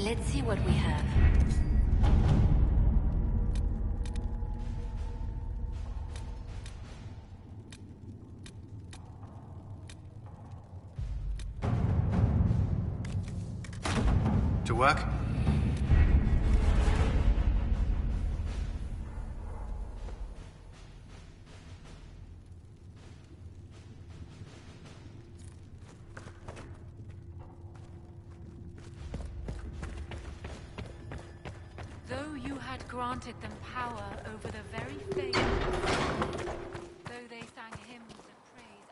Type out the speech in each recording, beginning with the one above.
Let's see what we have. To work? Though you had granted them power over the very faith, though they sang hymns of praise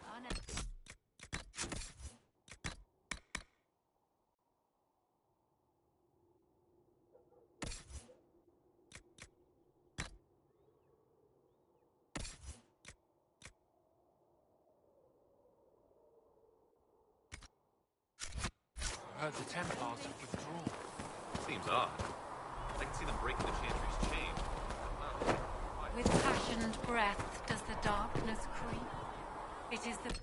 I heard the Templars have withdrawn. Seems odd. I can see them breaking the Chantry's chain. with passioned breath does the darkness creep. It is the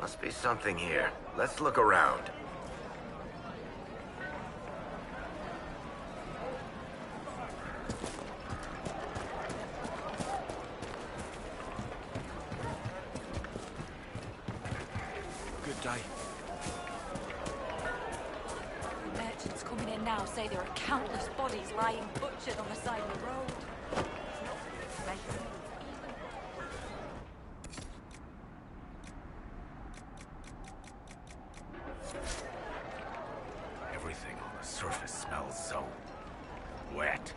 Must be something here. Let's look around. Good day. merchants coming in now say there are countless bodies lying butchered on the side of the road. It's not right. Everything on the surface smells so wet.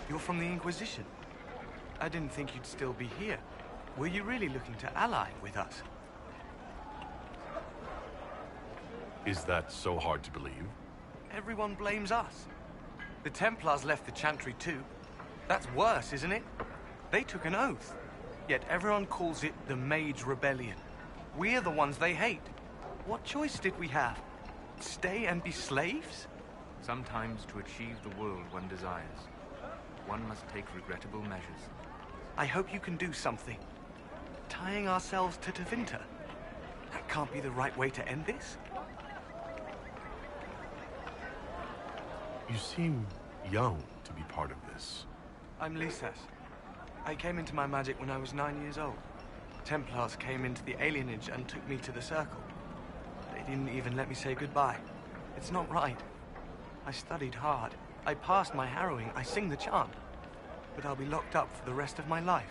You're from the Inquisition. I didn't think you'd still be here. Were you really looking to ally with us? Is that so hard to believe? Everyone blames us. The Templars left the Chantry too. That's worse, isn't it? They took an oath. Yet everyone calls it the Mage Rebellion. We're the ones they hate. What choice did we have? Stay and be slaves? Sometimes to achieve the world one desires, one must take regrettable measures. I hope you can do something. Tying ourselves to Tevinter. That can't be the right way to end this. You seem young to be part of this. I'm Lisas. I came into my magic when I was 9 years old. Templars came into the alienage and took me to the Circle. They didn't even let me say goodbye. It's not right. I studied hard. I passed my harrowing. I sing the chant. But I'll be locked up for the rest of my life.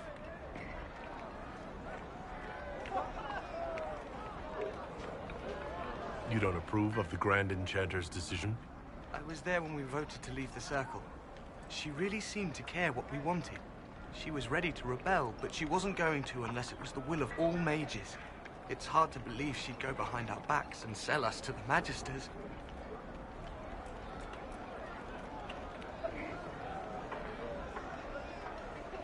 You don't approve of the Grand Enchanter's decision? I was there when we voted to leave the Circle. She really seemed to care what we wanted. She was ready to rebel, but she wasn't going to unless it was the will of all mages. It's hard to believe she'd go behind our backs and sell us to the Magisters.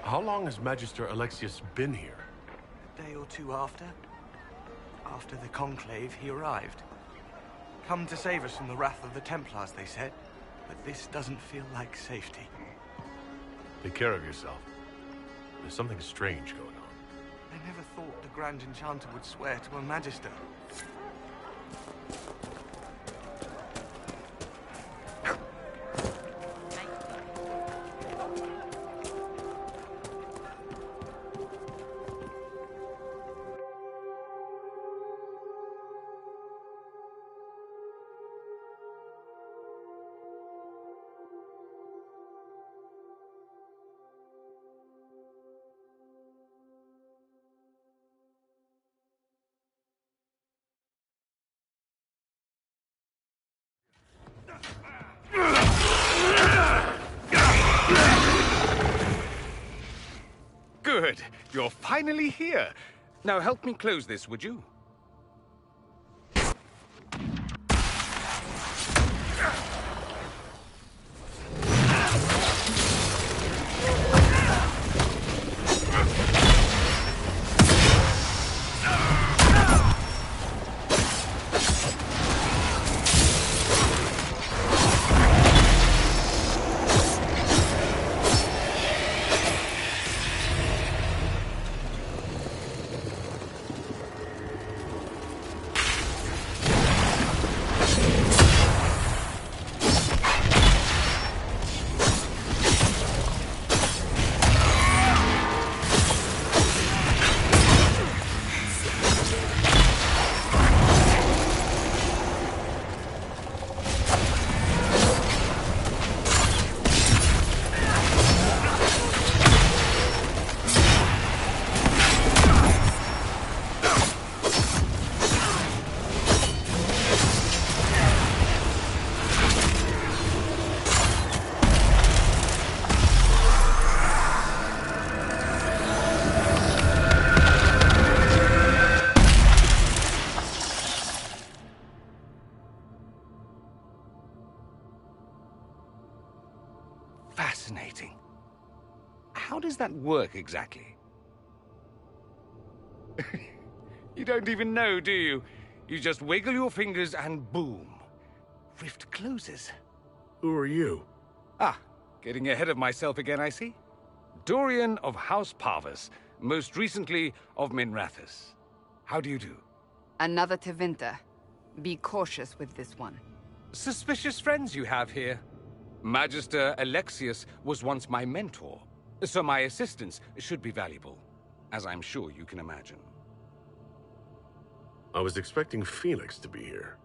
How long has Magister Alexius been here? A day or two after. After the Conclave, he arrived. Come to save us from the wrath of the Templars, they said. But this doesn't feel like safety. Take care of yourself. There's something strange going on. I never thought the Grand Enchanter would swear to a Magister. Good. You're finally here. Now help me close this, would you? Fascinating. How does that work exactly? You don't even know, do you? You just wiggle your fingers and boom. Rift closes. Who are you? Ah, getting ahead of myself again, I see. Dorian of House Parvus, most recently of Minrathous. How do you do? Another Tevinter. Be cautious with this one. Suspicious friends you have here. Magister Alexius was once my mentor, so my assistance should be valuable, as I'm sure you can imagine. I was expecting Felix to be here.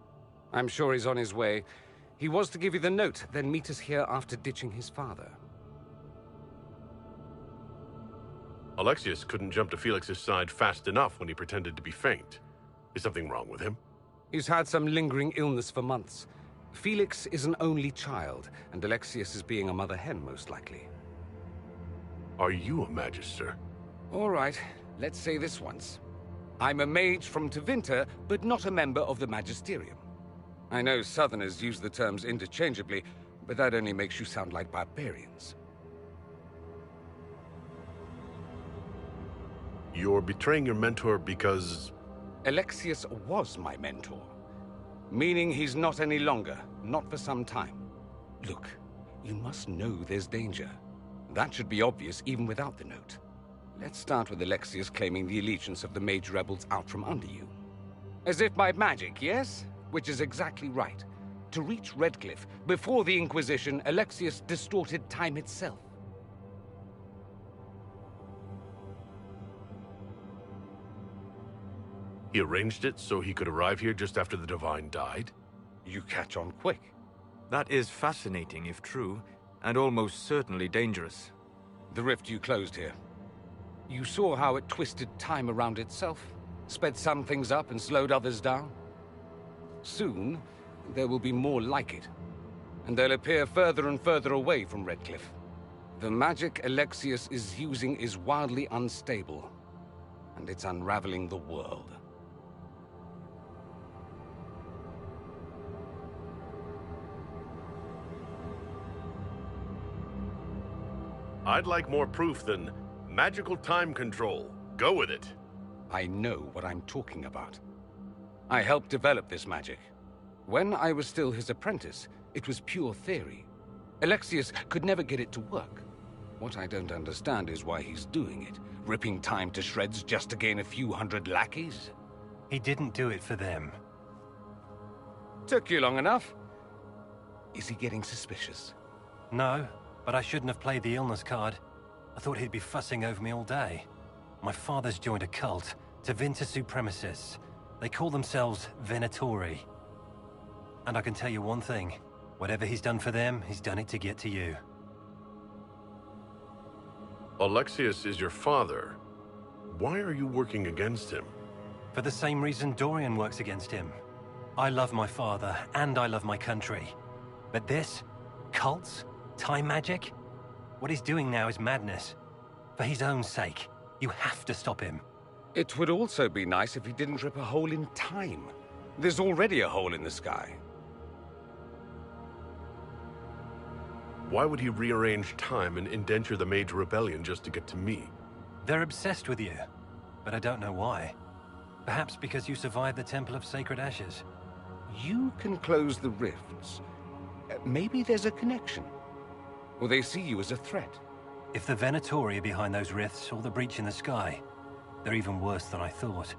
I'm sure he's on his way. He was to give you the note, then meet us here after ditching his father. Alexius couldn't jump to Felix's side fast enough when he pretended to be faint. Is something wrong with him? He's had some lingering illness for months. Felix is an only child, and Alexius is being a mother hen, most likely. Are you a Magister? All right, let's say this once. I'm a mage from Tevinter, but not a member of the Magisterium. I know Southerners use the terms interchangeably, but that only makes you sound like barbarians. You're betraying your mentor because... Alexius was my mentor. Meaning he's not any longer, not for some time. Look, you must know there's danger. That should be obvious even without the note. Let's start with Alexius claiming the allegiance of the mage rebels out from under you. As if by magic, yes? Which is exactly right. To reach Redcliffe, before the Inquisition, Alexius distorted time itself. He arranged it so he could arrive here just after the Divine died? You catch on quick. That is fascinating if true, and almost certainly dangerous. The rift you closed here. You saw how it twisted time around itself, sped some things up and slowed others down. Soon, there will be more like it, and they'll appear further and further away from Redcliffe. The magic Alexius is using is wildly unstable, and it's unraveling the world. I'd like more proof than magical time control. Go with it. I know what I'm talking about. I helped develop this magic. When I was still his apprentice, it was pure theory. Alexius could never get it to work. What I don't understand is why he's doing it, ripping time to shreds just to gain a few hundred lackeys. He didn't do it for them. Took you long enough. Is he getting suspicious? No, but I shouldn't have played the illness card. I thought he'd be fussing over me all day. My father's joined a cult, Tevinter Supremacists. They call themselves Venatori. And I can tell you one thing. Whatever he's done for them, he's done it to get to you. Alexius is your father. Why are you working against him? For the same reason Dorian works against him. I love my father, and I love my country. But this? Cults? Time magic? What he's doing now is madness. For his own sake, you have to stop him. It would also be nice if he didn't rip a hole in time. There's already a hole in the sky. Why would he rearrange time and indenture the Mage Rebellion just to get to me? They're obsessed with you, but I don't know why. Perhaps because you survived the Temple of Sacred Ashes. You can close the rifts. Maybe there's a connection. Or they see you as a threat. If the Venatori are behind those rifts or the breach in the sky, they're even worse than I thought.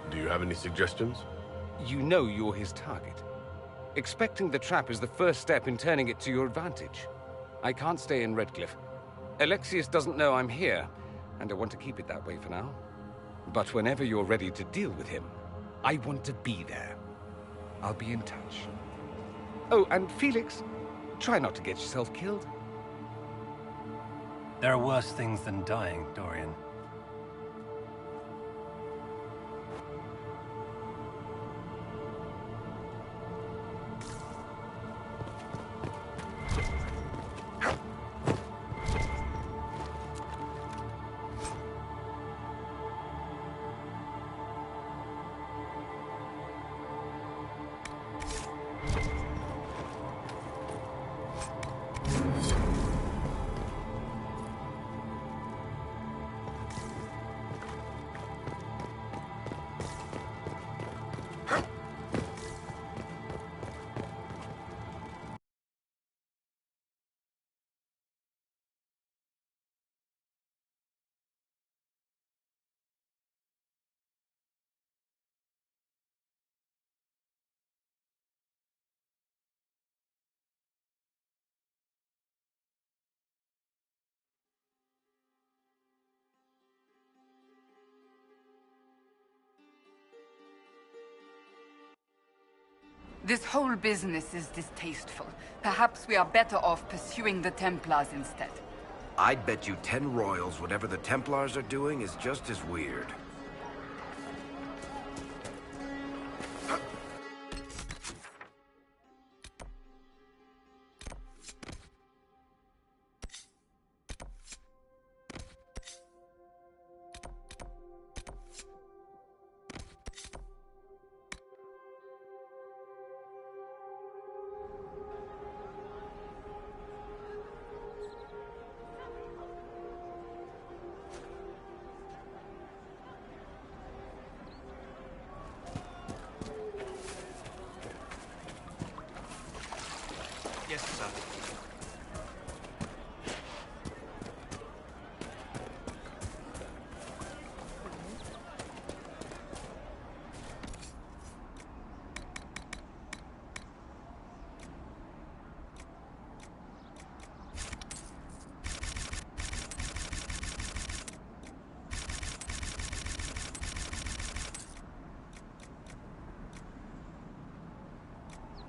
Do you have any suggestions? You know you're his target. Expecting the trap is the first step in turning it to your advantage. I can't stay in Redcliffe. Alexius doesn't know I'm here, and I want to keep it that way for now. But whenever you're ready to deal with him, I want to be there. I'll be in touch. Oh, and Felix, try not to get yourself killed. There are worse things than dying, Dorian. This whole business is distasteful. Perhaps we are better off pursuing the Templars instead. I'd bet you 10 royals whatever the Templars are doing is just as weird. Yes, sir.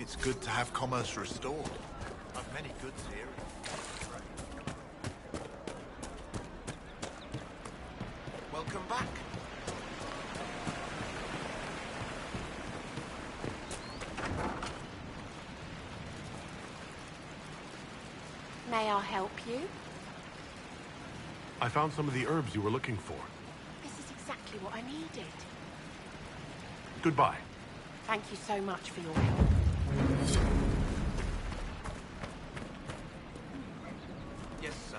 It's good to have commerce restored. I've many goods here. Welcome back. May I help you? I found some of the herbs you were looking for. This is exactly what I needed. Goodbye. Thank you so much for your help. Yes, sir.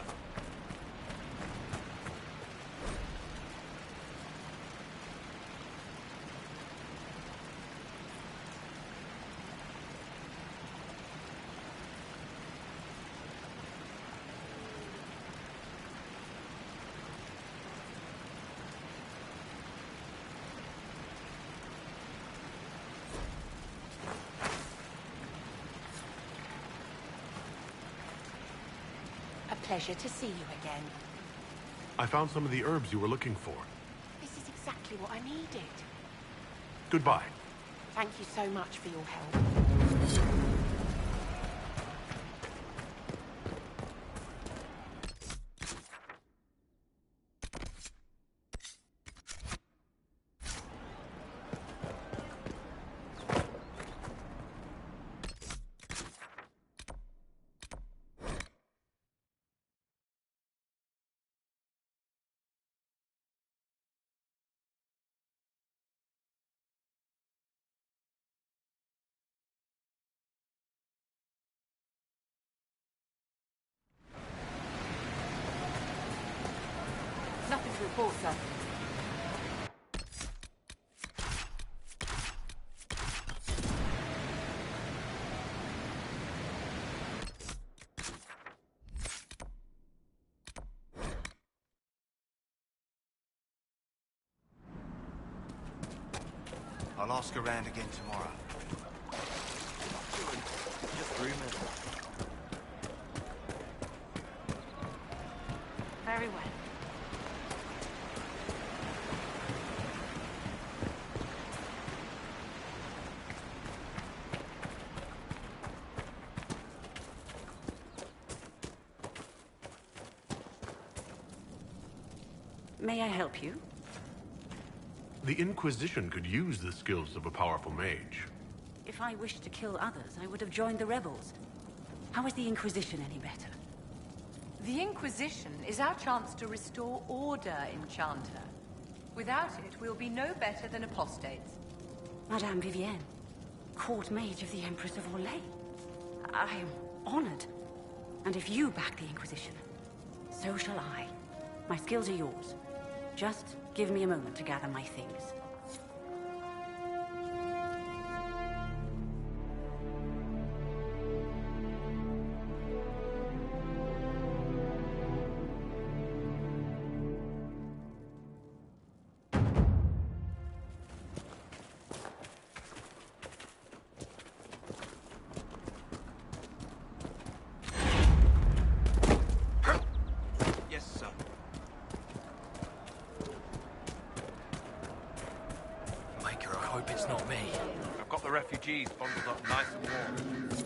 pleasure to see you again. I found some of the herbs you were looking for. This is exactly what I needed. Goodbye. Thank you so much for your help. Nothing to report, sir. I'll ask around again tomorrow. Just rumors. Very well. May I help you? The Inquisition could use the skills of a powerful mage. If I wished to kill others, I would have joined the rebels. How is the Inquisition any better? The Inquisition is our chance to restore order, Enchanter. Without it, we'll be no better than apostates. Madame Vivienne, court mage of the Empress of Orlais. I am honored. And if you back the Inquisition, so shall I. My skills are yours. Just give me a moment to gather my things. Refugees bundled up nice and warm.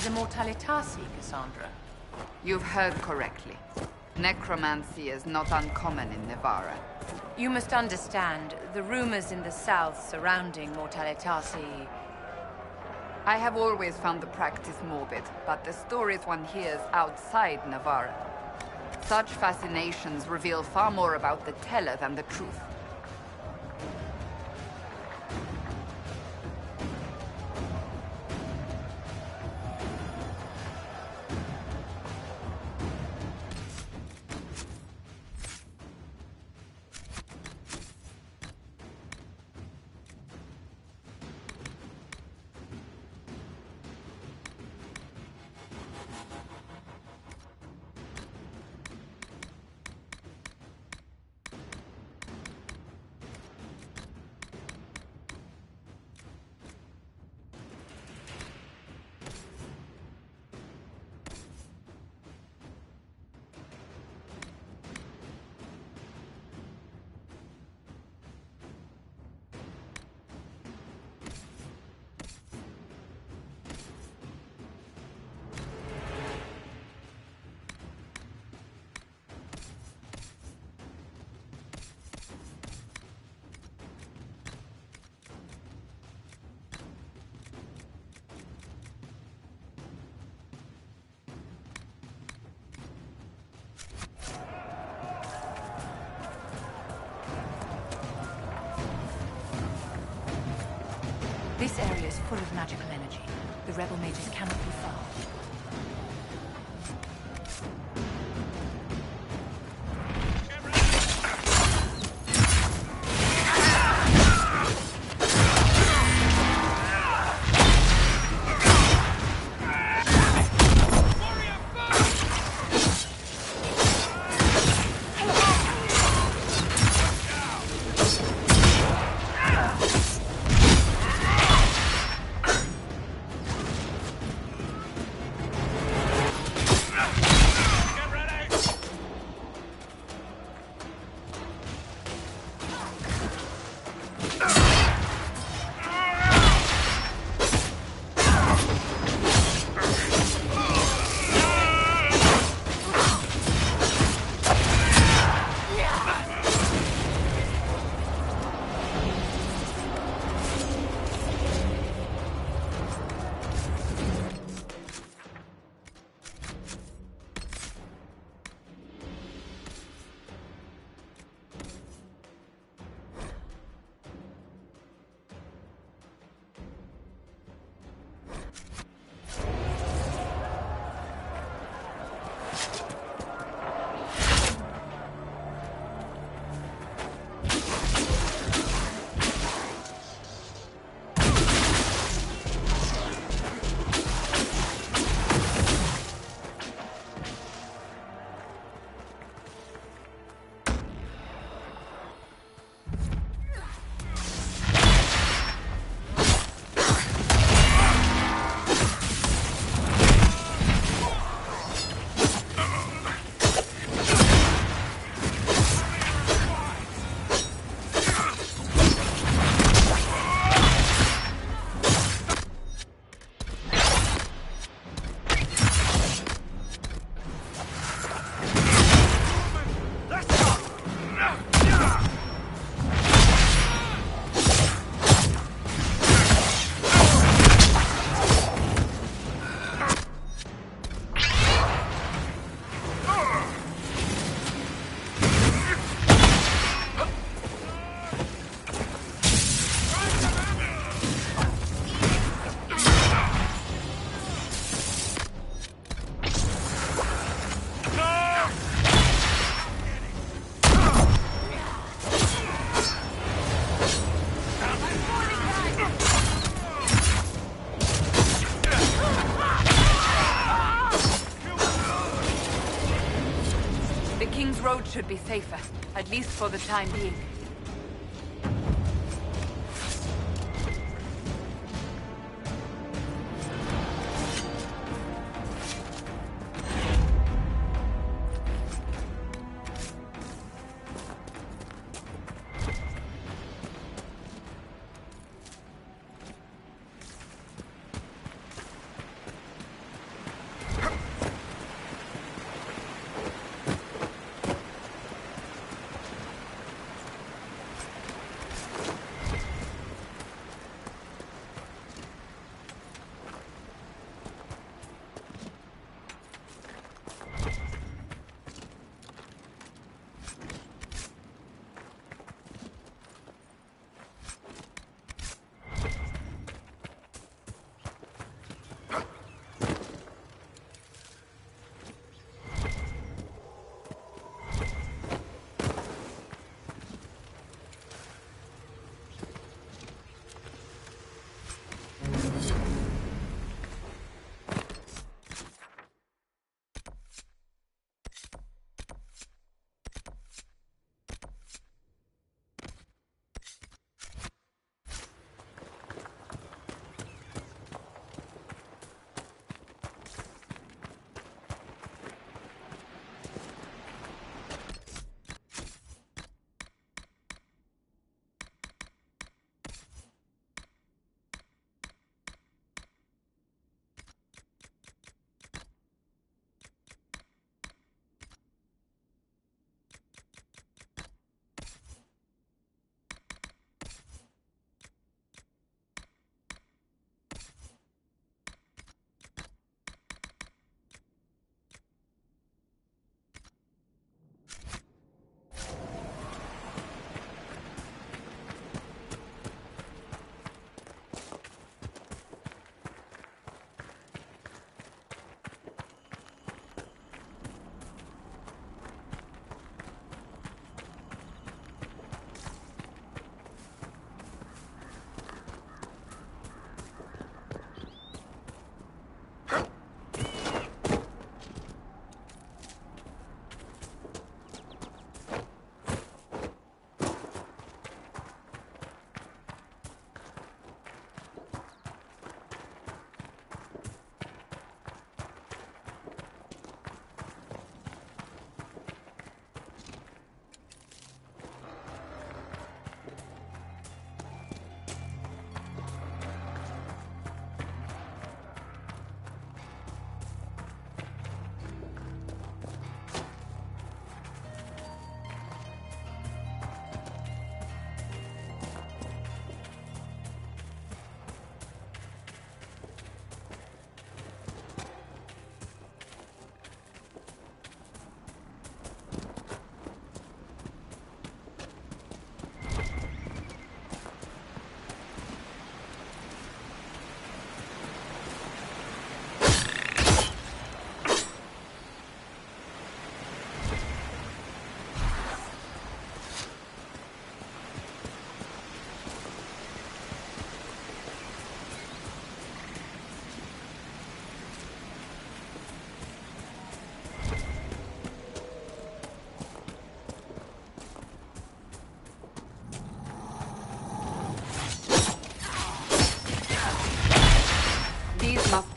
is immortalitasi, Cassandra. You've heard correctly. Necromancy is not uncommon in Nevarra. You must understand, the rumors in the south surrounding mortalitasi... I have always found the practice morbid, but the stories one hears outside Nevarra. Such fascinations reveal far more about the teller than the truth. This area is full of magical energy. The rebel mages cannot be far. road should be safer, at least for the time being.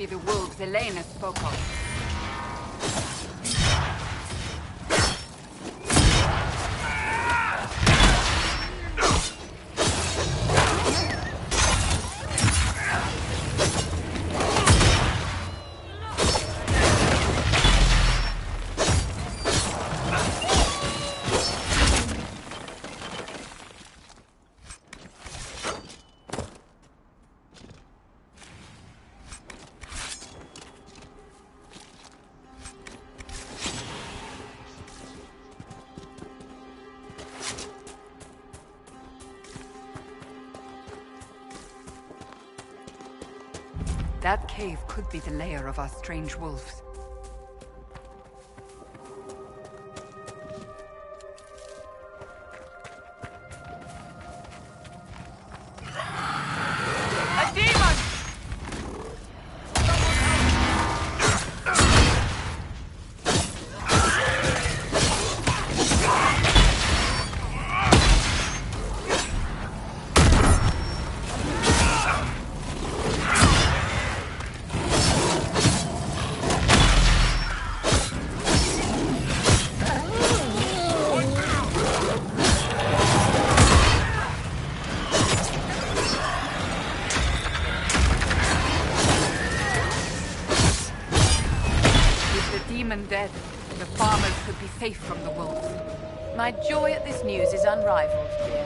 be the wolves Elena spoke of. That cave could be the lair of our strange wolves. Dead, the farmers could be safe from the wolves. My joy at this news is unrivaled, dear.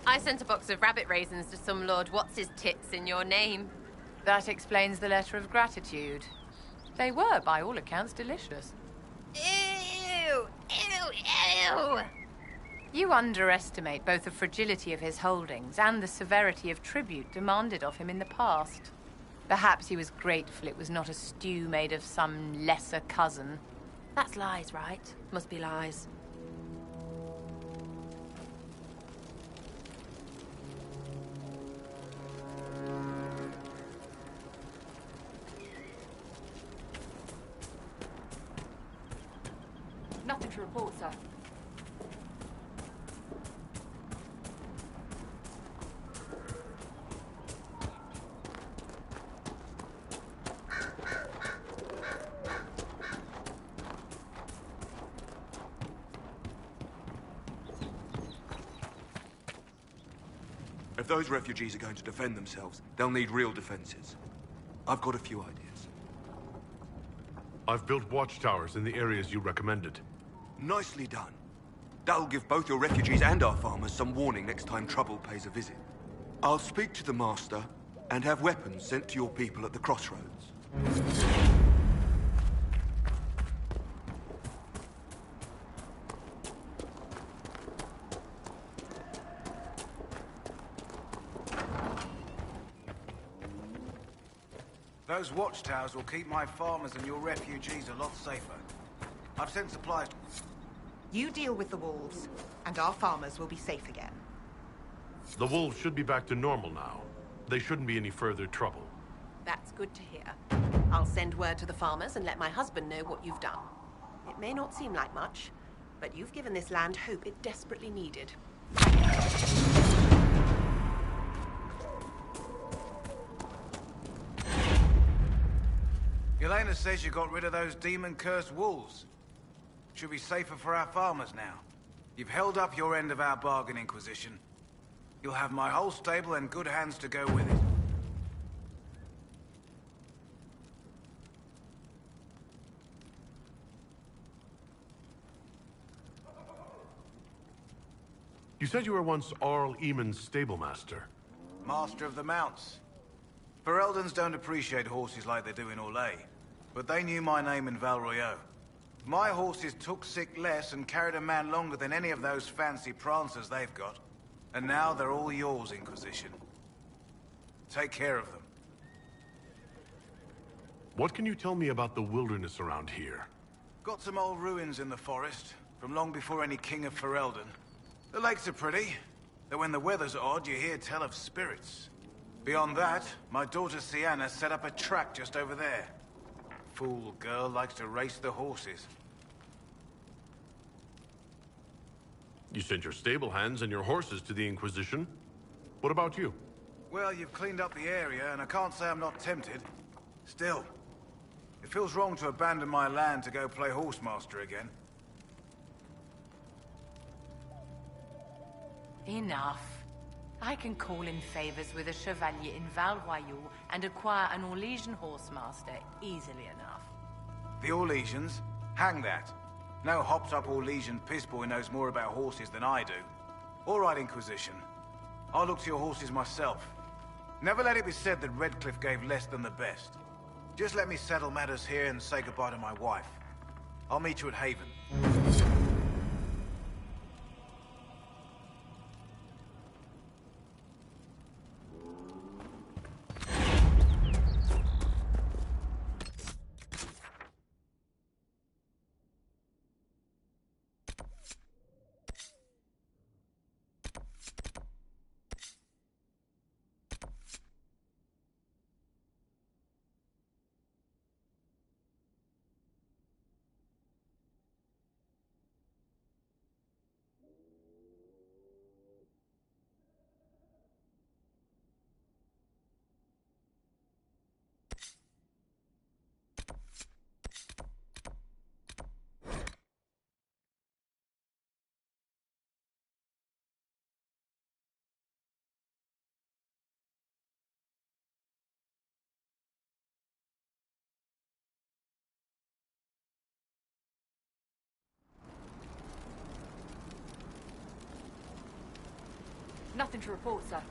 I sent a box of rabbit raisins to some Lord What's-his-tits in your name. That explains the letter of gratitude. They were, by all accounts, delicious. Ew! Ew! Ew! You underestimate both the fragility of his holdings and the severity of tribute demanded of him in the past. Perhaps he was grateful it was not a stew made of some lesser cousin. That's lies, right? Must be lies. Nothing to report, sir. if those refugees are going to defend themselves, they'll need real defenses. I've got a few ideas. I've built watchtowers in the areas you recommended. Nicely done. That'll give both your refugees and our farmers some warning next time trouble pays a visit. I'll speak to the Master and have weapons sent to your people at the crossroads. Those watchtowers will keep my farmers and your refugees a lot safer. I've sent supplies. You deal with the wolves, and our farmers will be safe again. The wolves should be back to normal now. They shouldn't be any further trouble. That's good to hear. I'll send word to the farmers and let my husband know what you've done. It may not seem like much, but you've given this land hope it desperately needed. Elena says you got rid of those demon-cursed wolves. Should be safer for our farmers now. You've held up your end of our bargain, Inquisition. You'll have my whole stable and good hands to go with it. You said you were once Arl Eamon's stablemaster. Master of the Mounts. Fereldans don't appreciate horses like they do in Orlais, but they knew my name in Val Royeaux. My horses took sick less and carried a man longer than any of those fancy prancers they've got. And now they're all yours, Inquisition. Take care of them. What can you tell me about the wilderness around here? Got some old ruins in the forest, from long before any king of Ferelden. The lakes are pretty, though when the weather's odd, you hear tell of spirits. Beyond that, my daughter Sienna set up a track just over there. Fool girl likes to race the horses. You sent your stable hands and your horses to the Inquisition. What about you? Well, you've cleaned up the area, and I can't say I'm not tempted. Still, it feels wrong to abandon my land to go play horsemaster again. Enough. I can call in favors with a chevalier in Val Royeaux and acquire an Orlesian horsemaster easily enough. The Orlesians? Hang that. No hopped-up Orlesian pissboy knows more about horses than I do. All right, Inquisition. I'll look to your horses myself. Never let it be said that Redcliffe gave less than the best. Just let me settle matters here and say goodbye to my wife. I'll meet you at Haven. Nothing to report, sir.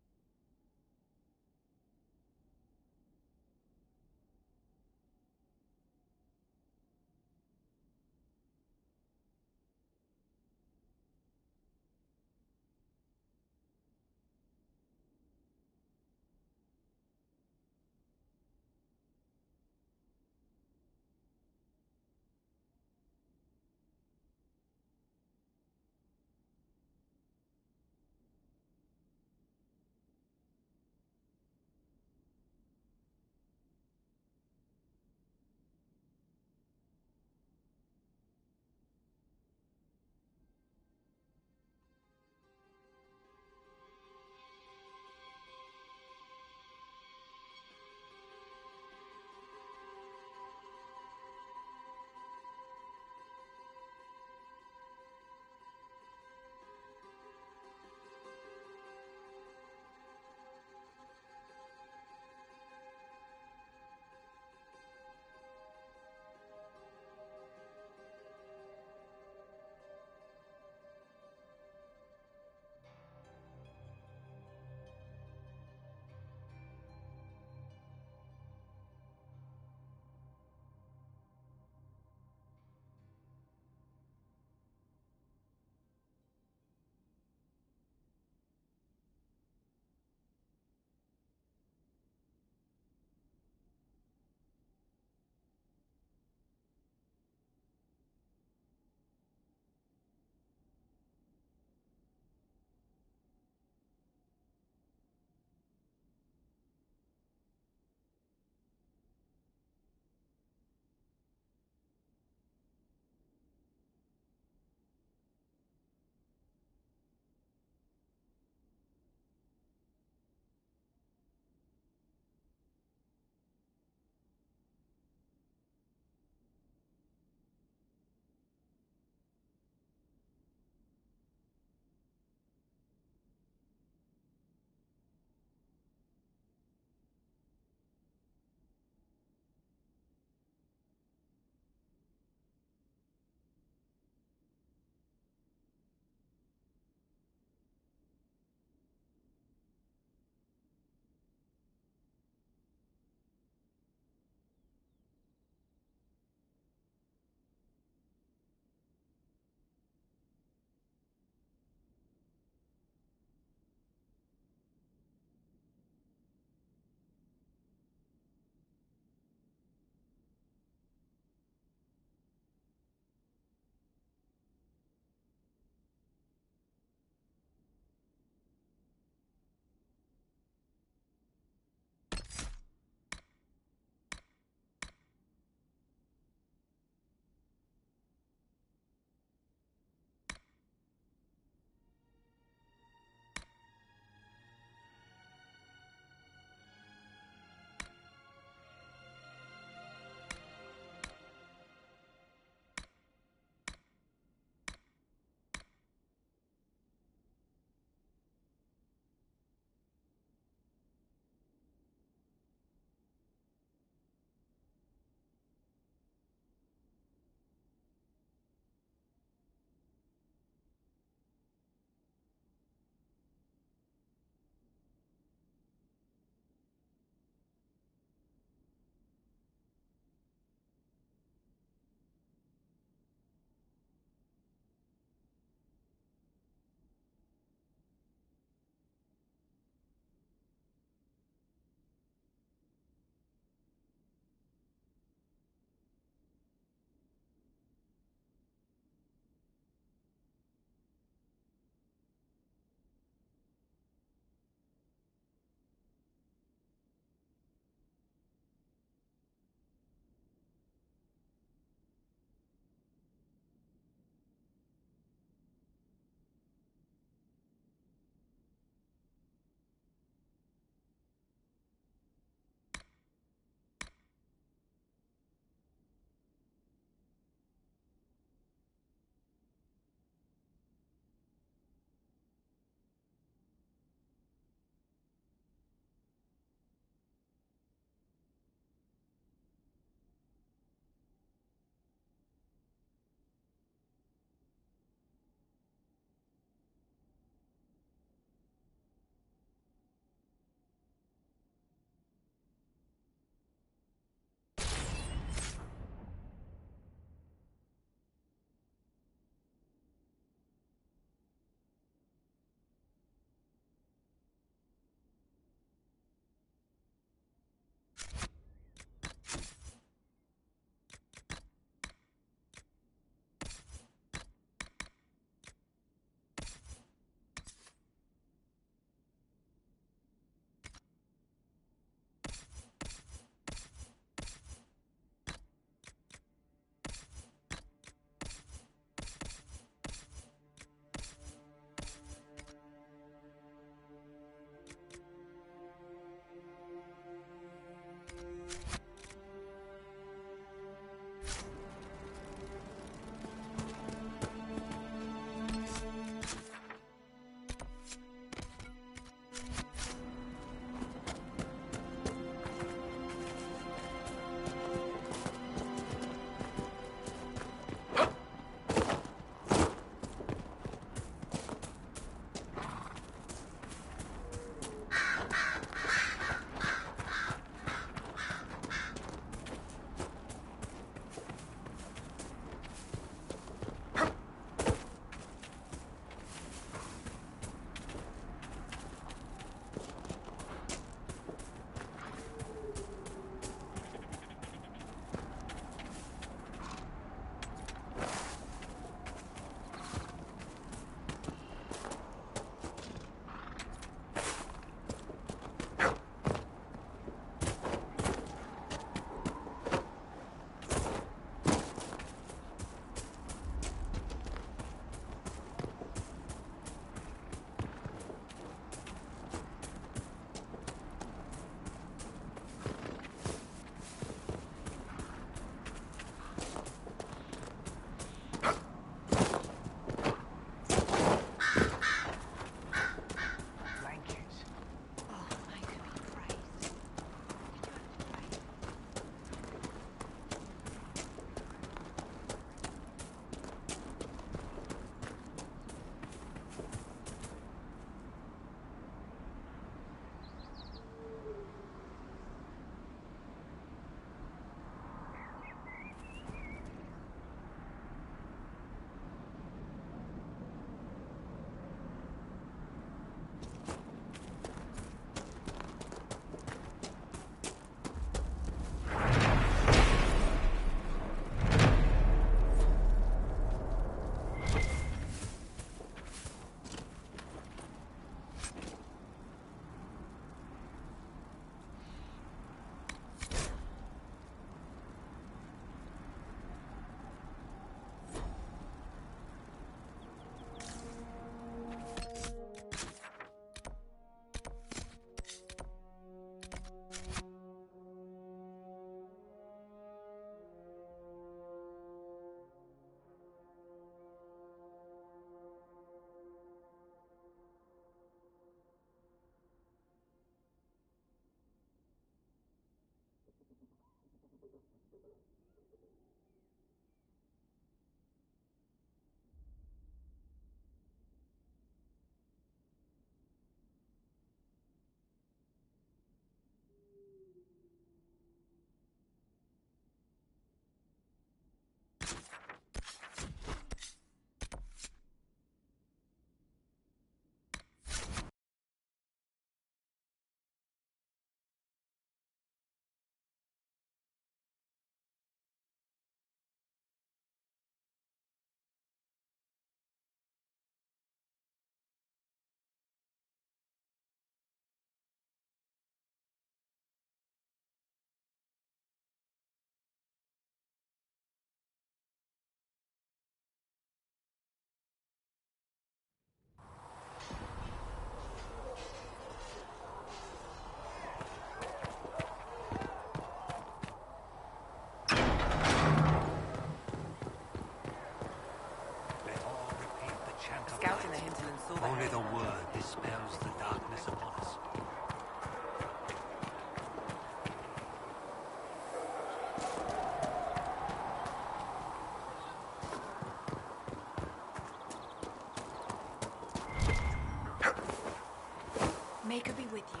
May God be with you.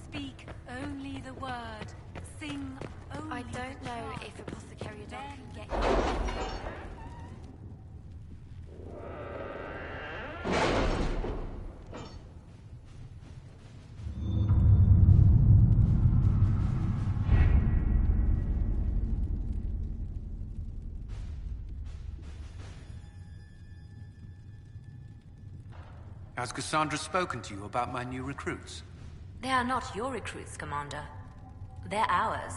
Speak only the word. Sing only I don't the know charm. if Apothecary Dog can get Has Cassandra spoken to you about my new recruits? They are not your recruits, Commander. They're ours.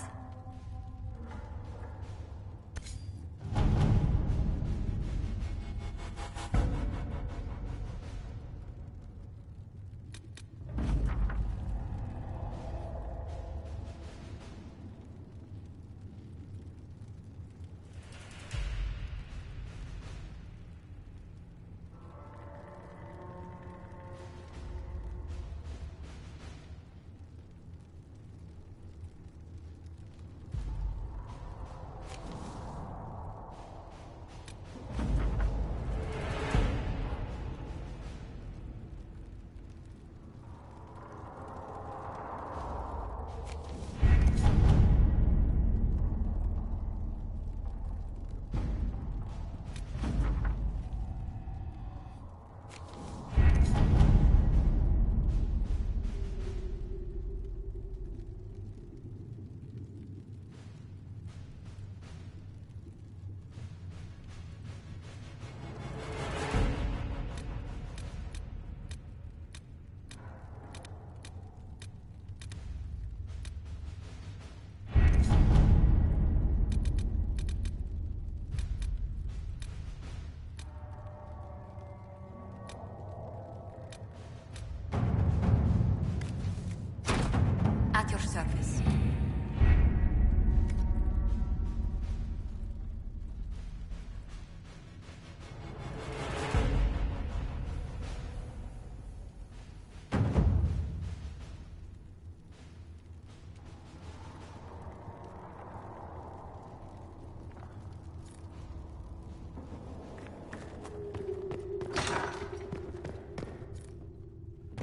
At your service.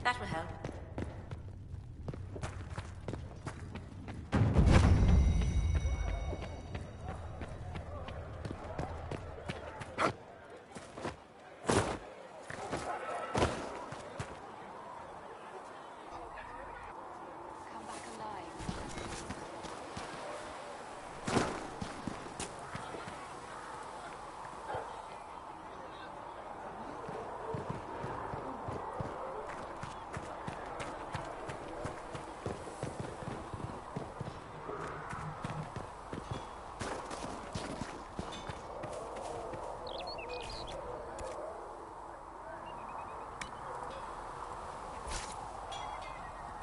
That will help.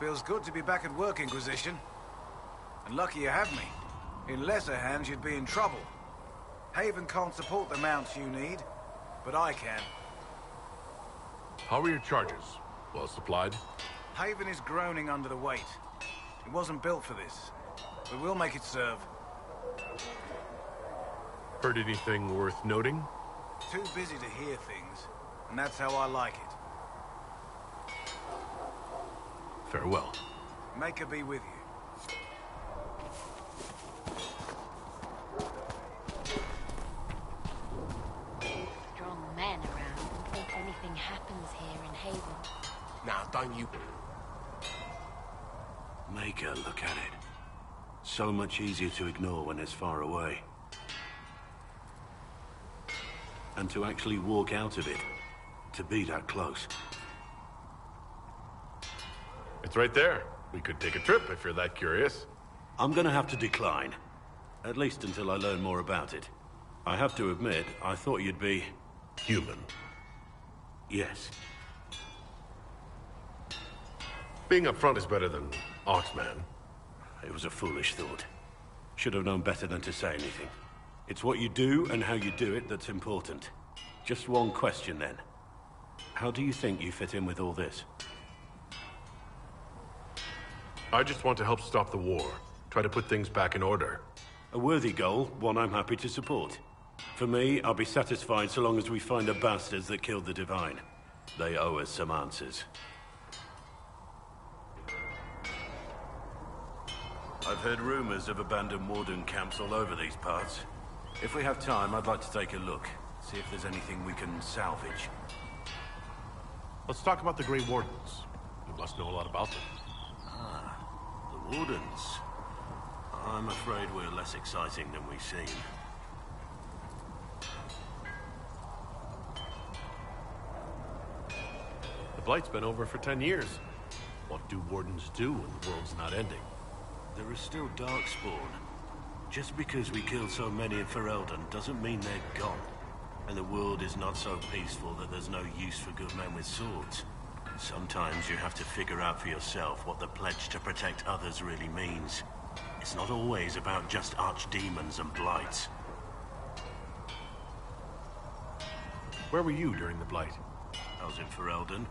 Feels good to be back at work, Inquisition. And lucky you have me. In lesser hands, you'd be in trouble. Haven can't support the mounts you need, but I can. How are your charges? Well supplied? Haven is groaning under the weight. It wasn't built for this, but we'll make it serve. Heard anything worth noting? Too busy to hear things, and that's how I like it. Farewell. May her be with you. Strong men around in case anything happens here in Haven. Now, don't you... Make her look at it. So much easier to ignore when it's far away. And to actually walk out of it. To be that close. It's right there. We could take a trip if you're that curious. I'm gonna have to decline. At least until I learn more about it. I have to admit, I thought you'd be... human. Yes. Being upfront is better than Oxman. It was a foolish thought. Should have known better than to say anything. It's what you do and how you do it that's important. Just one question then. How do you think you fit in with all this? I just want to help stop the war. Try to put things back in order. A worthy goal, one I'm happy to support. For me, I'll be satisfied so long as we find the bastards that killed the Divine. They owe us some answers. I've heard rumors of abandoned warden camps all over these parts. If we have time, I'd like to take a look. See if there's anything we can salvage. Let's talk about the Grey Wardens. You must know a lot about them. Ah, the Wardens. I'm afraid we're less exciting than we seem. The Blight's been over for 10 years. What do Wardens do when the world's not ending? There is still Darkspawn. Just because we killed so many in Ferelden doesn't mean they're gone. And the world is not so peaceful that there's no use for good men with swords. Sometimes you have to figure out for yourself what the pledge to protect others really means. It's not always about just archdemons and blights. Where were you during the Blight? I was in Ferelden,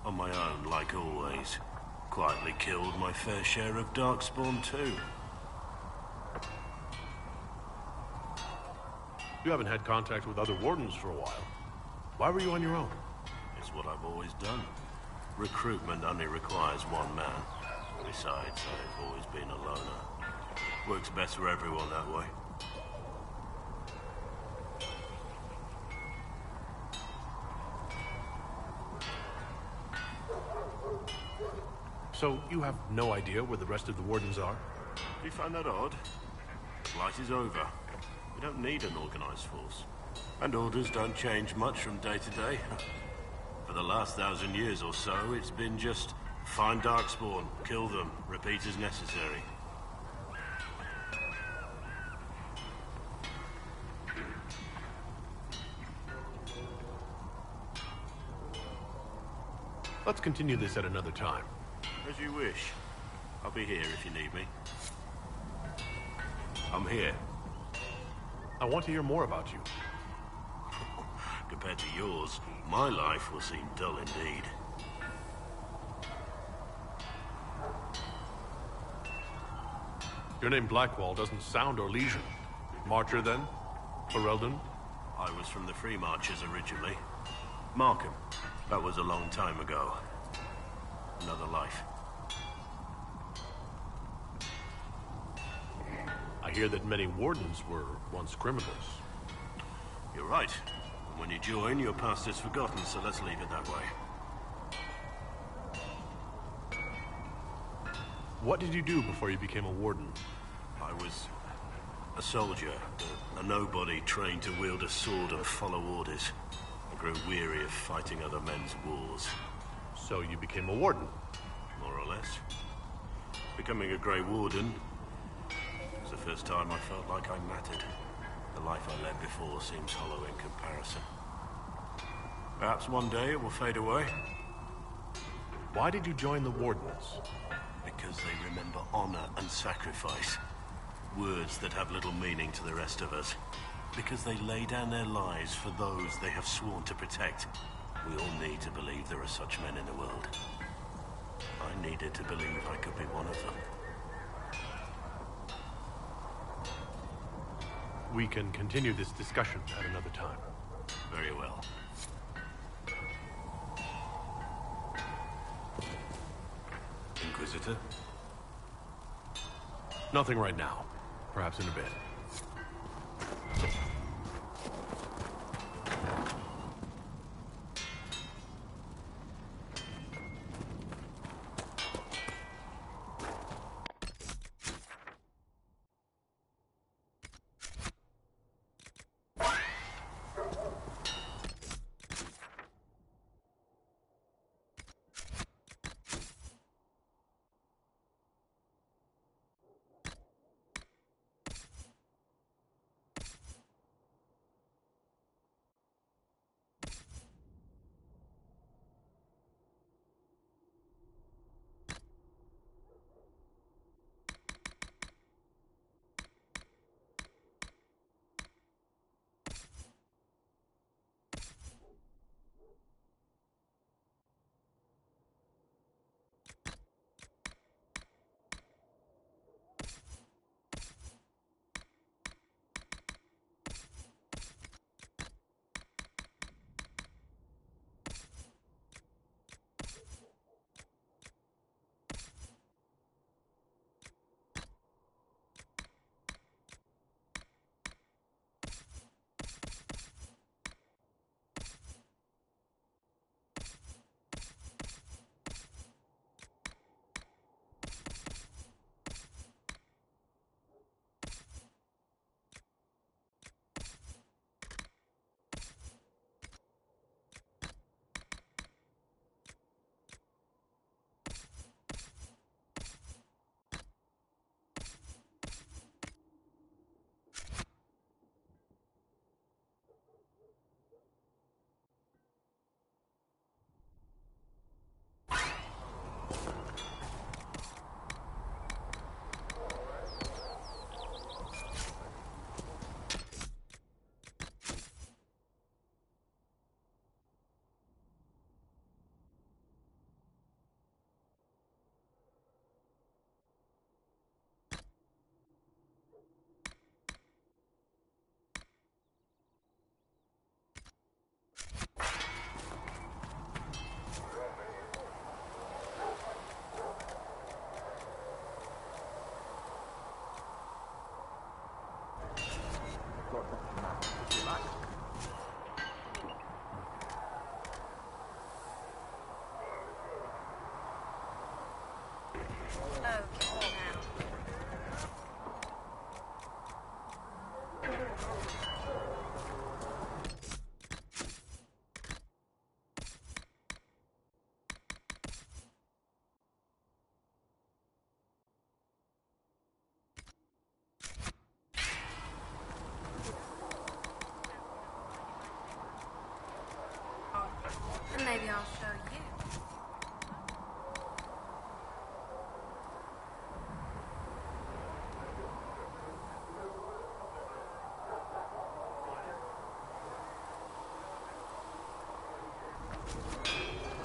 on my own, like always. Quietly killed my fair share of Darkspawn too. You haven't had contact with other Wardens for a while. Why were you on your own? It's what I've always done. Recruitment only requires one man. Besides, I've always been a loner. Works best for everyone that way. So, you have no idea where the rest of the Wardens are? Do you find that odd? Blight is over. We don't need an organized force. And orders don't change much from day to day. For the last 1,000 years or so, it's been just find Darkspawn, kill them, repeat as necessary. Let's continue this at another time. As you wish. I'll be here if you need me. I'm here. I want to hear more about you. Compared to yours, my life will seem dull indeed. Your name Blackwall doesn't sound Orlesian. Marcher, then? Ferelden? I was from the Free Marchers originally. Markham. That was a long time ago. Another life. I hear that many Wardens were once criminals. You're right. When you join, your past is forgotten, so let's leave it that way. What did you do before you became a Warden? I was a soldier, a nobody trained to wield a sword and follow orders. I grew weary of fighting other men's wars. So you became a Warden? More or less. Becoming a Grey Warden was the first time I felt like I mattered. The life I led before seems hollow in comparison. Perhaps one day it will fade away. Why did you join the Wardens? Because they remember honor and sacrifice. Words that have little meaning to the rest of us. Because they lay down their lives for those they have sworn to protect. We all need to believe there are such men in the world. I needed to believe I could be one of them. We can continue this discussion at another time. Very well. Inquisitor? Nothing right now. Perhaps in a bit.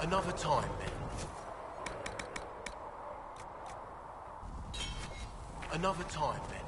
Another time, then. Another time, then.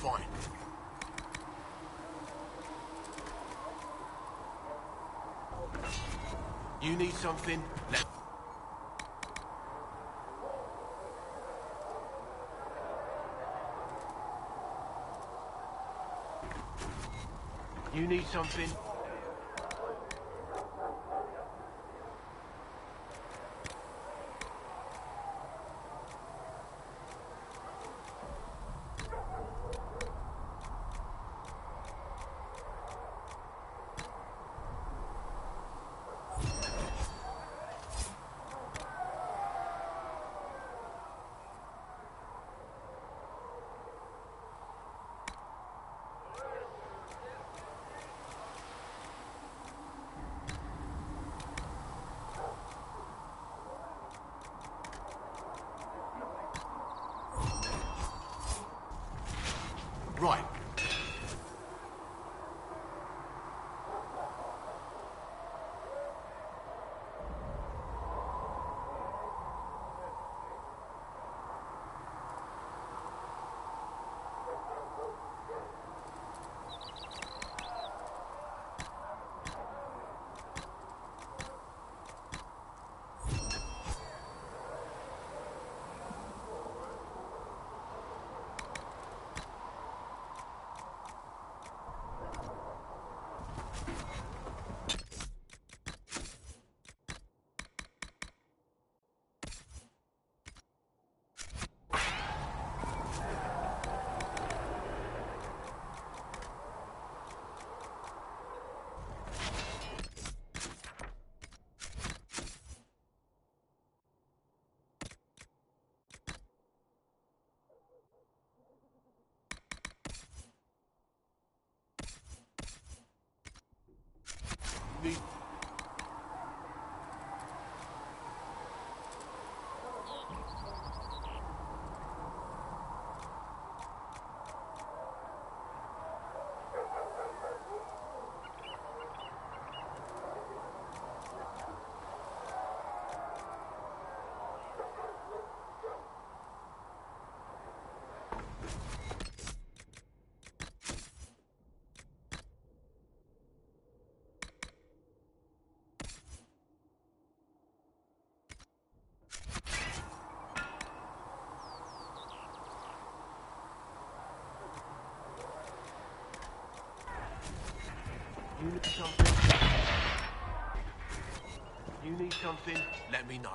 Fine. You need something? You need something? You need something? You need something? Let me know.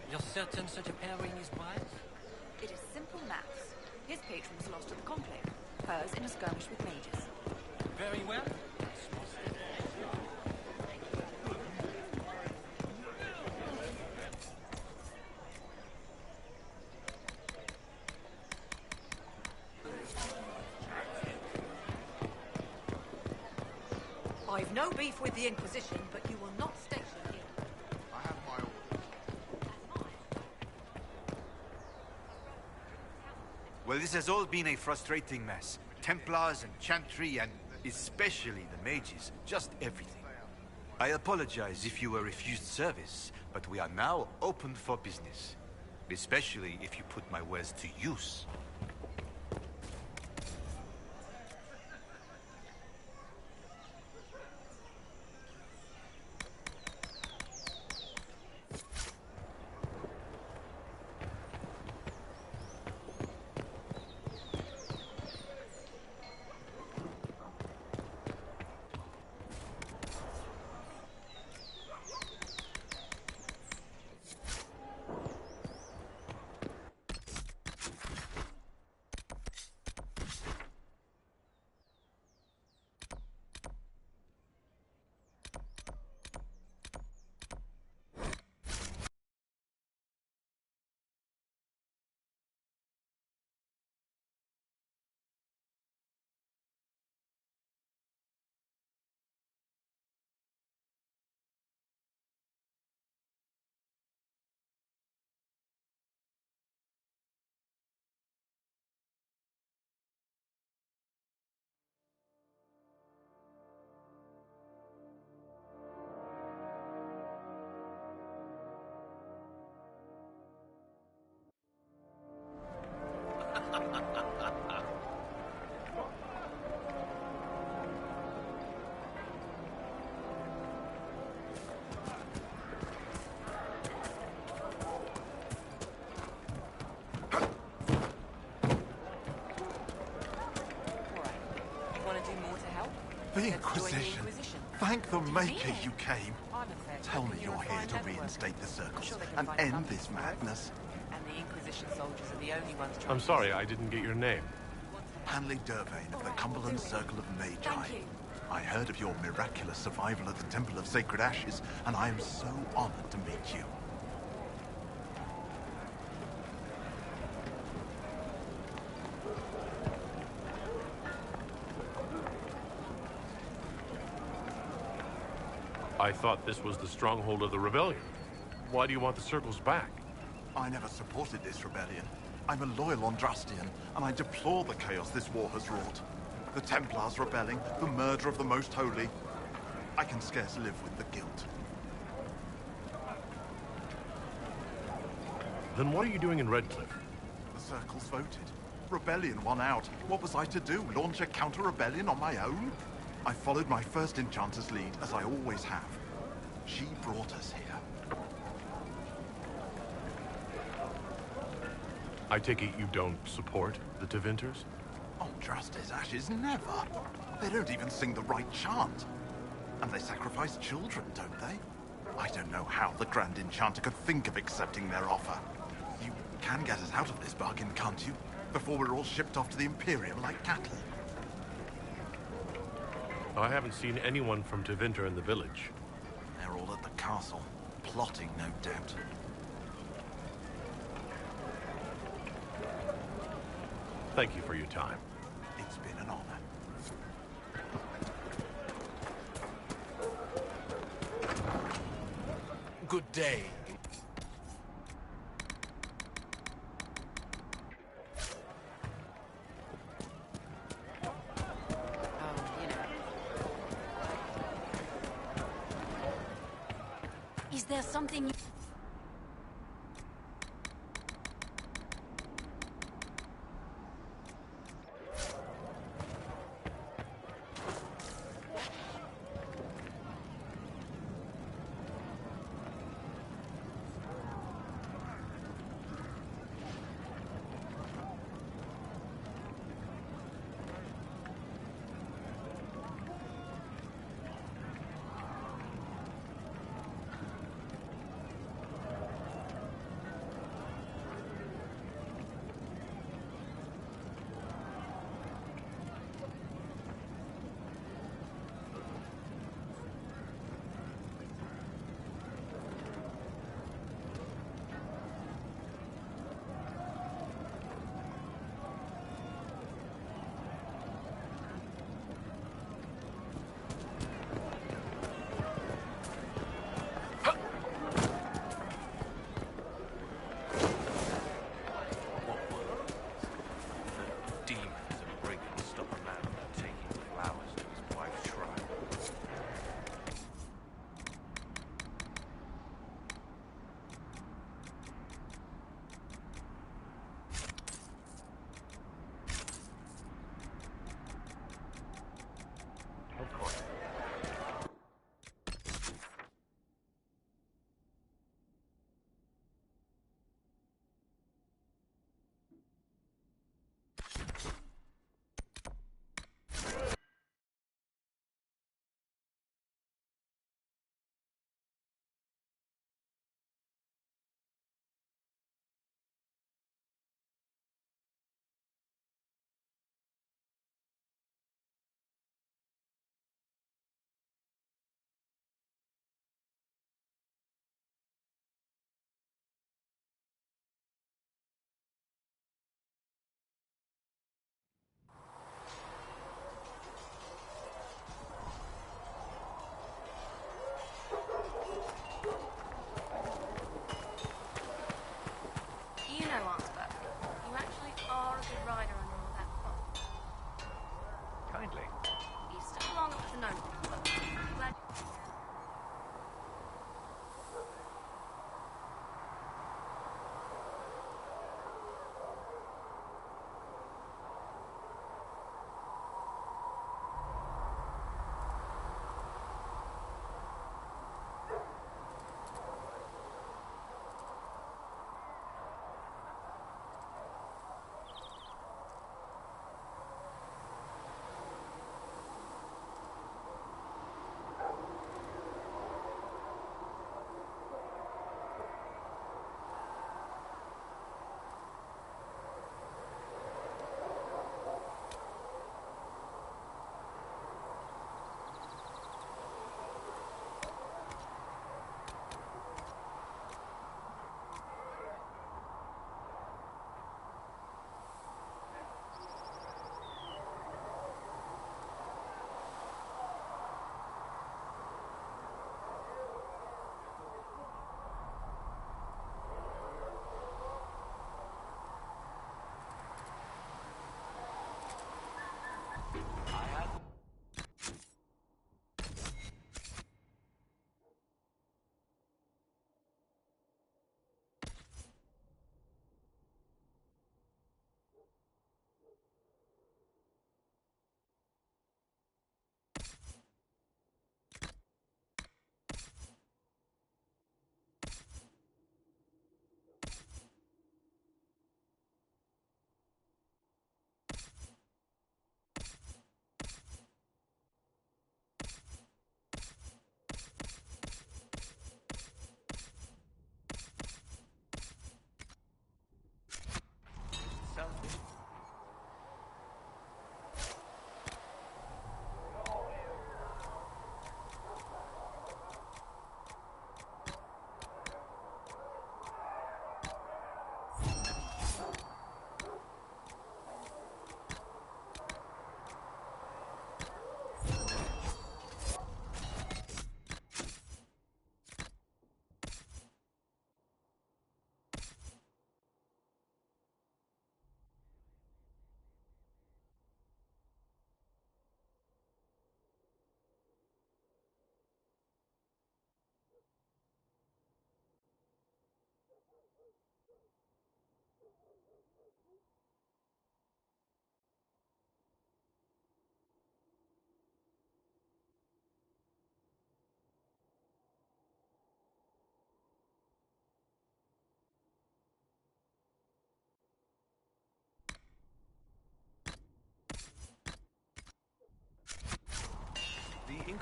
You're certain such a pairing is wise? It is simple maths. His patron was lost to the Conclave, hers in a skirmish with mages. Very well. I've no beef with the Inquisition, but you will not station here. I have my orders. Well, this has all been a frustrating mess. Templars and Chantry and especially the mages. Just everything. I apologize if you were refused service, but we are now open for business. Especially if you put my wares to use. The Inquisition. Thank the Maker you came. Tell me you're here to reinstate the circles and end this madness. And the Inquisition soldiers are the only ones trying. I'm sorry, I didn't get your name. Hanley Dervain of the Cumberland Circle of Magi. I heard of your miraculous survival at the Temple of Sacred Ashes, and I am so honored to meet you. I thought this was the stronghold of the rebellion. Why do you want the circles back? I never supported this rebellion. I'm a loyal Andrastian, and I deplore the chaos this war has wrought. The Templars rebelling, the murder of the Most Holy. I can scarce live with the guilt. Then what are you doing in Redcliffe? The Circle's voted. Rebellion won out. What was I to do? Launch a counter-rebellion on my own? I followed my first Enchanter's lead, as I always have. She brought us here. I take it you don't support the Tevinters? On Drasta's ashes, never. They don't even sing the right chant. And they sacrifice children, don't they? I don't know how the Grand Enchanter could think of accepting their offer. You can get us out of this bargain, can't you? Before we're all shipped off to the Imperium like cattle. I haven't seen anyone from Tevinter in the village. They're all at the castle, plotting, no doubt. Thank you for your time. It's been an honor. Good day. Is there something...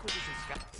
Inquisition scout.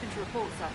Nothing to report, sir.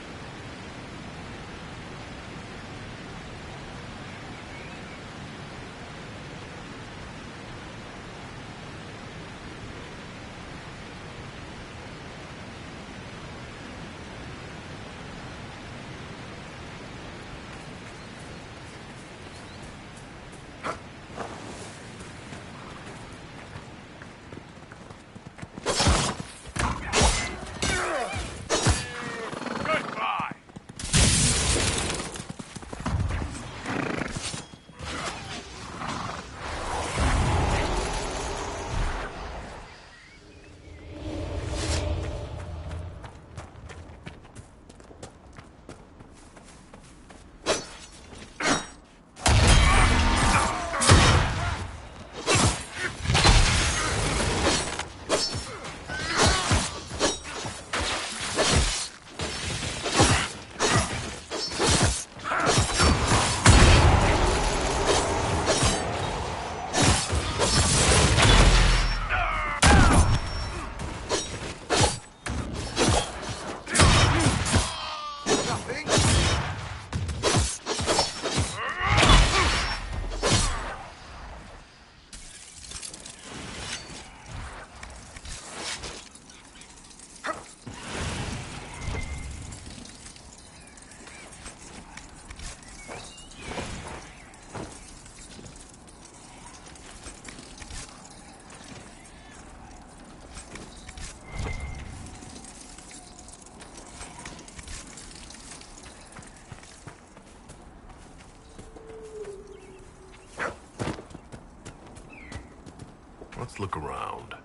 Let's look around.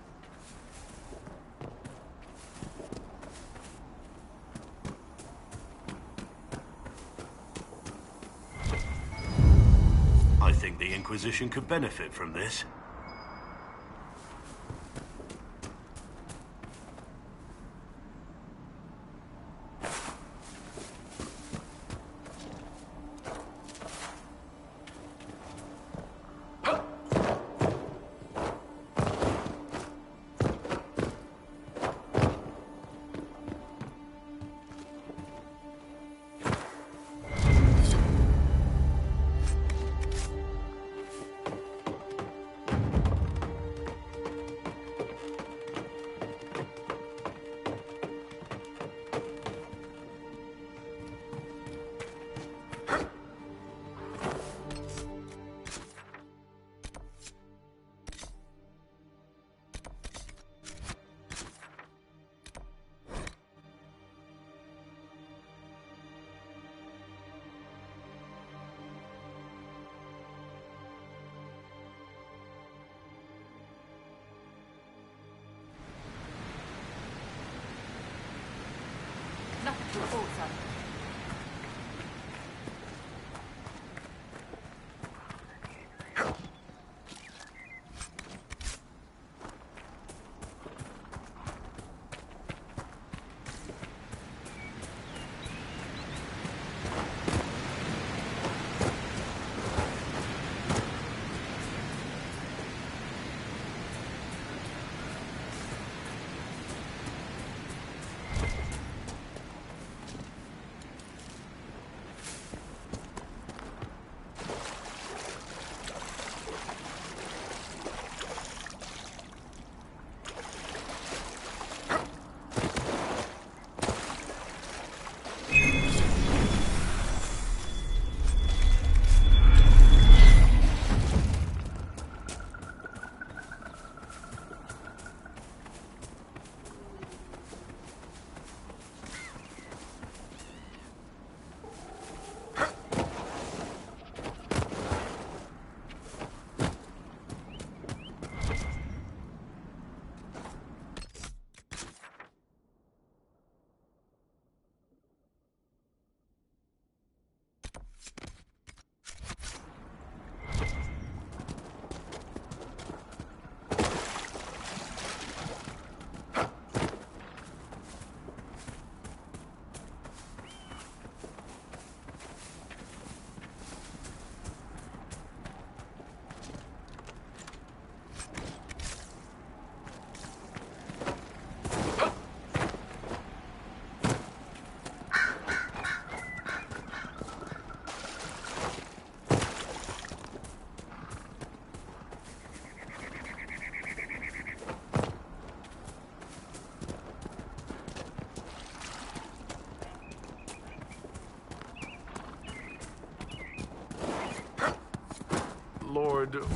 I think the Inquisition could benefit from this. Nothing to report, sir.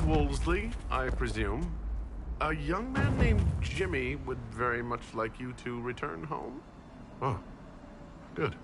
Wolseley, I presume. A young man named Jimmy would very much like you to return home. Oh, good.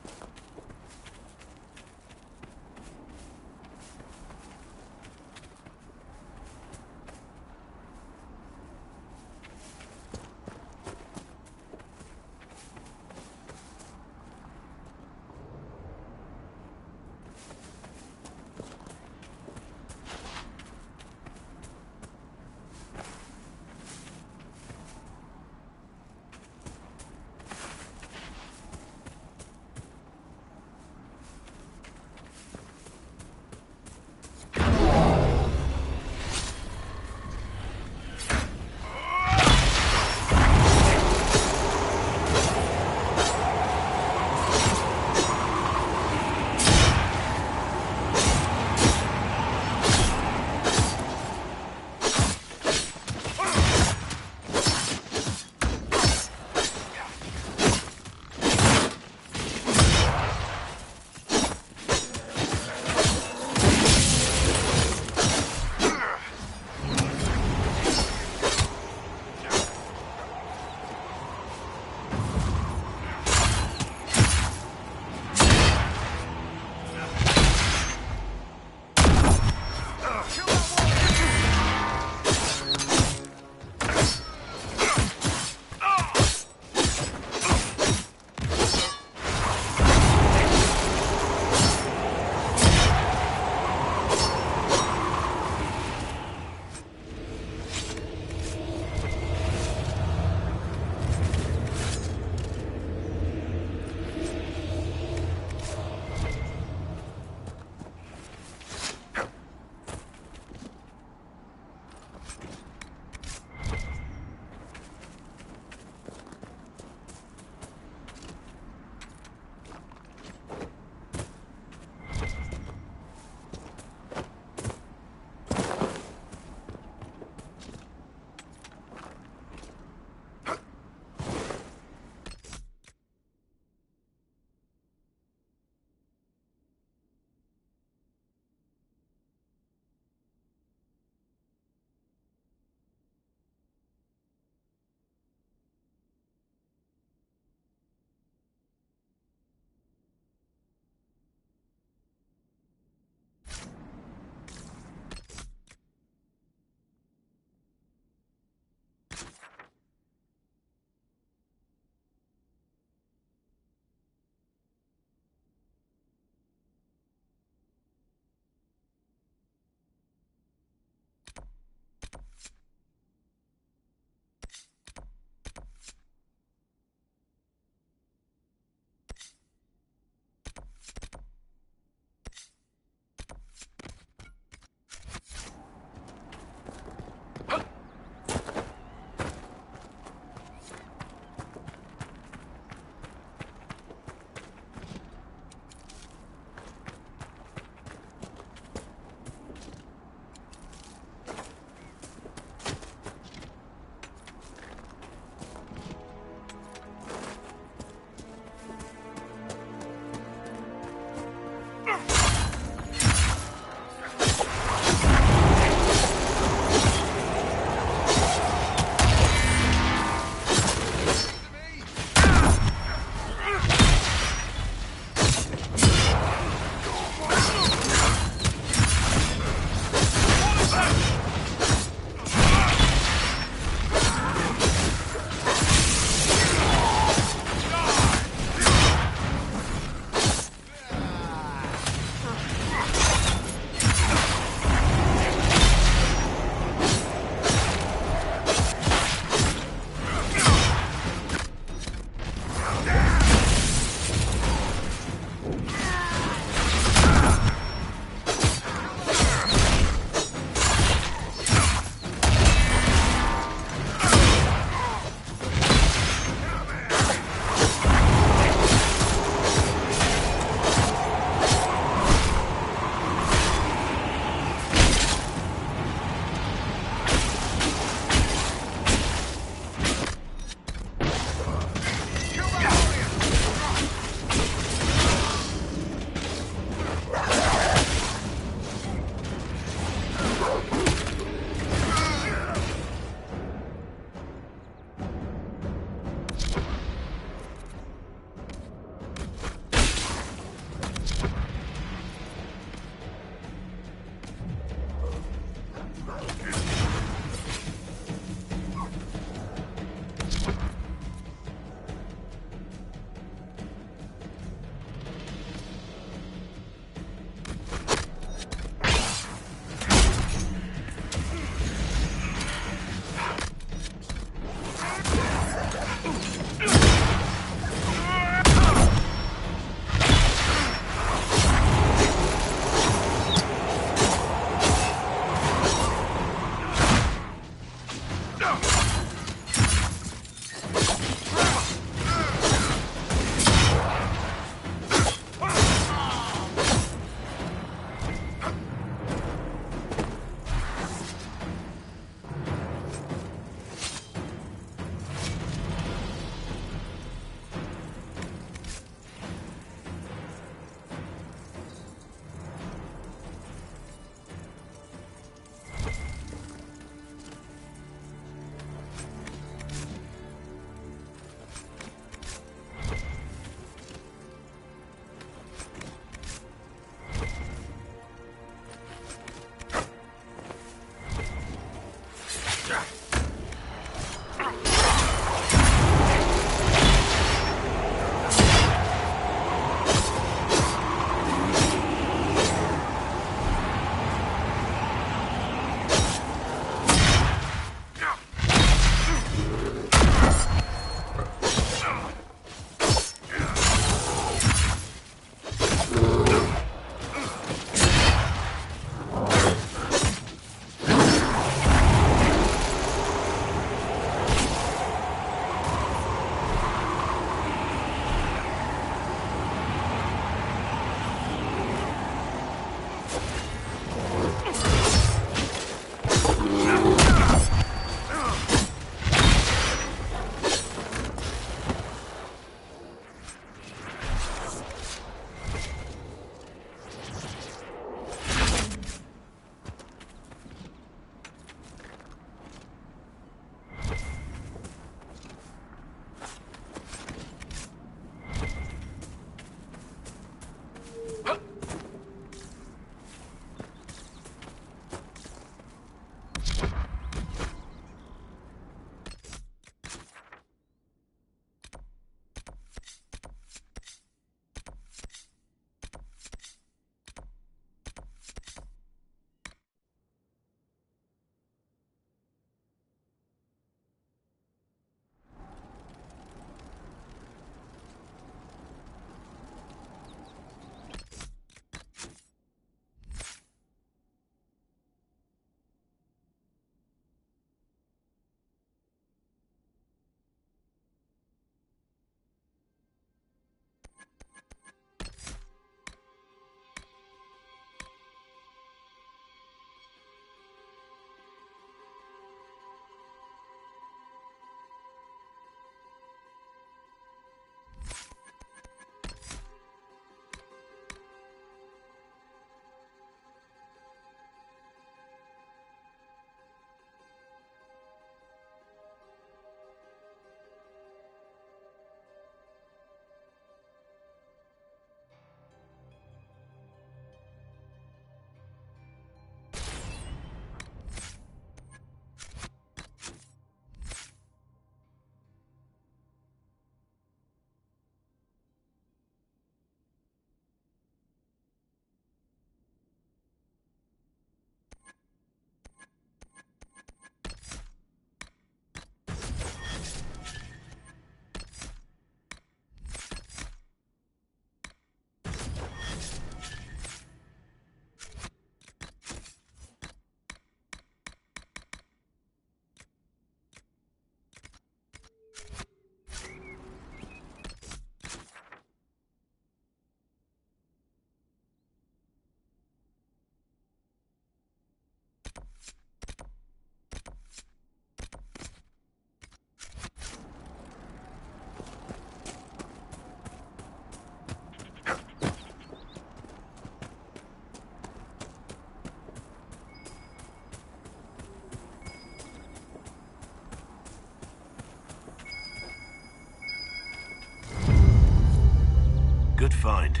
Good find.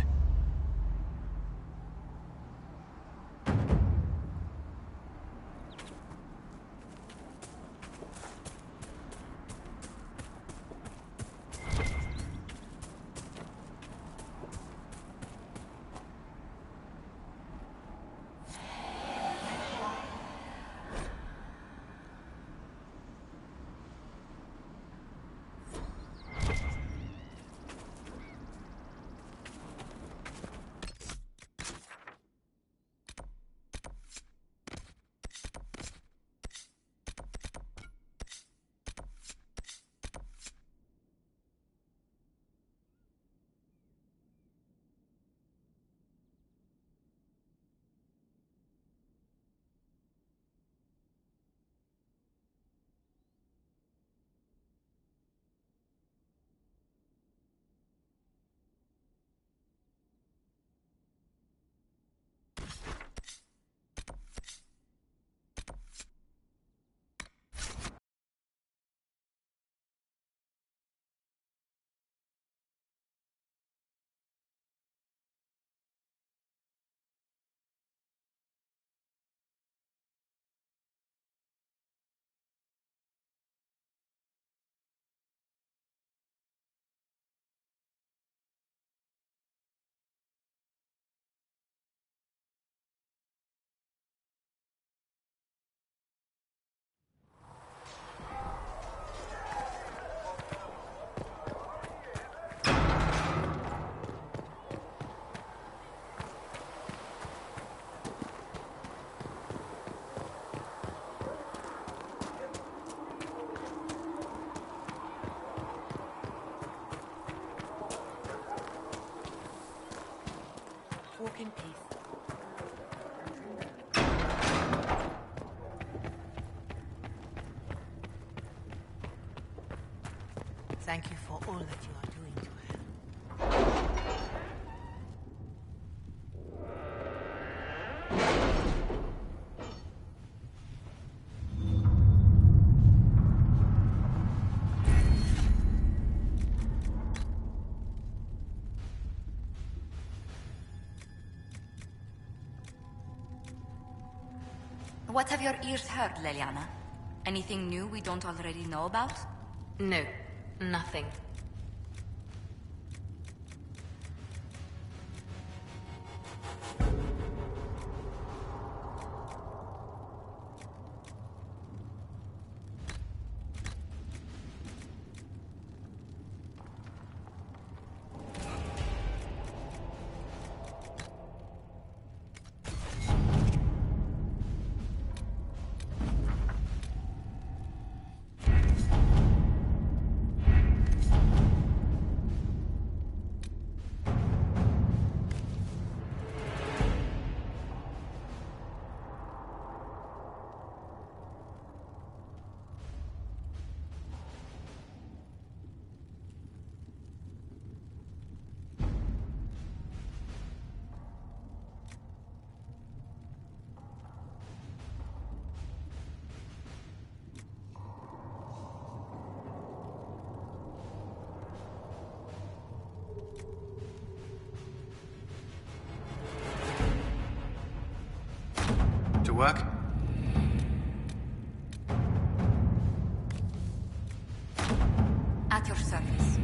Walk in peace. Thank you for all that you are doing to her. What have your ears heard, Leliana? Anything new we don't already know about? No, nothing. To work? At your service.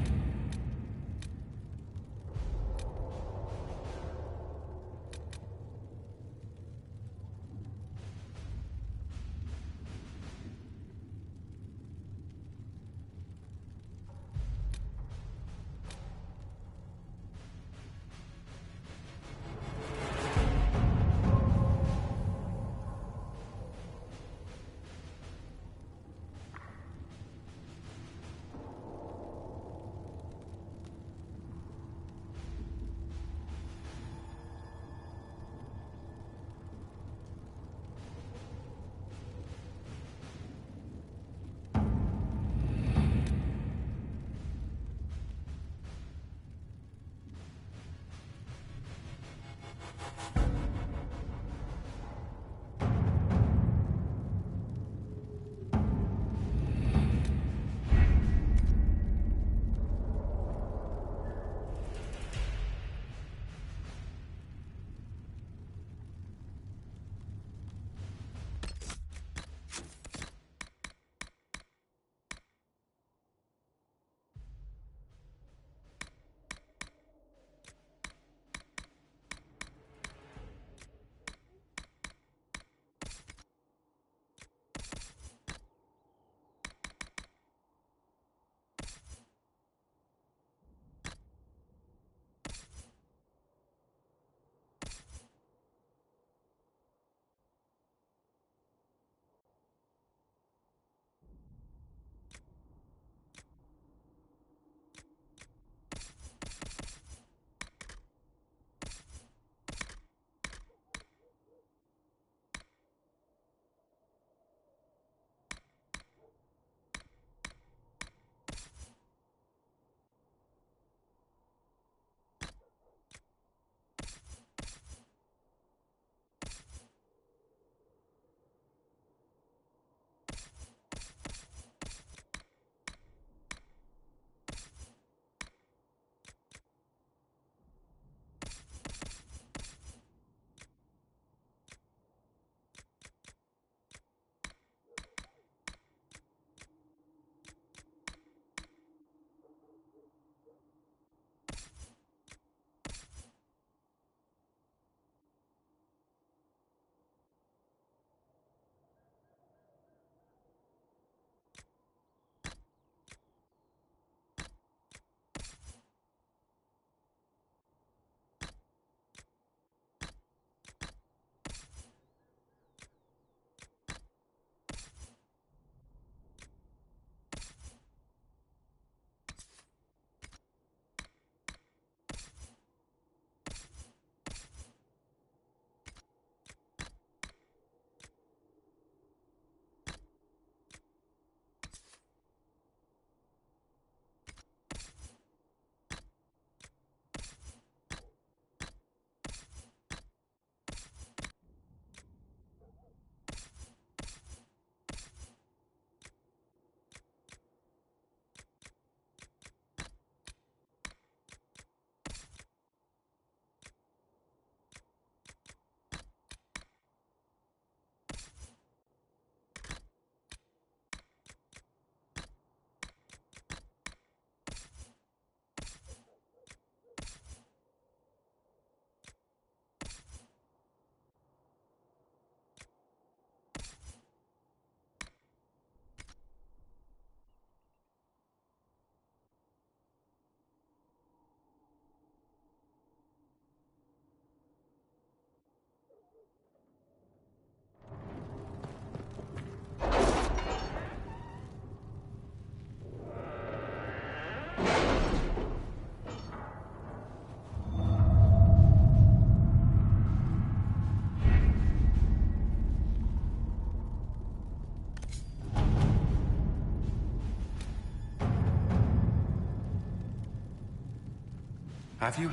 Have you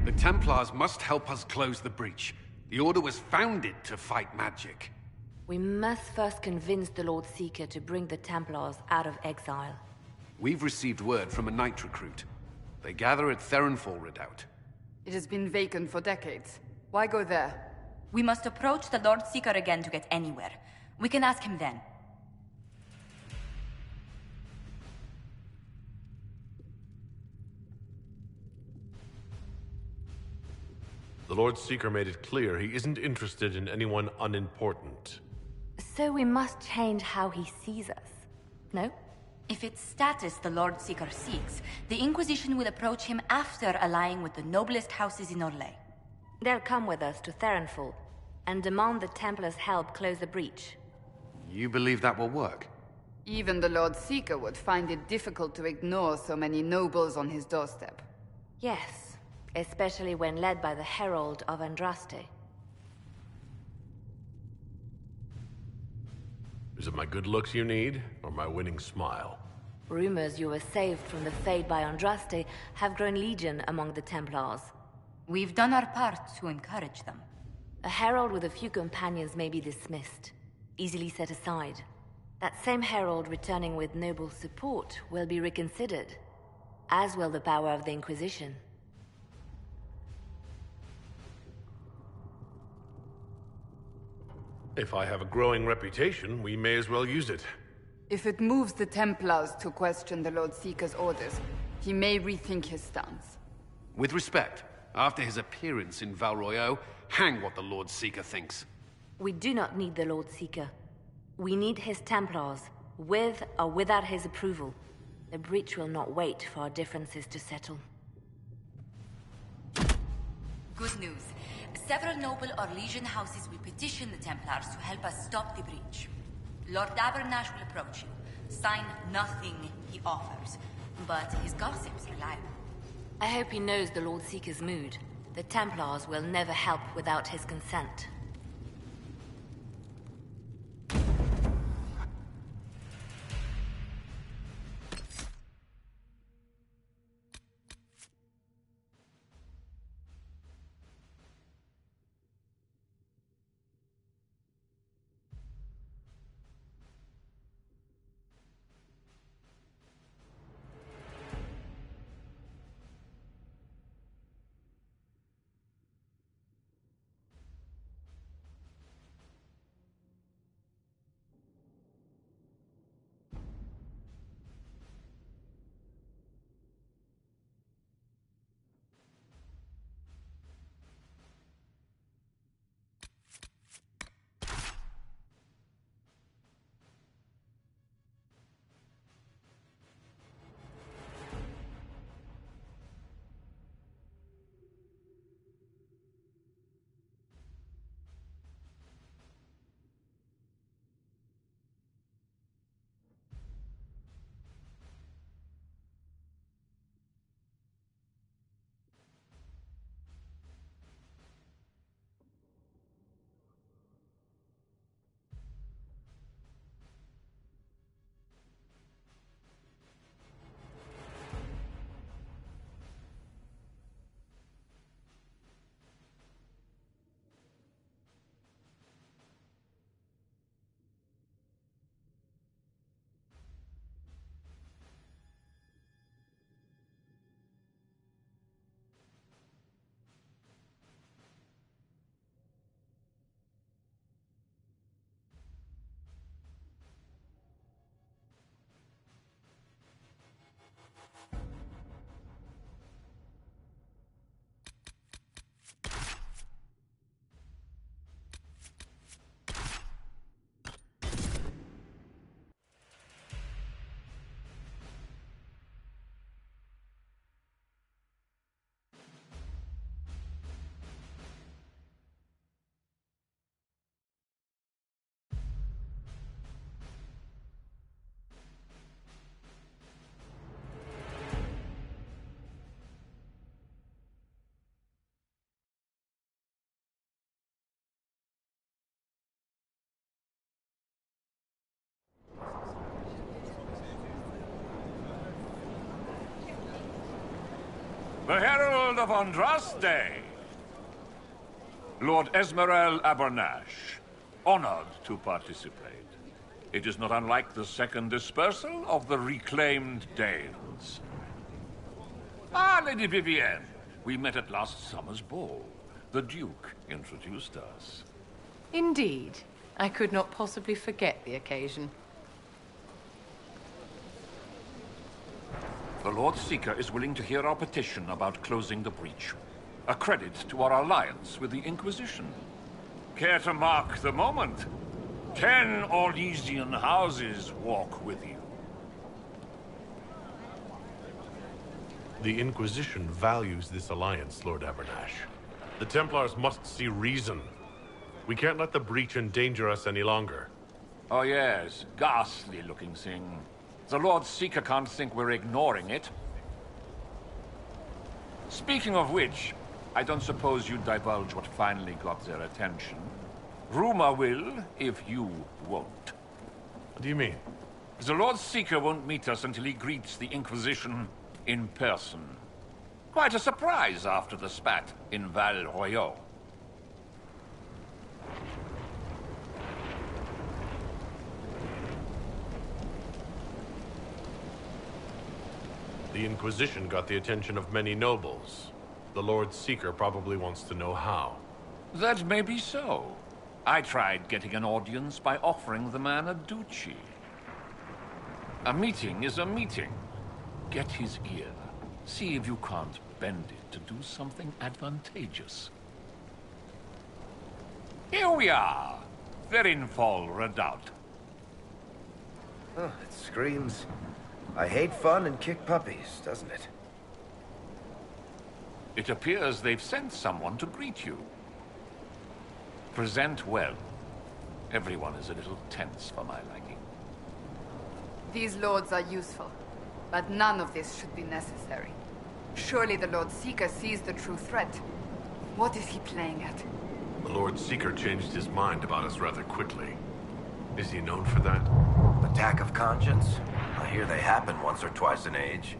The Templars must help us close the breach. The Order was founded to fight magic. We must first convince the Lord Seeker to bring the Templars out of exile. We've received word from a Knight recruit. They gather at Theronfall Redoubt. It has been vacant for decades. Why go there? We must approach the Lord Seeker again to get anywhere. We can ask him then. The Lord Seeker made it clear he isn't interested in anyone unimportant. So we must change how he sees us, no? If it's status the Lord Seeker seeks, the Inquisition will approach him after allying with the noblest houses in Orlais. They'll come with us to Theronfall and demand the Templars' help close the breach. You believe that will work? Even the Lord Seeker would find it difficult to ignore so many nobles on his doorstep. Yes, especially when led by the Herald of Andraste. Is it my good looks you need, or my winning smile? Rumors you were saved from the fate by Andraste have grown legion among the Templars. We've done our part to encourage them. A herald with a few companions may be dismissed, easily set aside. That same herald returning with noble support will be reconsidered, as will the power of the Inquisition. If I have a growing reputation, we may as well use it. If it moves the Templars to question the Lord Seeker's orders, he may rethink his stance. With respect, after his appearance in Val Royeaux, hang what the Lord Seeker thinks. We do not need the Lord Seeker. We need his Templars, with or without his approval. The breach will not wait for our differences to settle. Good news. Several noble Orlesian houses will petition the Templars to help us stop the breach. Lord Abernash will approach you. Sign nothing he offers, but his gossip's reliable. I hope he knows the Lord Seeker's mood. The Templars will never help without his consent. The Herald of Andraste. Lord Esmerel Abernash, honored to participate. It is not unlike the second dispersal of the reclaimed Danes. Ah, Lady Vivienne, we met at last summer's ball. The Duke introduced us. Indeed. I could not possibly forget the occasion. The Lord Seeker is willing to hear our petition about closing the breach. A credit to our alliance with the Inquisition. Care to mark the moment? 10 Orlesian houses walk with you. The Inquisition values this alliance, Lord Abernash. The Templars must see reason. We can't let the breach endanger us any longer. Oh yes, ghastly-looking thing. The Lord Seeker can't think we're ignoring it. Speaking of which, I don't suppose you'd divulge what finally got their attention. Rumor will, if you won't. What do you mean? The Lord Seeker won't meet us until he greets the Inquisition in person. Quite a surprise after the spat in Val Royaux. The Inquisition got the attention of many nobles. The Lord Seeker probably wants to know how. That may be so. I tried getting an audience by offering the man a duchy. A meeting is a meeting. Get his ear. See if you can't bend it to do something advantageous. Here we are. Verinfol Redoubt. Oh, it screams, I hate fun and kick puppies, doesn't it? It appears they've sent someone to greet you. Present well. Everyone is a little tense for my liking. These lords are useful, but none of this should be necessary. Surely the Lord Seeker sees the true threat. What is he playing at? The Lord Seeker changed his mind about us rather quickly. Is he known for that? Attack of conscience? I hear they happen once or twice an age.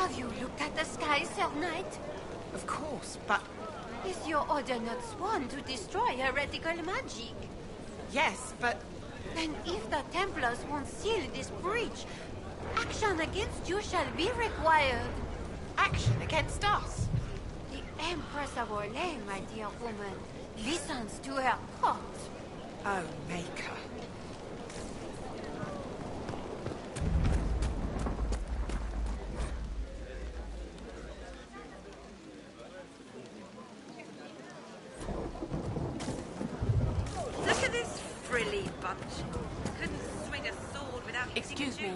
Have you looked at the sky, Sir Knight? Of course, but... Is your order not sworn to destroy heretical magic? Yes, but... Then if the Templars won't seal this breach, action against you shall be required. Action against us? The Empress of Orlais, my dear woman, listens to her court. Oh, Maker. bunch. Couldn't swing a sword without Excuse me,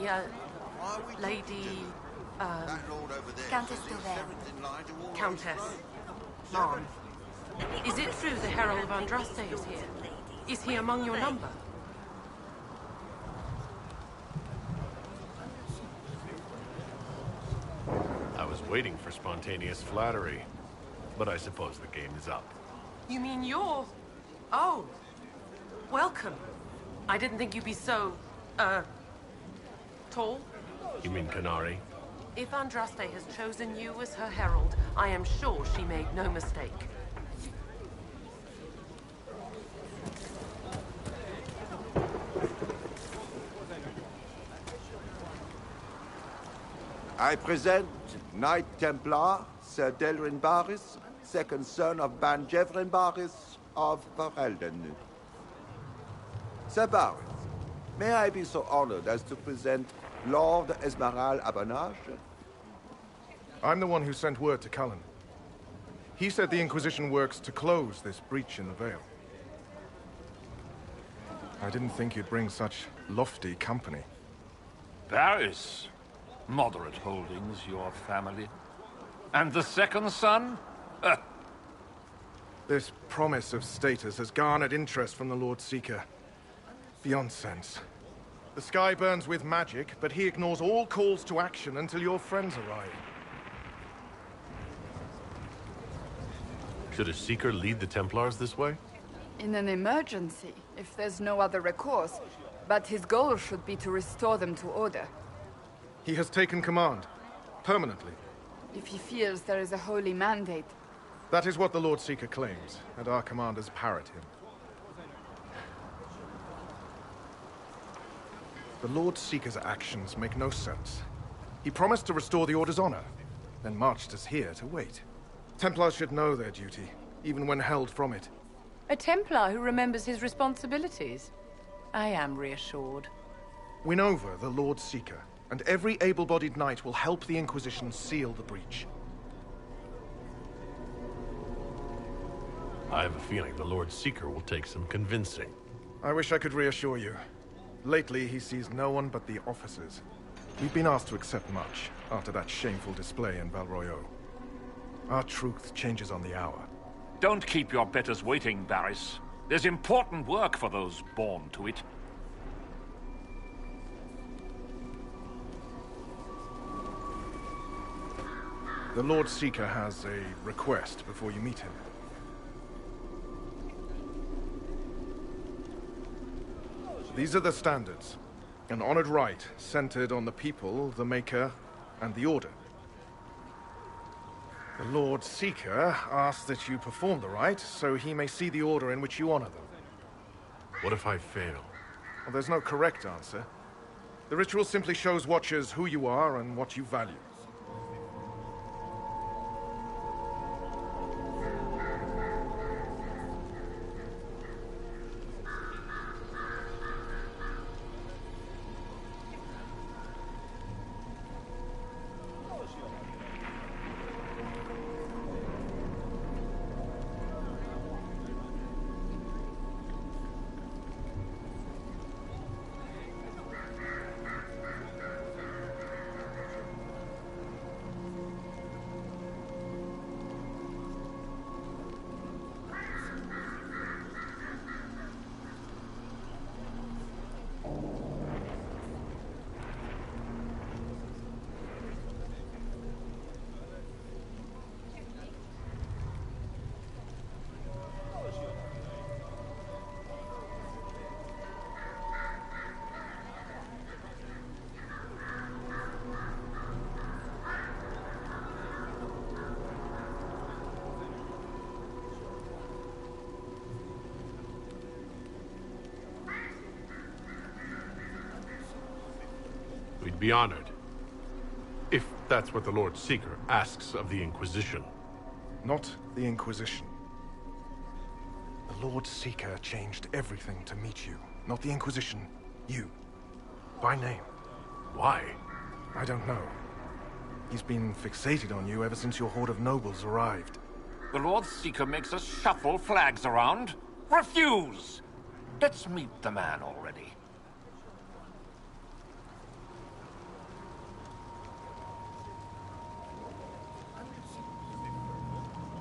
Lady, Countess Dover. Countess. Mom. Is it true the Herald of Andraste is here? Is he among your number? I was waiting for spontaneous flattery, but I suppose the game is up. You mean you're... Oh. Welcome. I didn't think you'd be so, tall. You mean Canary? If Andraste has chosen you as her herald, I am sure she made no mistake. I present Knight Templar, Sir Delrin Barris, second son of Ban Jevrin Barris of Verhelden. Sir Barris, may I be so honored as to present Lord Esmeralda Abernage? I'm the one who sent word to Cullen. He said the Inquisition works to close this breach in the Vale. I didn't think you'd bring such lofty company. Paris. Moderate holdings, your family. And the second son? This promise of status has garnered interest from the Lord Seeker. Beyond sense. The sky burns with magic, but he ignores all calls to action until your friends arrive. Should a Seeker lead the Templars this way? In an emergency, if there's no other recourse. But his goal should be to restore them to order. He has taken command. Permanently. If he feels there is a holy mandate. That is what the Lord Seeker claims, and our commanders parrot him. The Lord Seeker's actions make no sense. He promised to restore the Order's honor, then marched us here to wait. Templars should know their duty, even when held from it. A Templar who remembers his responsibilities. I am reassured. Win over the Lord Seeker, and every able-bodied knight will help the Inquisition seal the breach. I have a feeling the Lord Seeker will take some convincing. I wish I could reassure you. Lately, he sees no one but the officers. We've been asked to accept much, after that shameful display in Valroyo. Our truth changes on the hour. Don't keep your betters waiting, Barris. There's important work for those born to it. The Lord Seeker has a request before you meet him. These are the standards. An honored right, centered on the people, the Maker, and the Order. The Lord Seeker asks that you perform the rite, so he may see the order in which you honor them. What if I fail? Well, there's no correct answer. The ritual simply shows Watchers who you are and what you value. We'd be honored. If that's what the Lord Seeker asks of the Inquisition. Not the Inquisition. The Lord Seeker changed everything to meet you. Not the Inquisition. You. By name. Why? I don't know. He's been fixated on you ever since your horde of nobles arrived. The Lord Seeker makes us shuffle flags around. Refuse! Let's meet the man already.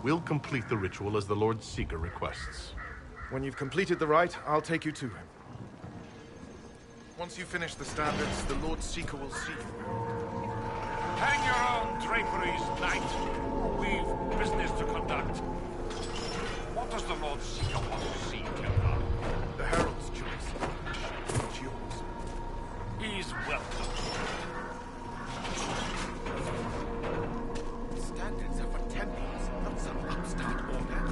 We'll complete the ritual as the Lord Seeker requests. When you've completed the rite, I'll take you to him. Once you finish the standards, the Lord Seeker will see you. Hang your own draperies, knight. We've business to conduct. What does the Lord Seeker want to see, Templar? The Herald's choice. Not yours. He's welcome. Standards are for Templars, not some upstart order.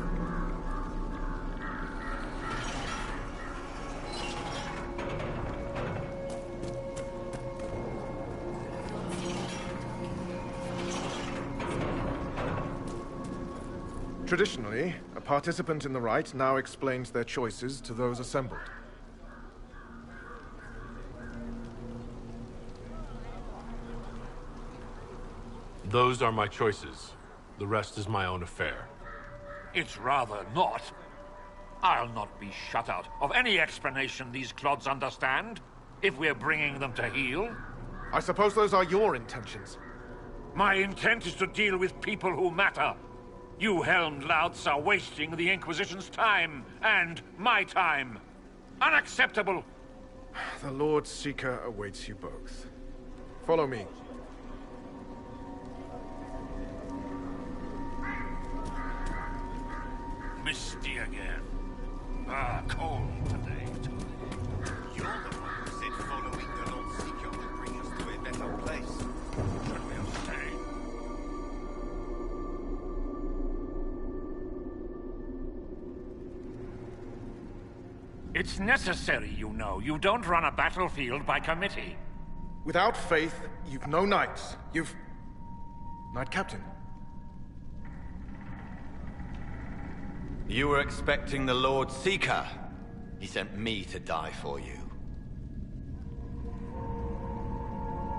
Traditionally, a participant in the rite now explains their choices to those assembled. Those are my choices. The rest is my own affair. It's rather not. I'll not be shut out of any explanation these clods understand, if we're bringing them to heel. I suppose those are your intentions. My intent is to deal with people who matter. You helmed louts are wasting the Inquisition's time, and my time. Unacceptable! The Lord Seeker awaits you both. Follow me. Misty again. Ah, cold today, too. You're the one who said following the Lord Seeker will bring us to a better place. But we'll stay. It's necessary, you know. You don't run a battlefield by committee. Without faith, you've no knights. You've... Knight Captain. You were expecting the Lord Seeker. He sent me to die for you.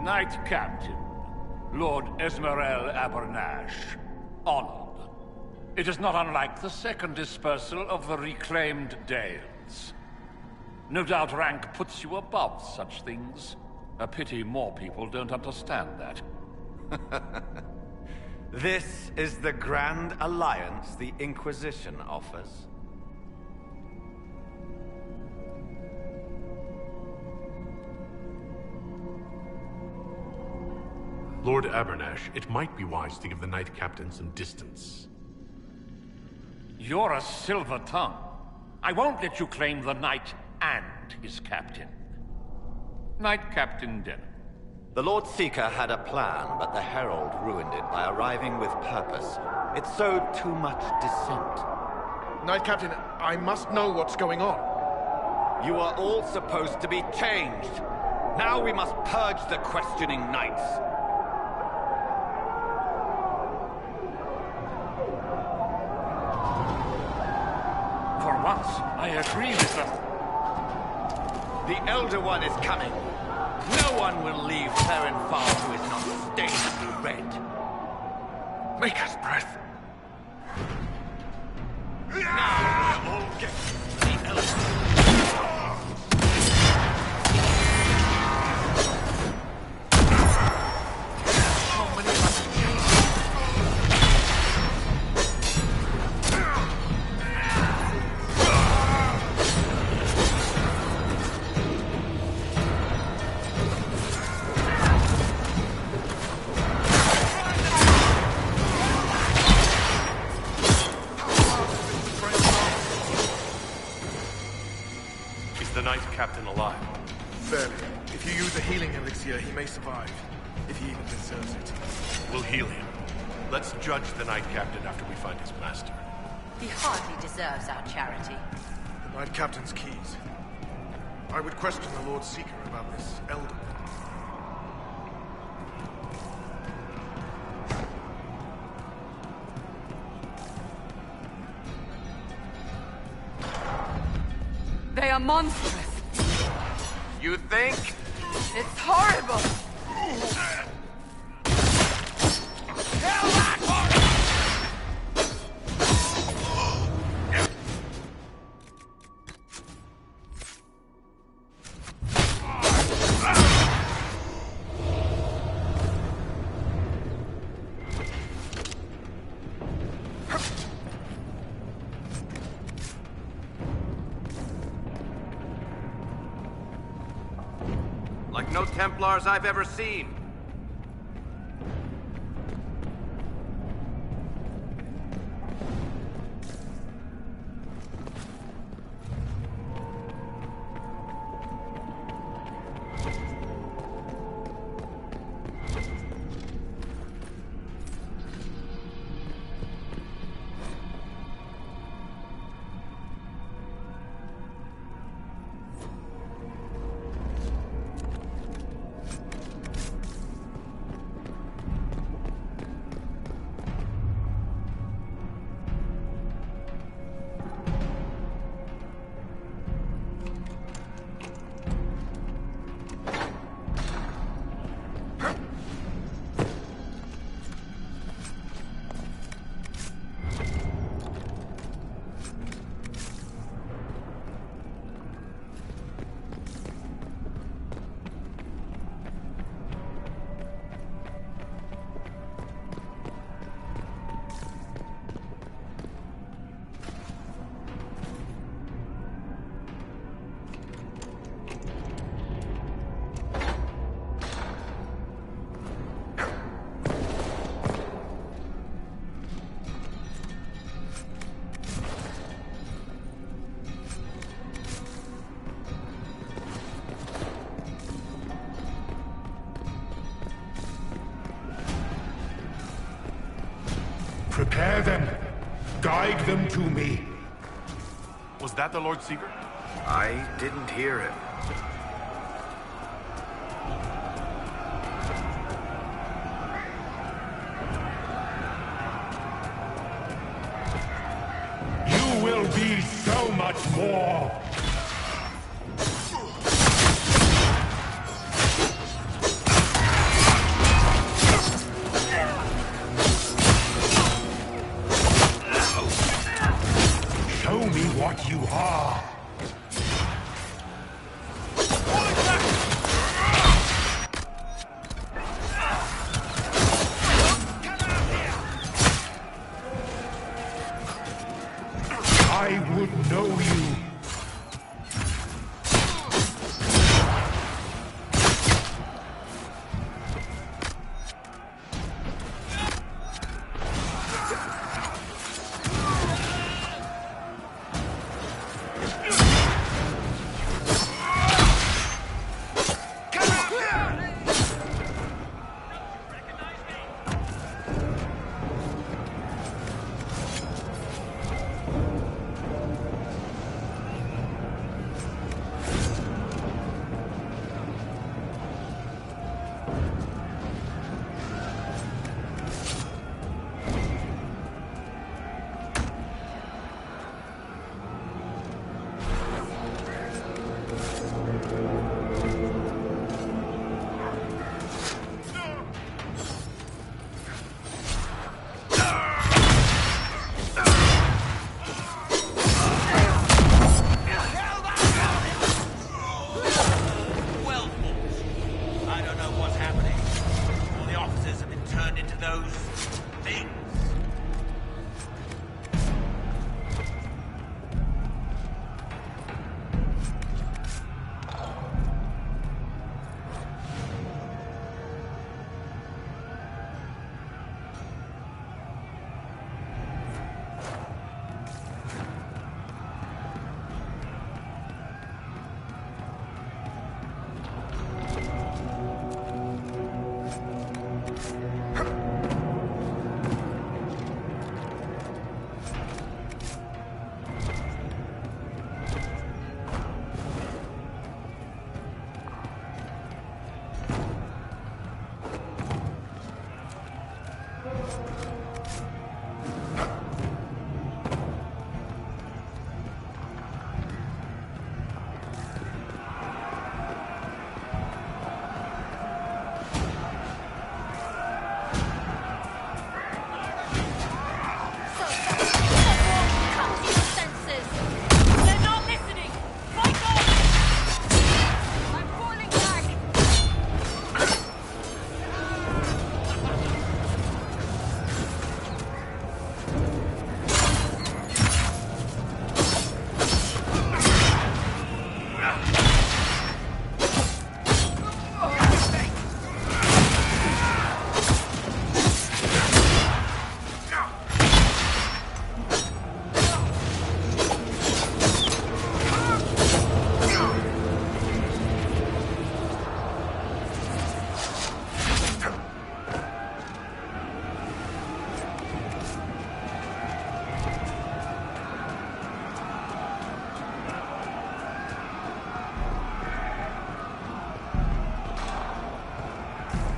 Knight Captain, Lord Esmerel Abernash. Honored. It is not unlike the second dispersal of the reclaimed Dales. No doubt rank puts you above such things. A pity more people don't understand that. This is the grand alliance the Inquisition offers. Lord Abernash, it might be wise to give the Knight Captain some distance. You're a silver tongue. I won't let you claim the knight and his captain. Knight Captain Denham. The Lord Seeker had a plan, but the Herald ruined it by arriving with purpose. It sowed too much dissent. Knight Captain, I must know what's going on. You are all supposed to be changed. Now we must purge the questioning knights. For once, I agree with them. The Elder One is coming. No one will leave Clarenfar who is not stained red. Make us breath. Now we'll all get the Elder. Captain alive? Barely. If you use a healing elixir, he may survive. If he even deserves it. We'll heal him. Let's judge the Knight Captain after we find his master. He hardly deserves our charity. The Knight Captain's keys. I would question the Lord Seeker about this Elder. They are monstrous. You think? It's horrible. Like no Templars I've ever seen. Prepare them. Guide them to me. Was that the Lord Seeker? I didn't hear him. You will be so much more. Show me what you are. I would know you.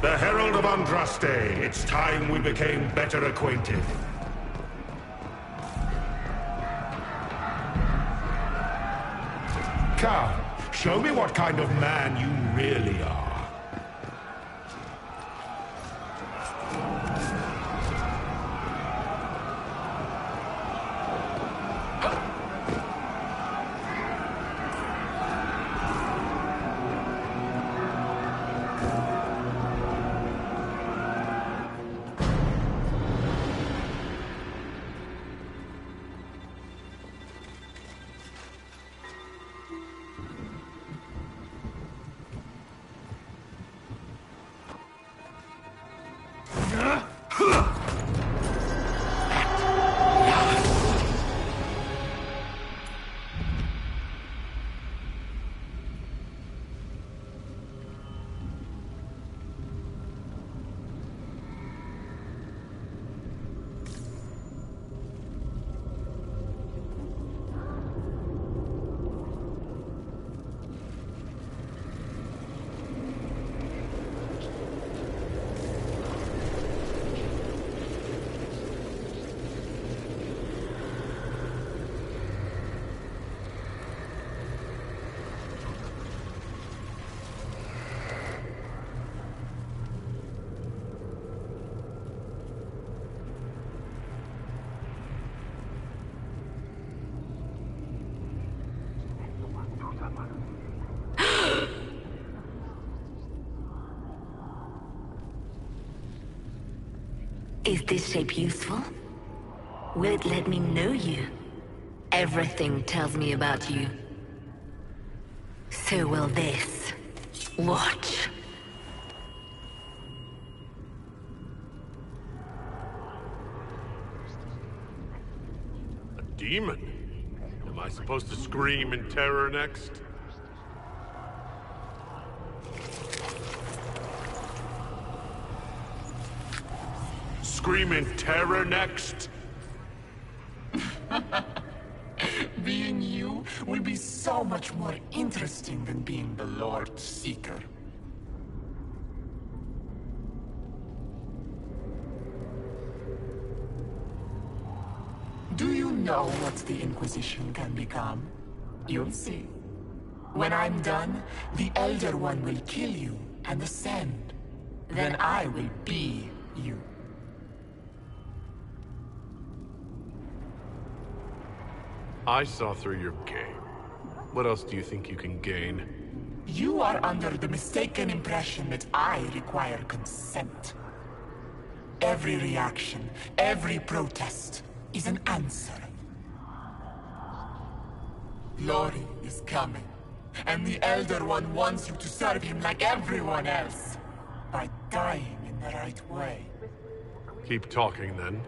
The Herald of Andraste. It's time we became better acquainted. Come, show me what kind of man you really are. Is this shape useful? Will it let me know you? Everything tells me about you. So will this. Watch. A demon? Am I supposed to scream in terror next? Scream in terror next? Being you will be so much more interesting than being the Lord Seeker. Do you know what the Inquisition can become? You'll see. When I'm done, the Elder One will kill you and ascend. Then I will be you. I saw through your game. What else do you think you can gain? You are under the mistaken impression that I require consent. Every reaction, every protest is an answer. Lori is coming, and the Elder One wants you to serve him like everyone else, by dying in the right way. Keep talking, then.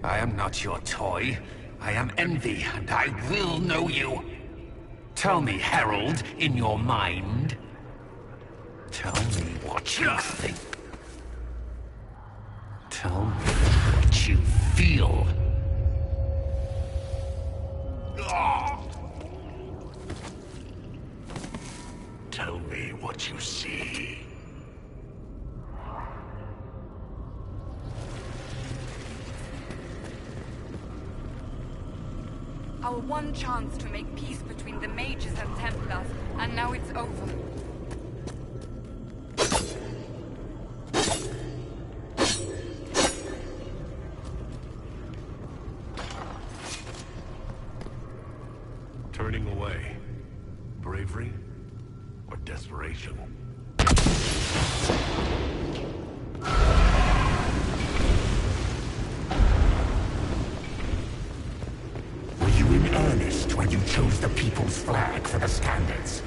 I am not your toy. I am Envy, and I will know you. Tell me, Herald, in your mind. Tell me what you think. Tell me what you feel. Tell me what you see. Our one chance to make peace between the mages and Templars, and now it's over. Turning away. Bravery or desperation? Earnest when you chose the people's flag for the standards.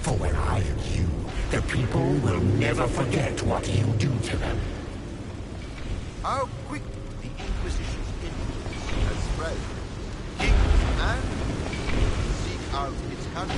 For when I am you, the people will never forget what you do to them. How quick the Inquisition's influence has spread. Kings and seek out its country.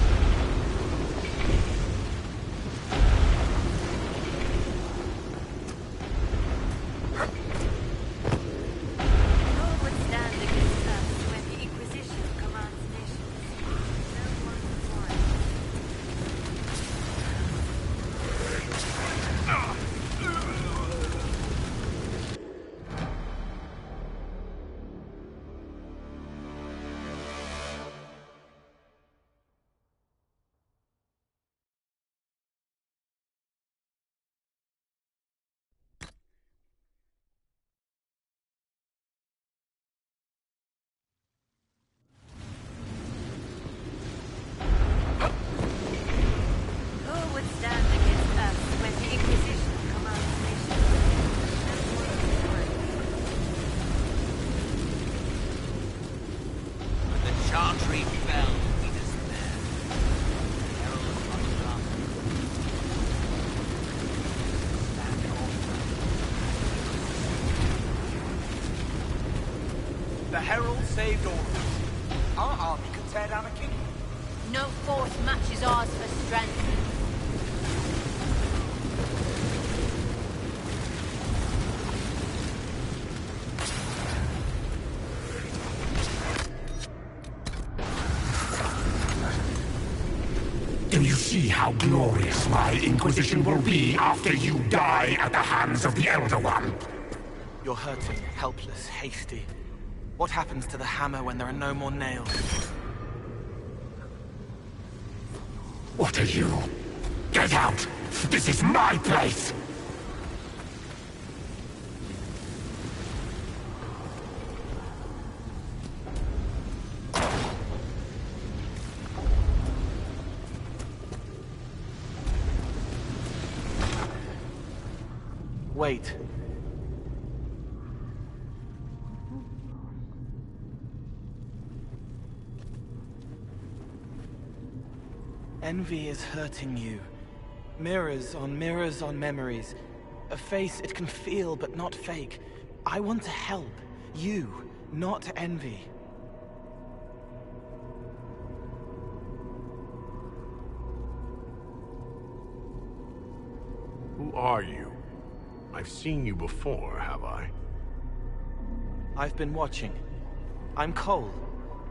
The Herald saved all of us. Our army could tear down a kingdom. No force matches ours for strength. Do you see how glorious my Inquisition will be after you die at the hands of the Elder One? You're hurting, helpless, hasty. What happens to the hammer when there are no more nails? What are you? Get out! This is my place! Wait. Envy is hurting you. Mirrors on memories. A face it can feel but not fake. I want to help. You, not envy. Who are you? I've seen you before, have I? I've been watching. I'm Cole.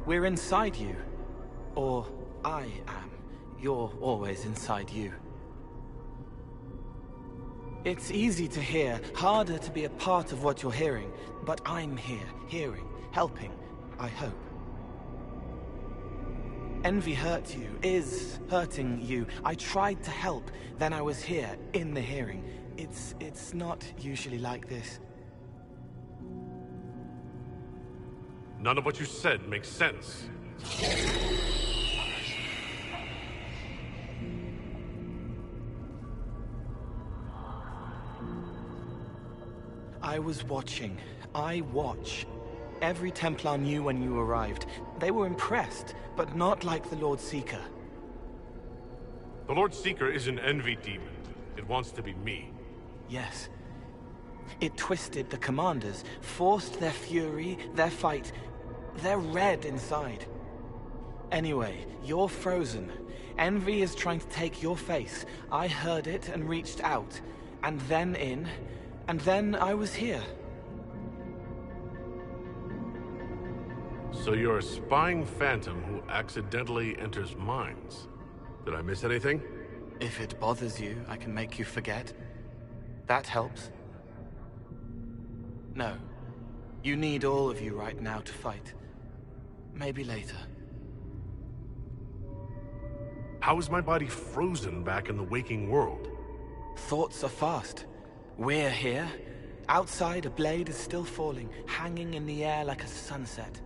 We're inside you. Or I am. You're always inside you. It's easy to hear, harder to be a part of what you're hearing. But I'm here, hearing, helping, I hope. Envy hurt you, is hurting you. I tried to help, then I was here, in the hearing. It's not usually like this. None of what you said makes sense. I was watching. I watch. Every Templar knew when you arrived. They were impressed, but not like the Lord Seeker. The Lord Seeker is an envy demon. It wants to be me. Yes. It twisted the commanders, forced their fury, their fight. They're red inside. Anyway, you're frozen. Envy is trying to take your face. I heard it and reached out. And then in. And then I was here. So you're a spying phantom who accidentally enters minds. Did I miss anything? If it bothers you, I can make you forget. That helps. No. You need all of you right now to fight. Maybe later. How is my body frozen back in the waking world? Thoughts are fast. We're here. Outside, a blade is still falling, hanging in the air like a sunset.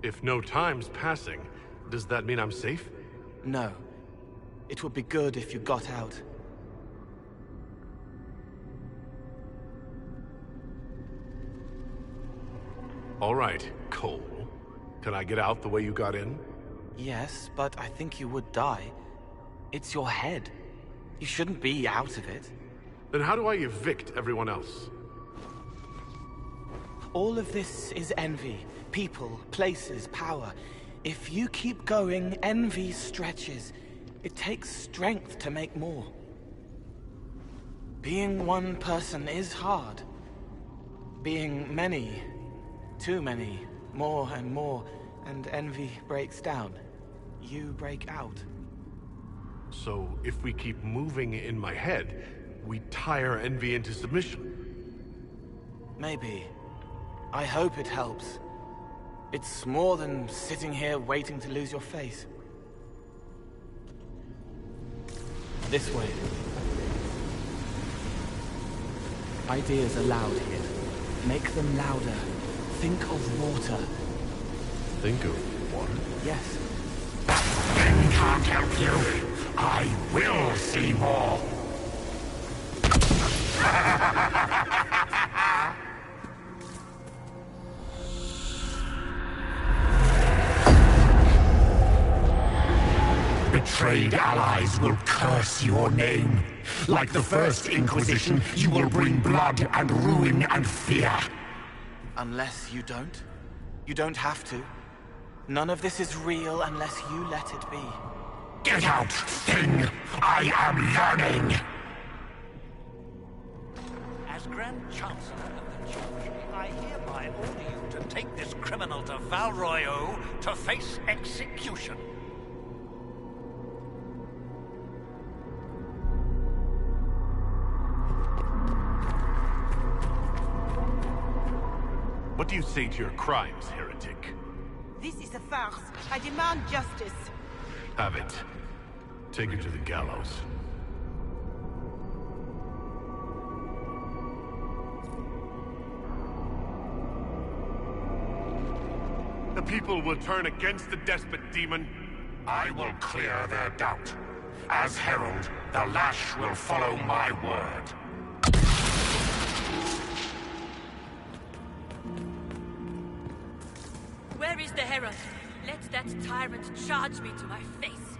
If no time's passing, does that mean I'm safe? No. It would be good if you got out. All right, Cole. Can I get out the way you got in? Yes, but I think you would die. It's your head. You shouldn't be out of it. Then how do I evict everyone else? All of this is envy. People, places, power. If you keep going, envy stretches. It takes strength to make more. Being one person is hard. Being many, too many, more and more, and envy breaks down. You break out. So if we keep moving in my head, we tire envy into submission. Maybe. I hope it helps. It's more than sitting here waiting to lose your face. This way. Ideas are loud here. Make them louder. Think of water. Think of water? Yes. Men can't help you. I will see more. Betrayed allies will curse your name. Like the first Inquisition, you will bring blood and ruin and fear. Unless you don't? You don't have to. None of this is real unless you let it be. Get out, thing! I am learning! As Grand Chancellor of the Church, I hereby order you to take this criminal to Valroyo to face execution. What do you say to your crimes, heretic? This is a farce. I demand justice. Have it. Take her to the gallows. The people will turn against the despot demon. I will clear their doubt. As herald, the lash will follow my word. Where is the herald? Let that tyrant charge me to my face.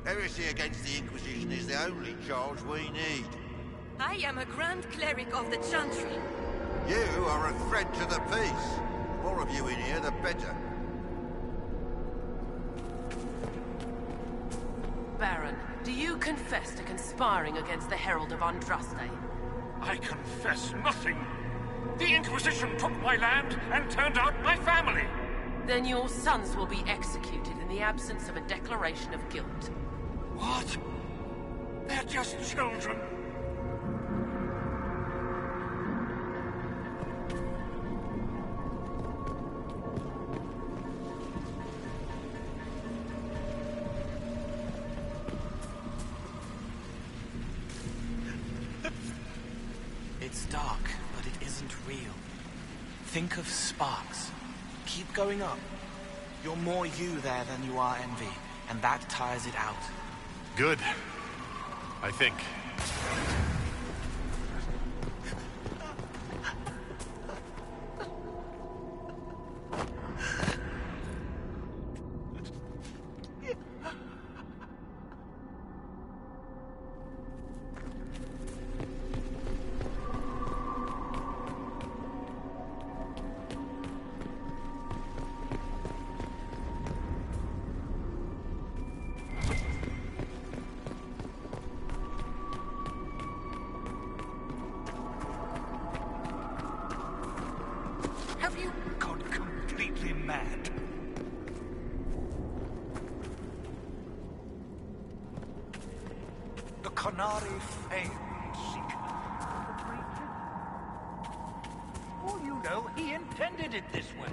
Heresy against the Inquisition is the only charge we need. I am a Grand Cleric of the Chantry. You are a threat to the peace. The more of you in here, the better. Baron, do you confess to conspiring against the Herald of Andraste? I confess nothing. The Inquisition took my land and turned out my family. Then your sons will be executed in the absence of a declaration of guilt. What? They're just children. It's dark, but it isn't real. Think of sparks. Keep going up. You're more you there than you are envy, and that tires it out. Good. I think. Have you gone completely mad? The Canary Fane Seeker. For all you know, he intended it this way.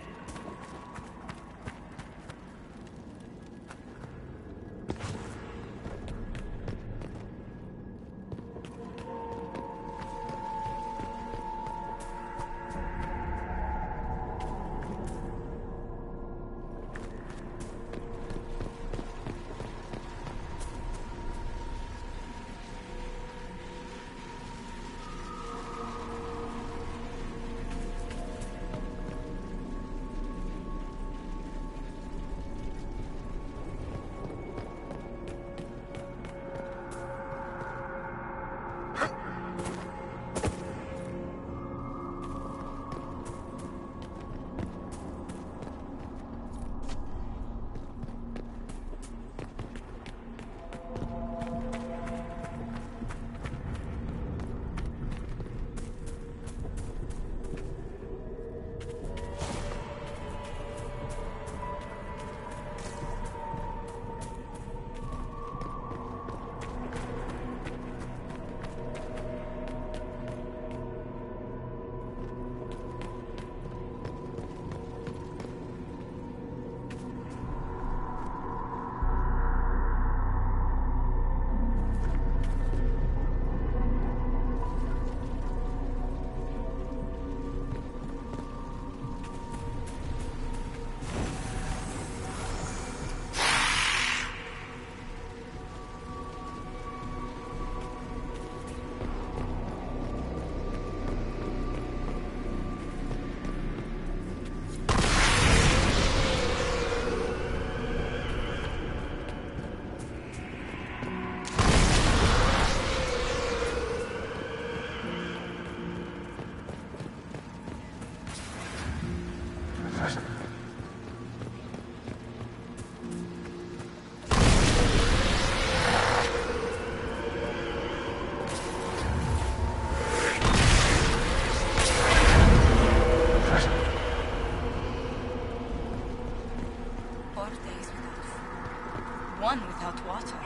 run without water.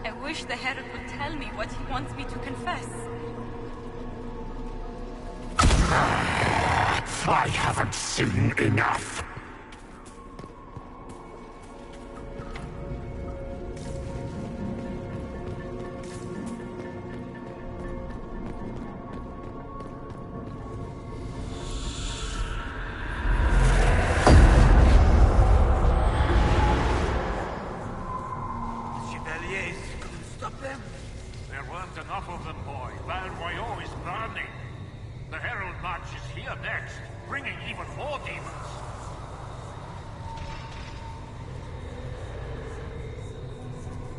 I wish the Herald would tell me what he wants me to confess. I haven't seen enough. Enough of them, boy. Valroyo is burning. The Herald March is here next, bringing even more demons.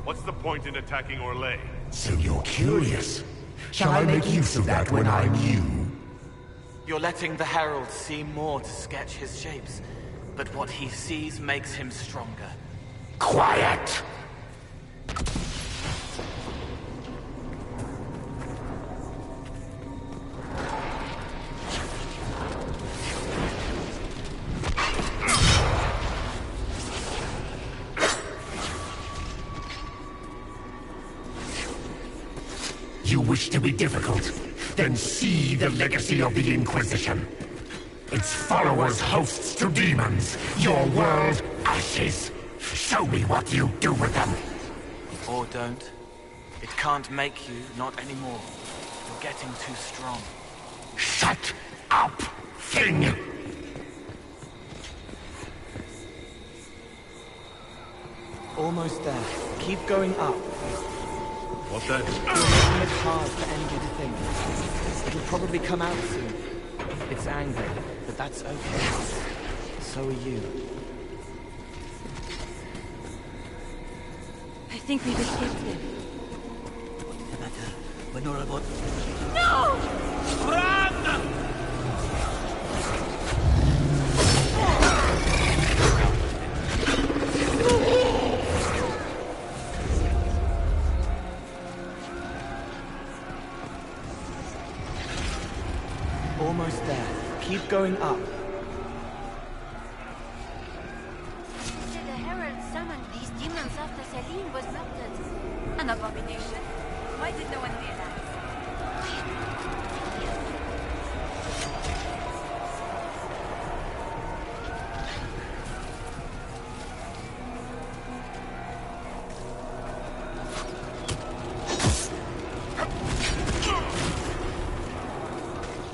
What's the point in attacking Orlais? So you're curious. Shall I make use of that when I'm you? You're letting the Herald see more to sketch his shapes, but what he sees makes him stronger. Quiet! You wish to be difficult? Then see the legacy of the Inquisition. Its followers hosts to demons, your world ashes. Show me what you do with them. Or don't. It can't make you, not anymore. You're getting too strong. Shut up, thing! Almost there. Keep going up. What then? Making it hard for envy to think. It'll probably come out soon. It's angry, but that's okay. So are you. I think we've escaped them. What's the matter? We're not about... No! Run! Almost there. Keep going up. The Herald summoned these demons after Selim was murdered. An abomination. Why did no one realize?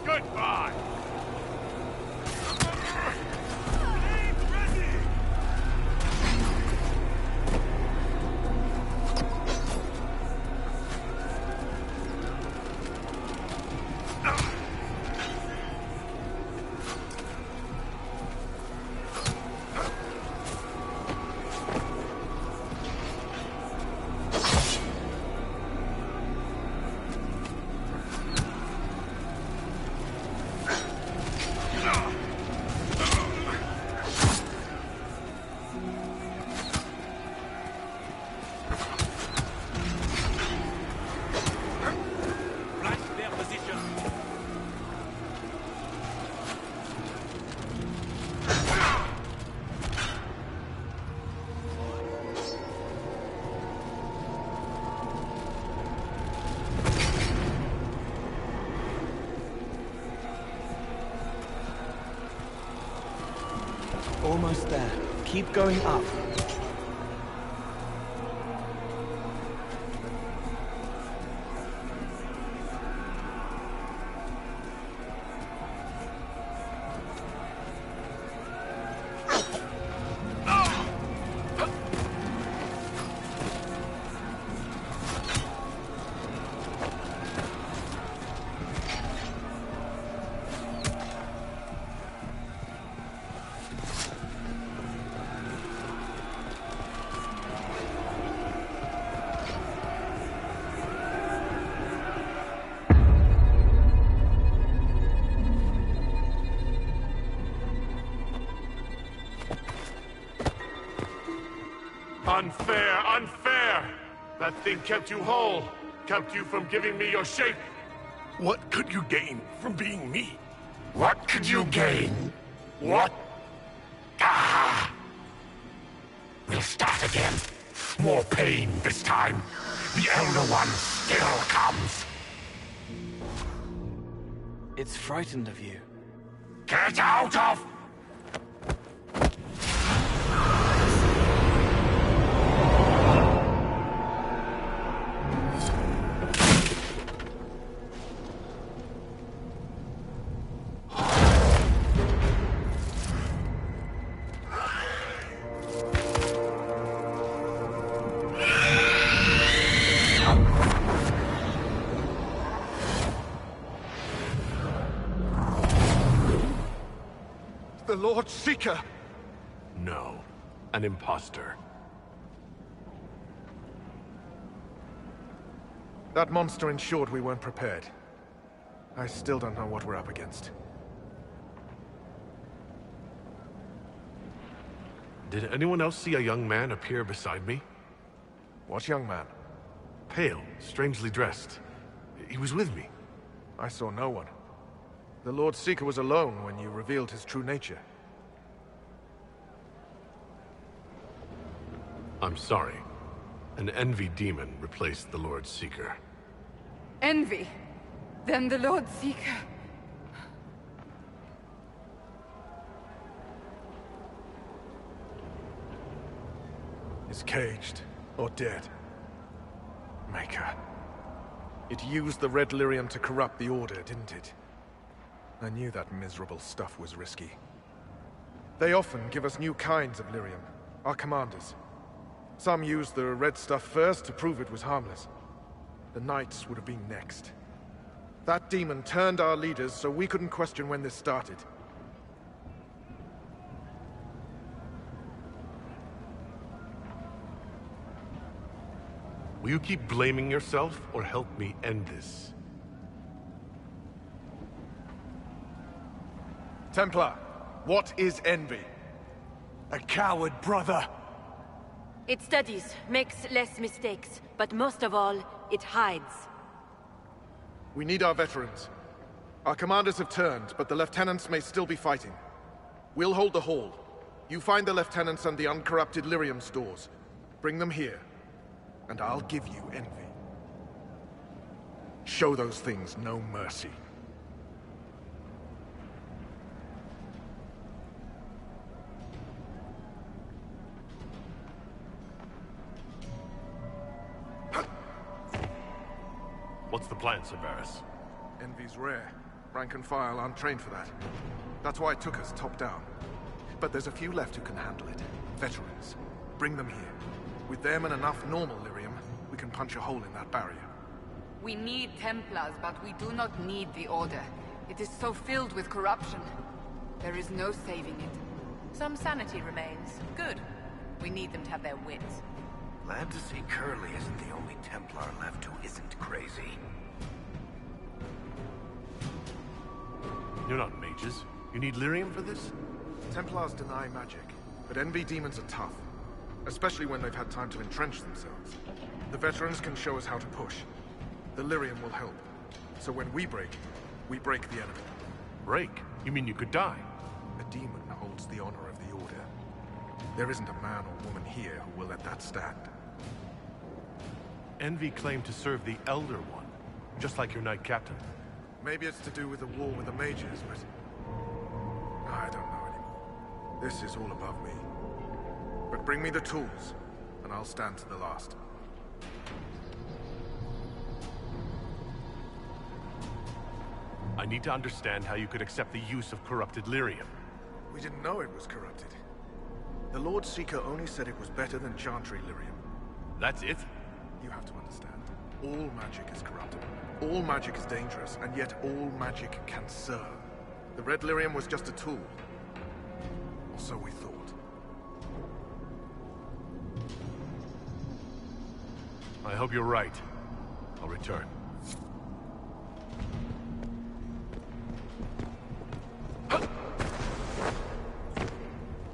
Goodbye! Almost there. Keep going up. Unfair, unfair! That thing kept you whole, kept you from giving me your shape. What could you gain from being me? What could you gain? What? Ah! We'll start again. More pain this time. The Elder One still comes. It's frightened of you. Get out of... The Lord Seeker! No. An imposter. That monster ensured we weren't prepared. I still don't know what we're up against. Did anyone else see a young man appear beside me? What young man? Pale, strangely dressed. He was with me. I saw no one. The Lord Seeker was alone when you revealed his true nature. I'm sorry. An envy demon replaced the Lord Seeker. Envy? Then the Lord Seeker. Is caged or dead. Maker. It used the red lyrium to corrupt the Order, didn't it? I knew that miserable stuff was risky. They often give us new kinds of lyrium, our commanders. Some used the red stuff first to prove it was harmless. The Knights would have been next. That demon turned our leaders so we couldn't question when this started. Will you keep blaming yourself or help me end this? Templar, what is envy? A coward, brother. It studies, makes less mistakes, but most of all, it hides. We need our veterans. Our commanders have turned, but the lieutenants may still be fighting. We'll hold the hall. You find the lieutenants and the uncorrupted lyrium stores. Bring them here, and I'll give you envy. Show those things no mercy. What's the plan, Sir Varys? Envy's rare. Rank and file aren't trained for that. That's why it took us top down. But there's a few left who can handle it. Veterans. Bring them here. With them and enough normal lyrium, we can punch a hole in that barrier. We need Templars, but we do not need the Order. It is so filled with corruption. There is no saving it. Some sanity remains. Good. We need them to have their wits. Glad to see Curly isn't the only Templar left who isn't crazy. You're not mages. You need lyrium for this? Templars deny magic, but envy demons are tough. Especially when they've had time to entrench themselves. The veterans can show us how to push. The lyrium will help. So when we break the enemy. Break? You mean you could die? A demon holds the honor of the Order. There isn't a man or woman here who will let that stand. Envy claimed to serve the Elder One, just like your Knight Captain. Maybe it's to do with the war with the mages, but... I don't know anymore. This is all above me. But bring me the tools, and I'll stand to the last. I need to understand how you could accept the use of corrupted lyrium. We didn't know it was corrupted. The Lord Seeker only said it was better than Chantry lyrium. That's it? You have to understand. All magic is corrupted. All magic is dangerous, and yet all magic can serve. The red lyrium was just a tool. Or so we thought. I hope you're right. I'll return.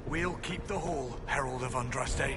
We'll keep the hall, Herald of Andraste.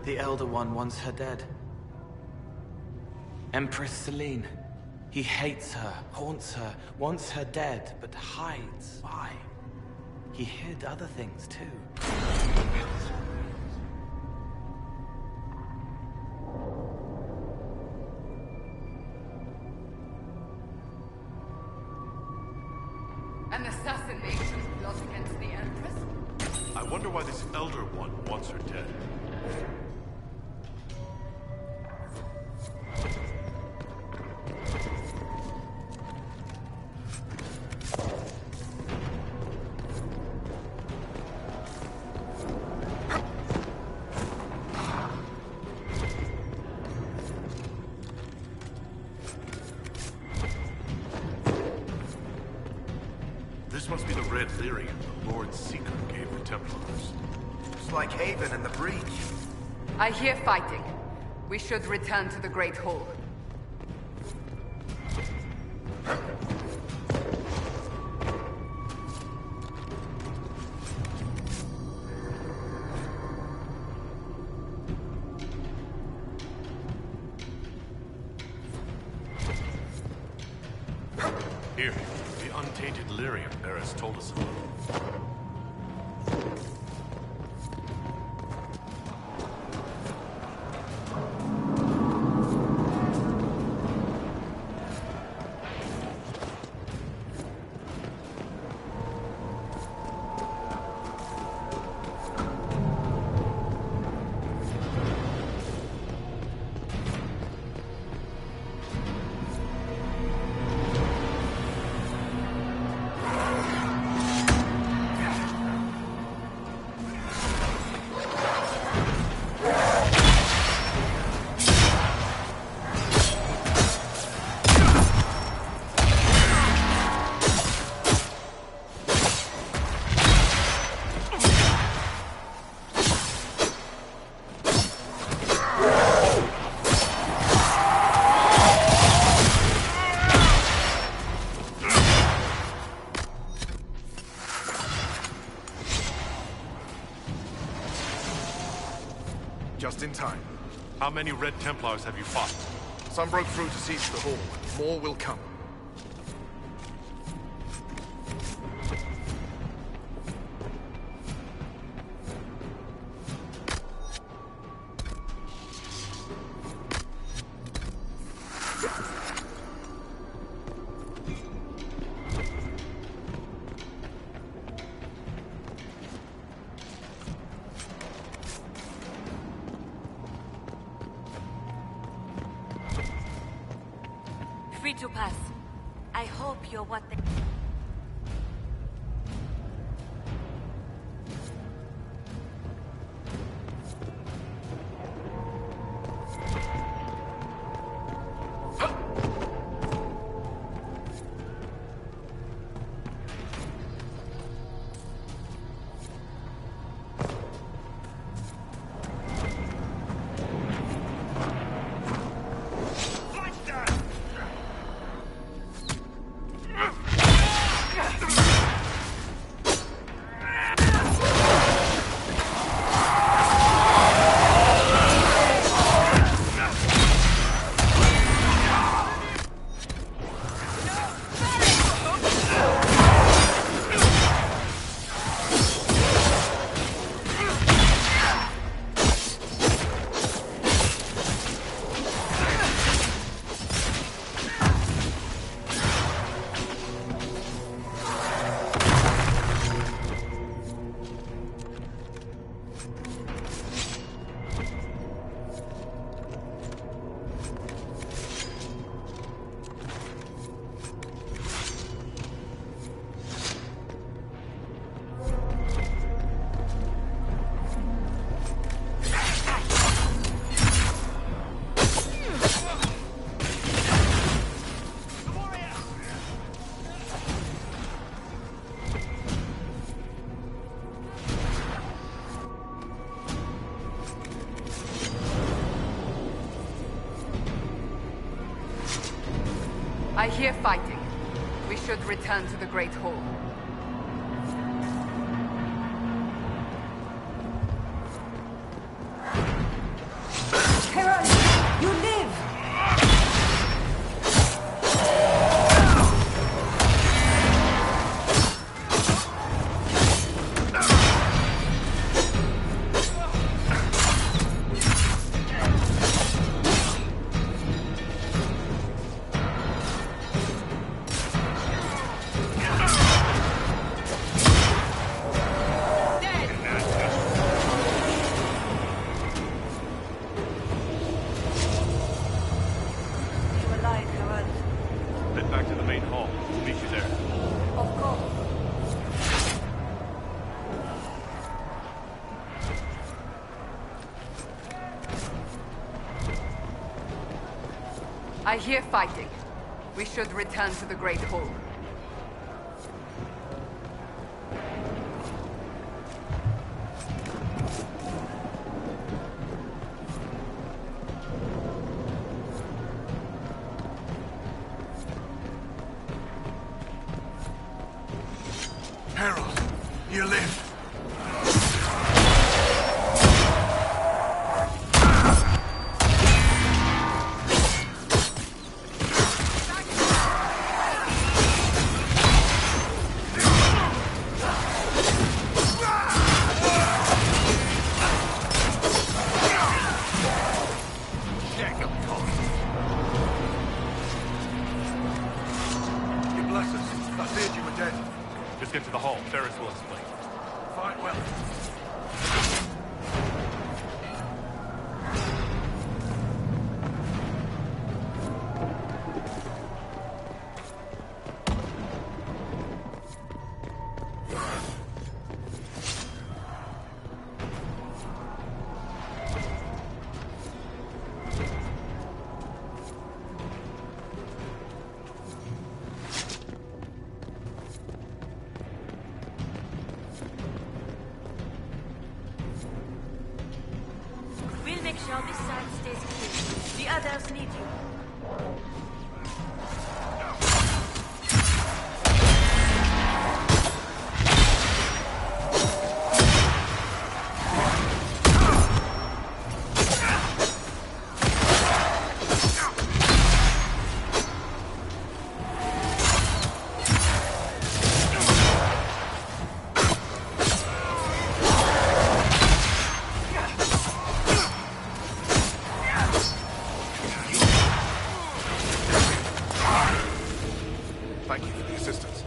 The Elder One wants her dead. Empress Celine. He hates her, haunts her, wants her dead, but hides. Why? He hid other things too. An assassination plot against the Empress? I wonder why this Elder One wants her dead. This must be the Red Lyrium the Lord Seeker gave the Templars. It's like Haven and the Breach. I hear fighting. We should return to the Great Hall. Here, the untainted lyrium Barris told us about. Just in time. How many Red Templars have you fought? Some broke through to seize the hall. More will come. Free to pass. I hope you're what they... I hear fighting. We should return to the Great Hall. I hear fighting. We should return to the Great Hall. Harold, you live. You bless us. I feared you were dead. Just get to the hall. Ferris will explain. Fight well. We'll make sure this side stays clear. The others need you. Thank you for the assistance.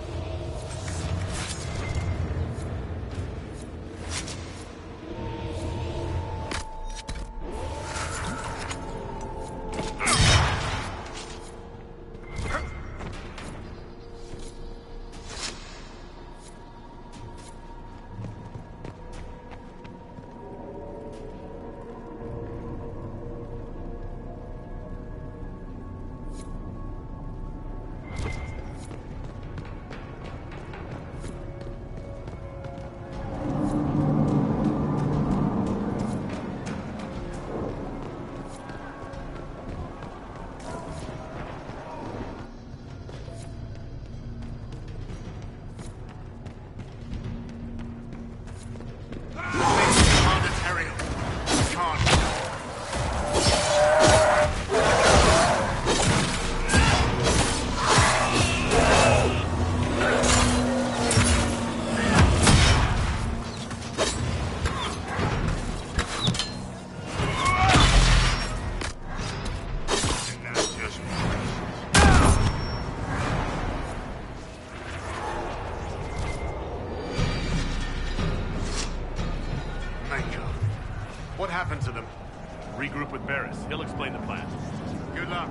What happened to them? Regroup with Barris. He'll explain the plan. Good luck.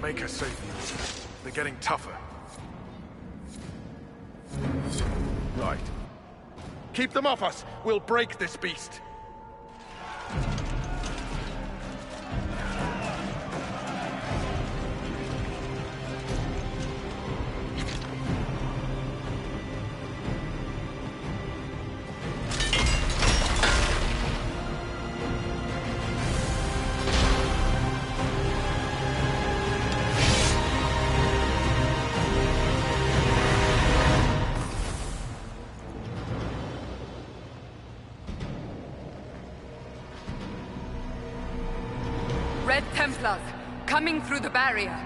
Make her safe. They're getting tougher. Right. Keep them off us! We'll break this beast! Templars, coming through the barrier.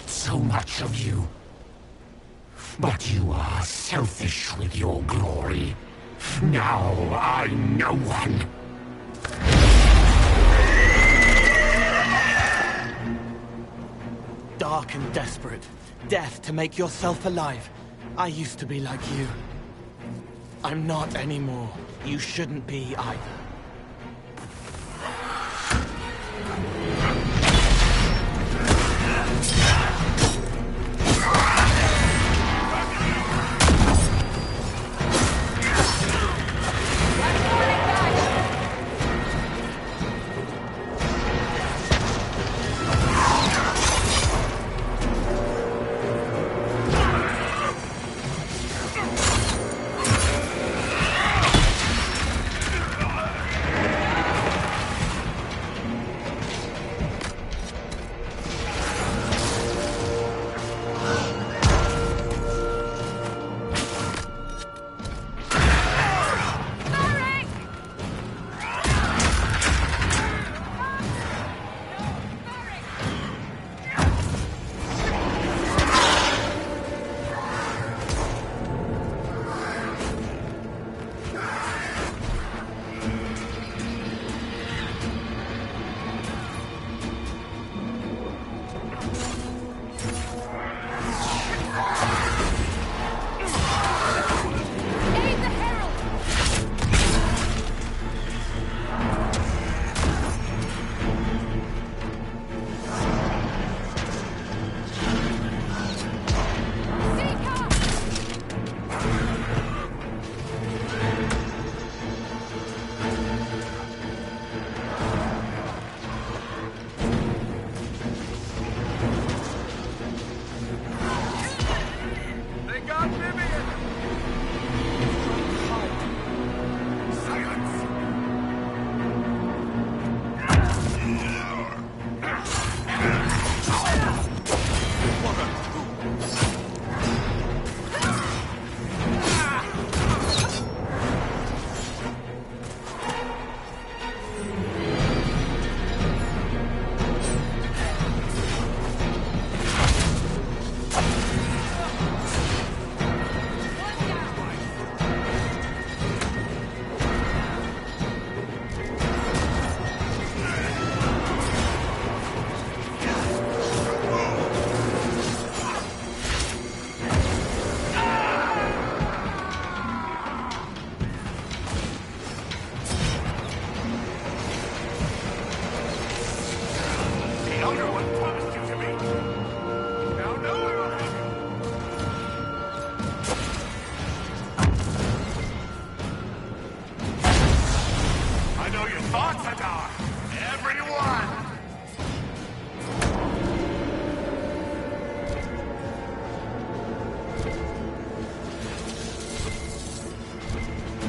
So much of you. But you are selfish with your glory. Now I'm no one. Dark and desperate. Death to make yourself alive. I used to be like you. I'm not anymore. You shouldn't be either. Fortador! Everyone!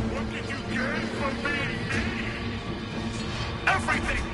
What did you gain from being me? Everything!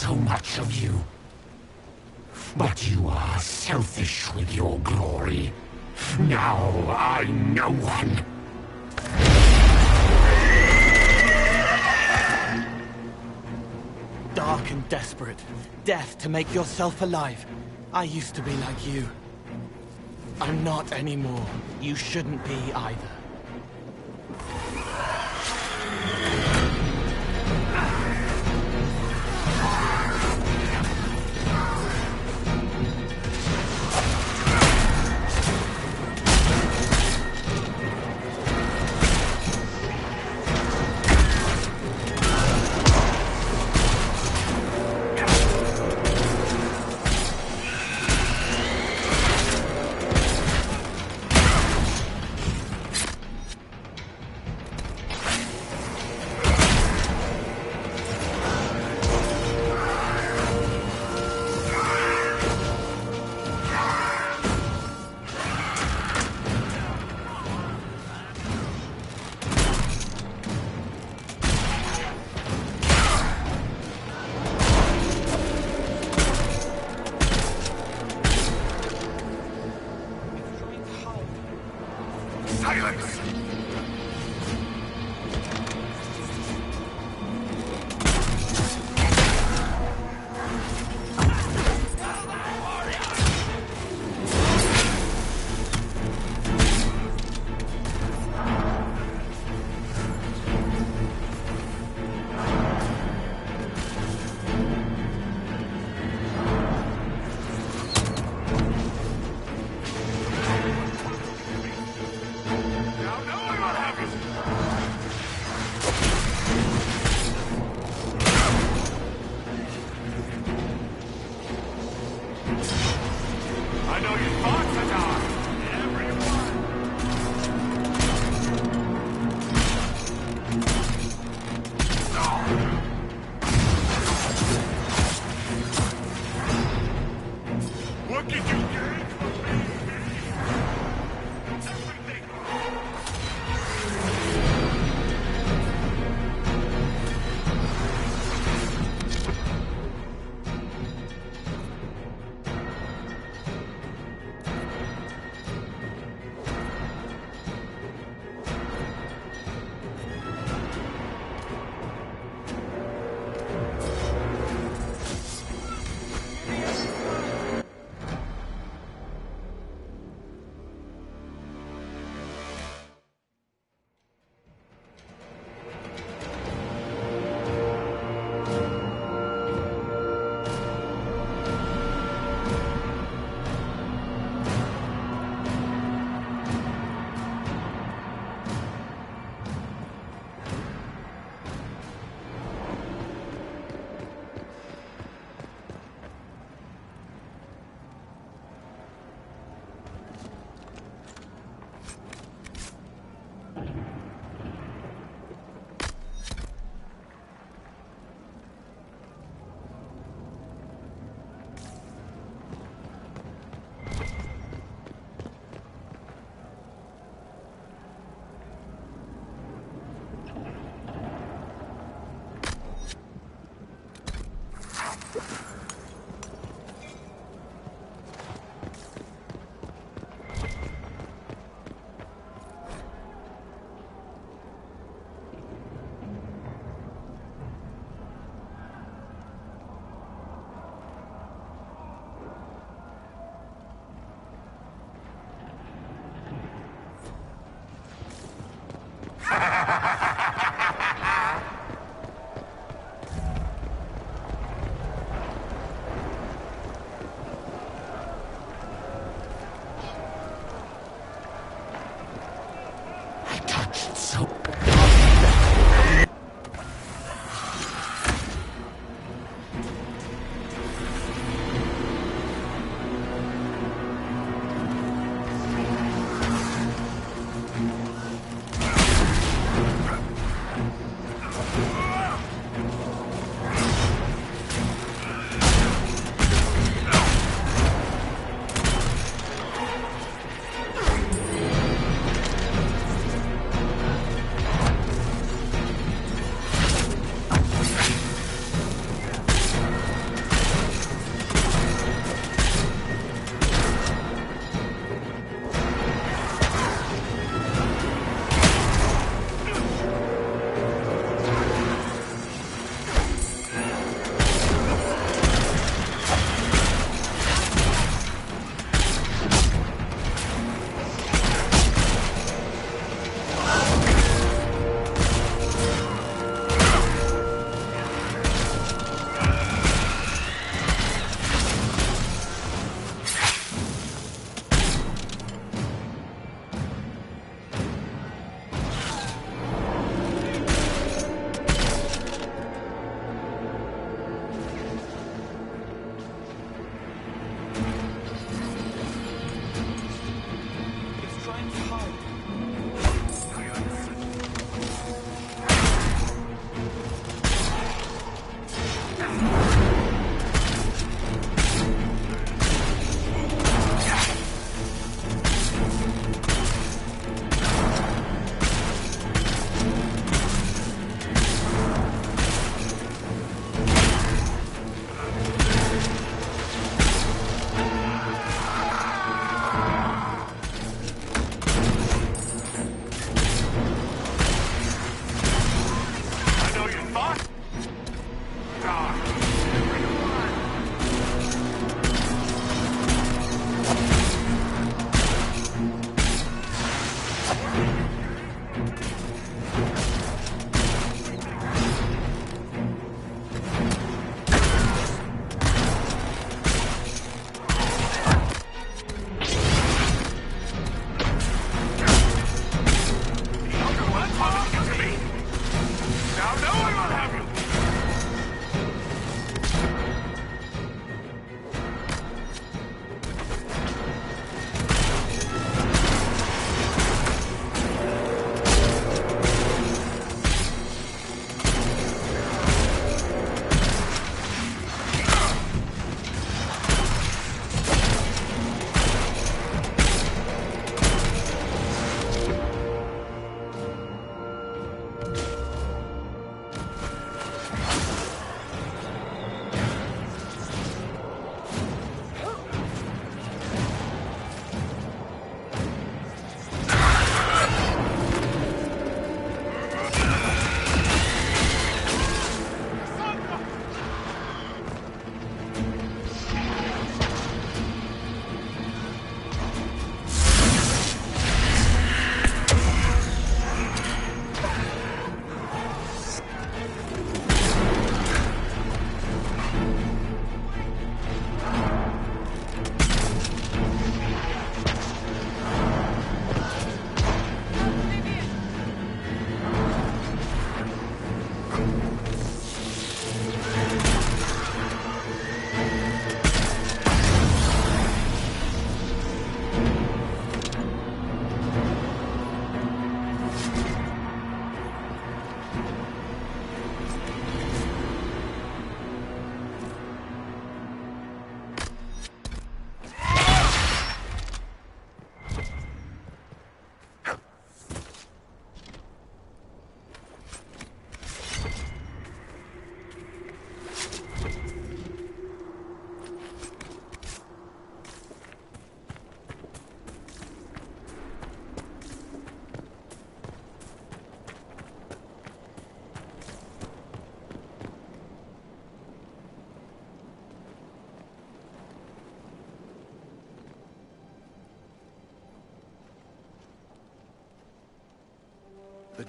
So much of you. But you are selfish with your glory. Now I'm no one. Dark and desperate. Death to make yourself alive. I used to be like you. I'm not anymore. You shouldn't be either.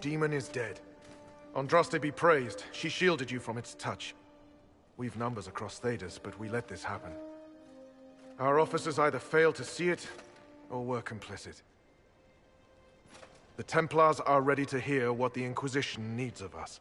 demon is dead. Andraste be praised. She shielded you from its touch. We've numbers across Thedas, but we let this happen. Our officers either failed to see it, or were complicit. The Templars are ready to hear what the Inquisition needs of us.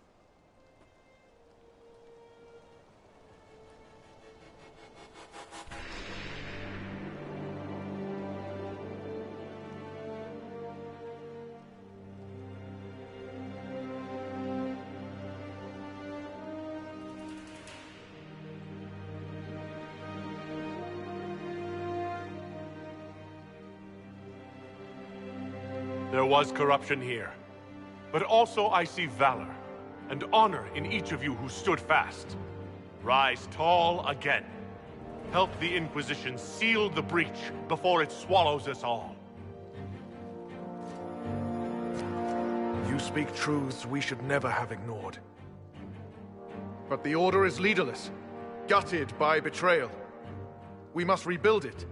There was corruption here, but also I see valor and honor in each of you who stood fast. Rise tall again. Help the Inquisition seal the breach before it swallows us all. You speak truths we should never have ignored. But the Order is leaderless, gutted by betrayal. We must rebuild it.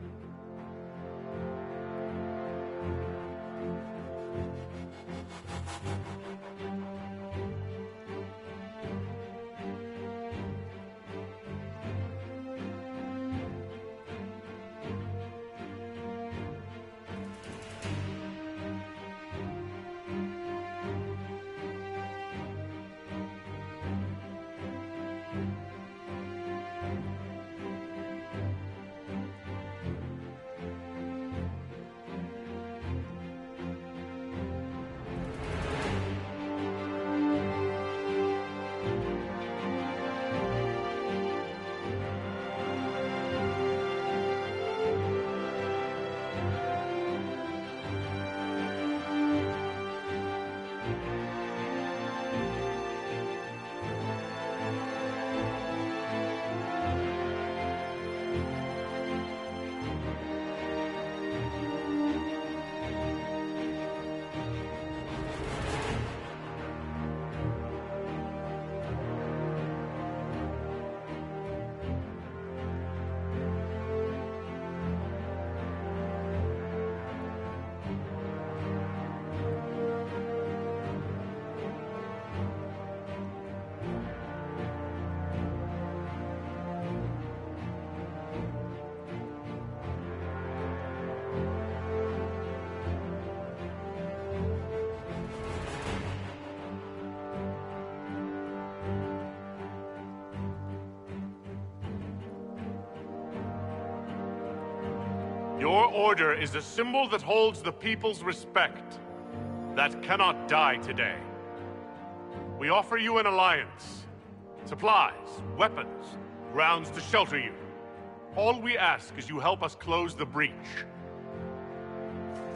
Your order is a symbol that holds the people's respect. That cannot die today. We offer you an alliance. Supplies, weapons, grounds to shelter you. All we ask is you help us close the breach.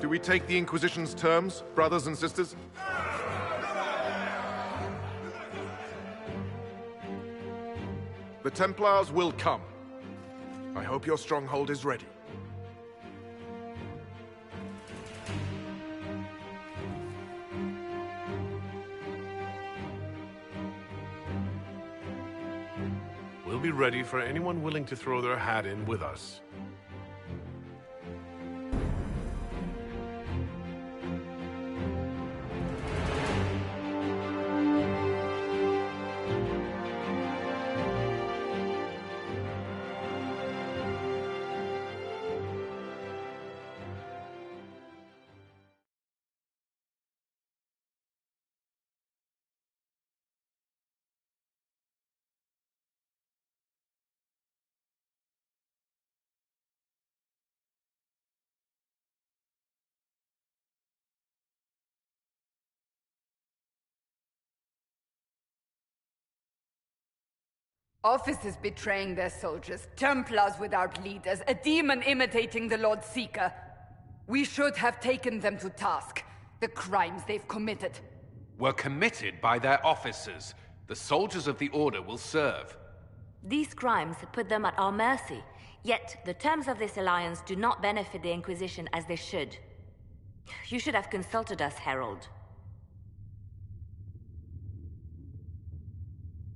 Do we take the Inquisition's terms, brothers and sisters? The Templars will come. I hope your stronghold is ready. We'll be ready for anyone willing to throw their hat in with us. Officers betraying their soldiers, Templars without leaders, a demon imitating the Lord Seeker. We should have taken them to task. The crimes they've committed. Were committed by their officers. The soldiers of the Order will serve. These crimes put them at our mercy. Yet, the terms of this alliance do not benefit the Inquisition as they should. You should have consulted us, Herald.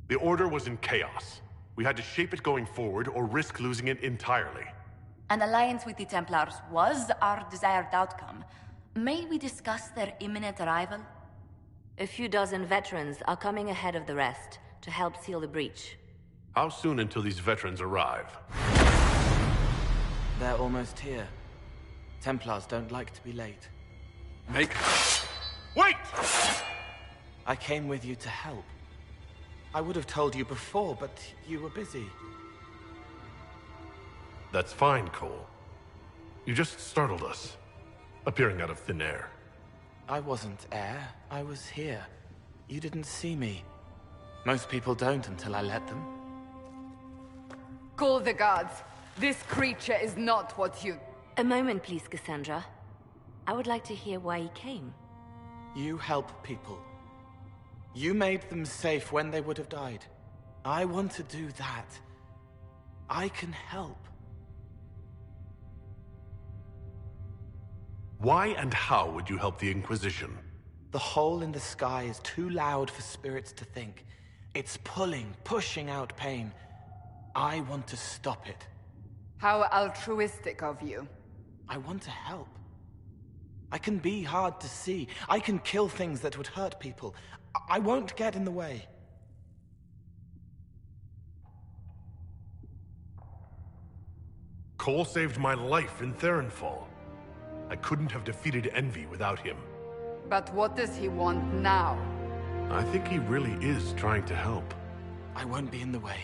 The Order was in chaos. We had to shape it going forward or risk losing it entirely. An alliance with the Templars was our desired outcome. May we discuss their imminent arrival? A few dozen veterans are coming ahead of the rest to help seal the breach. How soon until these veterans arrive? They're almost here. Templars don't like to be late. Wait! I came with you to help. I would have told you before, but you were busy. That's fine, Cole. You just startled us, appearing out of thin air. I wasn't air. I was here. You didn't see me. Most people don't until I let them. Call the guards. This creature is not what you... A moment, please, Cassandra. I would like to hear why he came. You help people. You made them safe when they would have died. I want to do that. I can help. Why and how would you help the Inquisition? The hole in the sky is too loud for spirits to think. It's pulling, pushing out pain. I want to stop it. How altruistic of you. I want to help. I can be hard to see. I can kill things that would hurt people. I won't get in the way. Cole saved my life in Theronfall. I couldn't have defeated Envy without him. But what does he want now? I think he really is trying to help. I won't be in the way.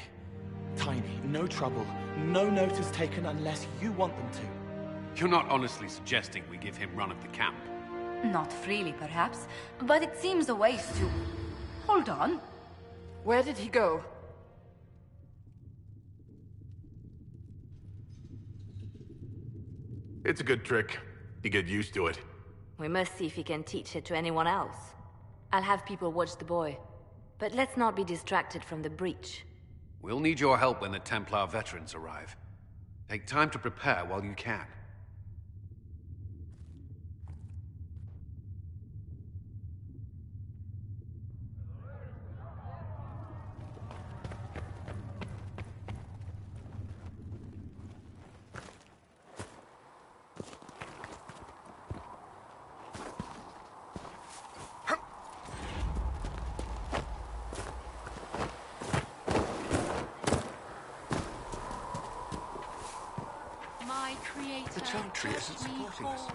Tiny, no trouble, no notice taken unless you want them to. You're not honestly suggesting we give him run of the camp? Not freely, perhaps, but it seems a waste to... Hold on. Where did he go? It's a good trick. You get used to it. We must see if he can teach it to anyone else. I'll have people watch the boy. But let's not be distracted from the breach. We'll need your help when the Templar veterans arrive. Take time to prepare while you can. The Chantry isn't supporting us.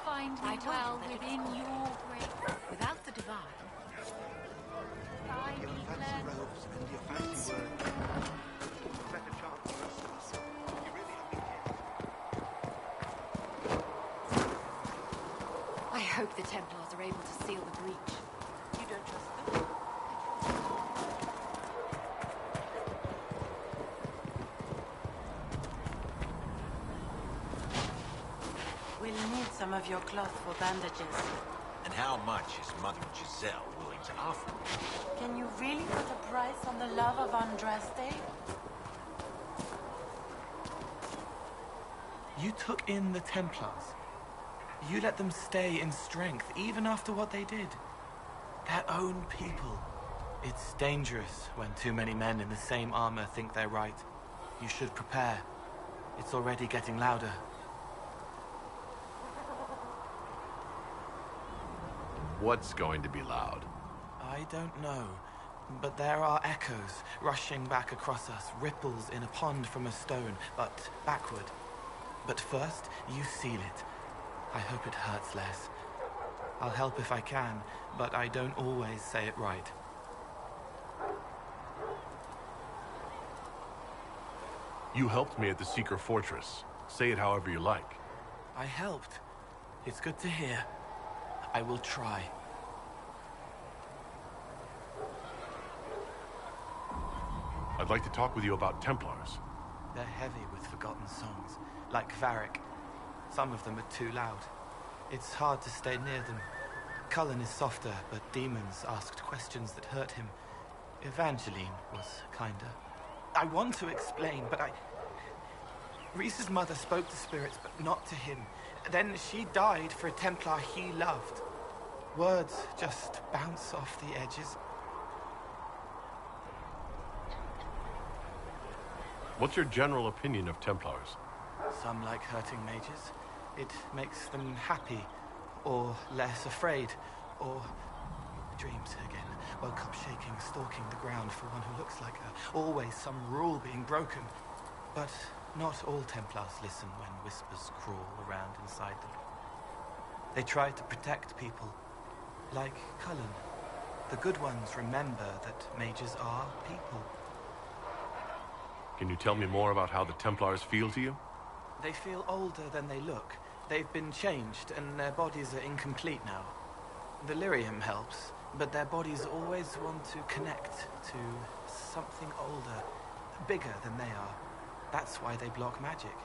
Find me well within your grace. Without the divine. Your fancy robes and your fancy words. Better chance for us. You really have me. I hope the Templars are able to seal the breach. You don't trust them? We'll need some of your cloth for bandages. And how much is Mother Giselle willing to offer? Can you really put a price on the love of Andraste? You took in the Templars. You let them stay in strength, even after what they did. Their own people. It's dangerous when too many men in the same armor think they're right. You should prepare. It's already getting louder. What's going to be loud? I don't know, but there are echoes rushing back across us, ripples in a pond from a stone, but backward. But first, you seal it. I hope it hurts less. I'll help if I can, but I don't always say it right. You helped me at the Seeker Fortress. Say it however you like. I helped. It's good to hear. I will try. I'd like to talk with you about Templars. They're heavy with forgotten songs, like Varric. Some of them are too loud. It's hard to stay near them. Cullen is softer, but demons asked questions that hurt him. Evangeline was kinder. I want to explain, but Reese's mother spoke to spirits, but not to him. Then she died for a Templar he loved. Words just bounce off the edges. What's your general opinion of Templars? Some like hurting mages. It makes them happy, or less afraid, or Dreams again. Woke up shaking, stalking the ground for one who looks like her. Always some rule being broken. But not all Templars listen when whispers crawl around inside them. They try to protect people. Like Cullen. The good ones remember that mages are people. Can you tell me more about how the Templars feel to you? They feel older than they look. They've been changed, and their bodies are incomplete now. The lyrium helps, but their bodies always want to connect to something older, bigger than they are. That's why they block magic.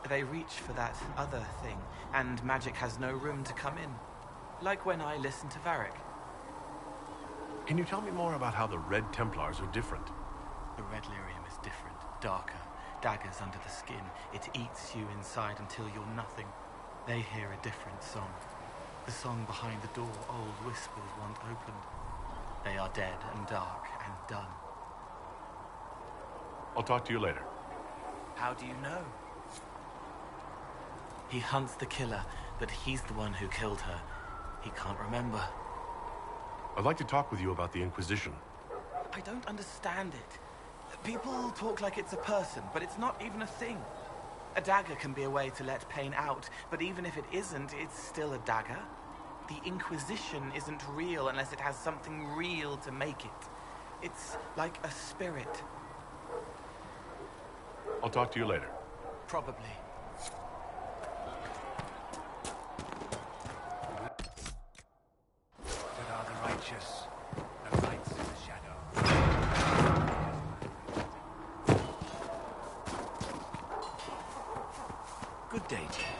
They reach for that other thing, and magic has no room to come in. Like when I listen to Varric. Can you tell me more about how the Red Templars are different? The red lyrium is different, darker. Daggers under the skin. It eats you inside until you're nothing. They hear a different song. The song behind the door old whispers want opened. They are dead and dark and done. I'll talk to you later. How do you know? He hunts the killer, but he's the one who killed her. He can't remember. I'd like to talk with you about the Inquisition. I don't understand it. People talk like it's a person, but it's not even a thing. A dagger can be a way to let pain out, but even if it isn't, it's still a dagger. The Inquisition isn't real unless it has something real to make it. It's like a spirit. I'll talk to you later. Probably. Good are the righteous, the lights in the shadow. Good day, Jack.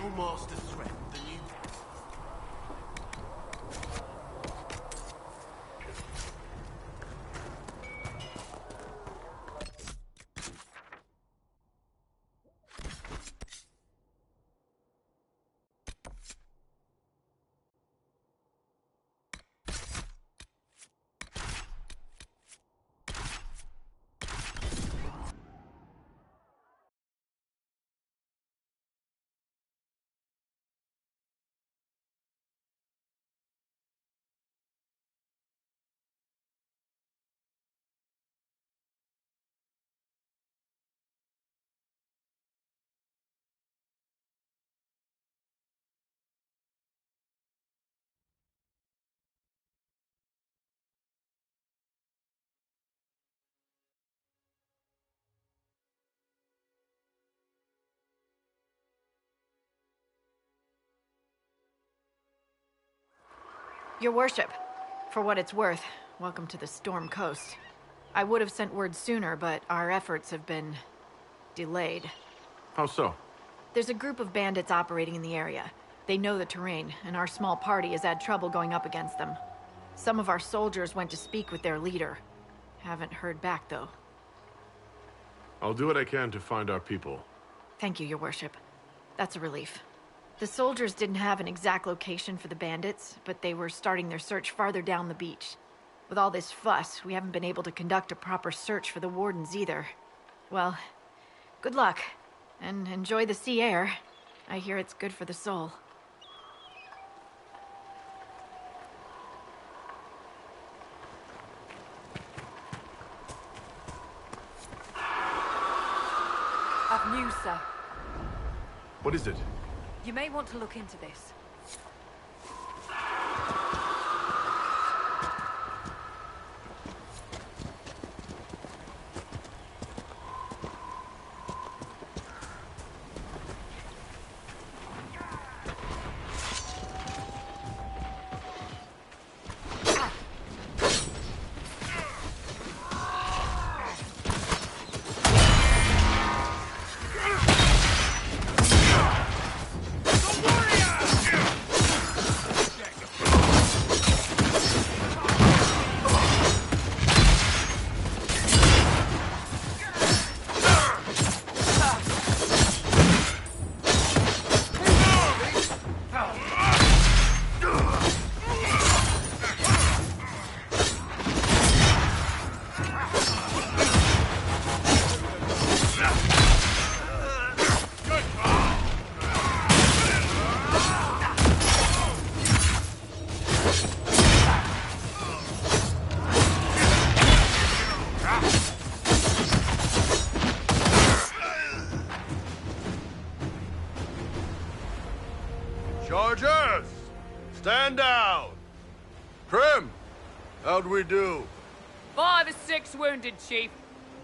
Critical master threat, the new... Your worship, for what it's worth, welcome to the Storm Coast. I would have sent word sooner, but our efforts have been... delayed. How so? There's a group of bandits operating in the area. They know the terrain, and our small party has had trouble going up against them. Some of our soldiers went to speak with their leader. Haven't heard back, though. I'll do what I can to find our people. Thank you, your worship. That's a relief. The soldiers didn't have an exact location for the bandits, but they were starting their search farther down the beach. With all this fuss, we haven't been able to conduct a proper search for the wardens either. Well, good luck, and enjoy the sea air. I hear it's good for the soul. I've news, sir. What is it? You may want to look into this. Chargers! Stand down! Trim! How'd we do? 5 or 6 wounded, Chief.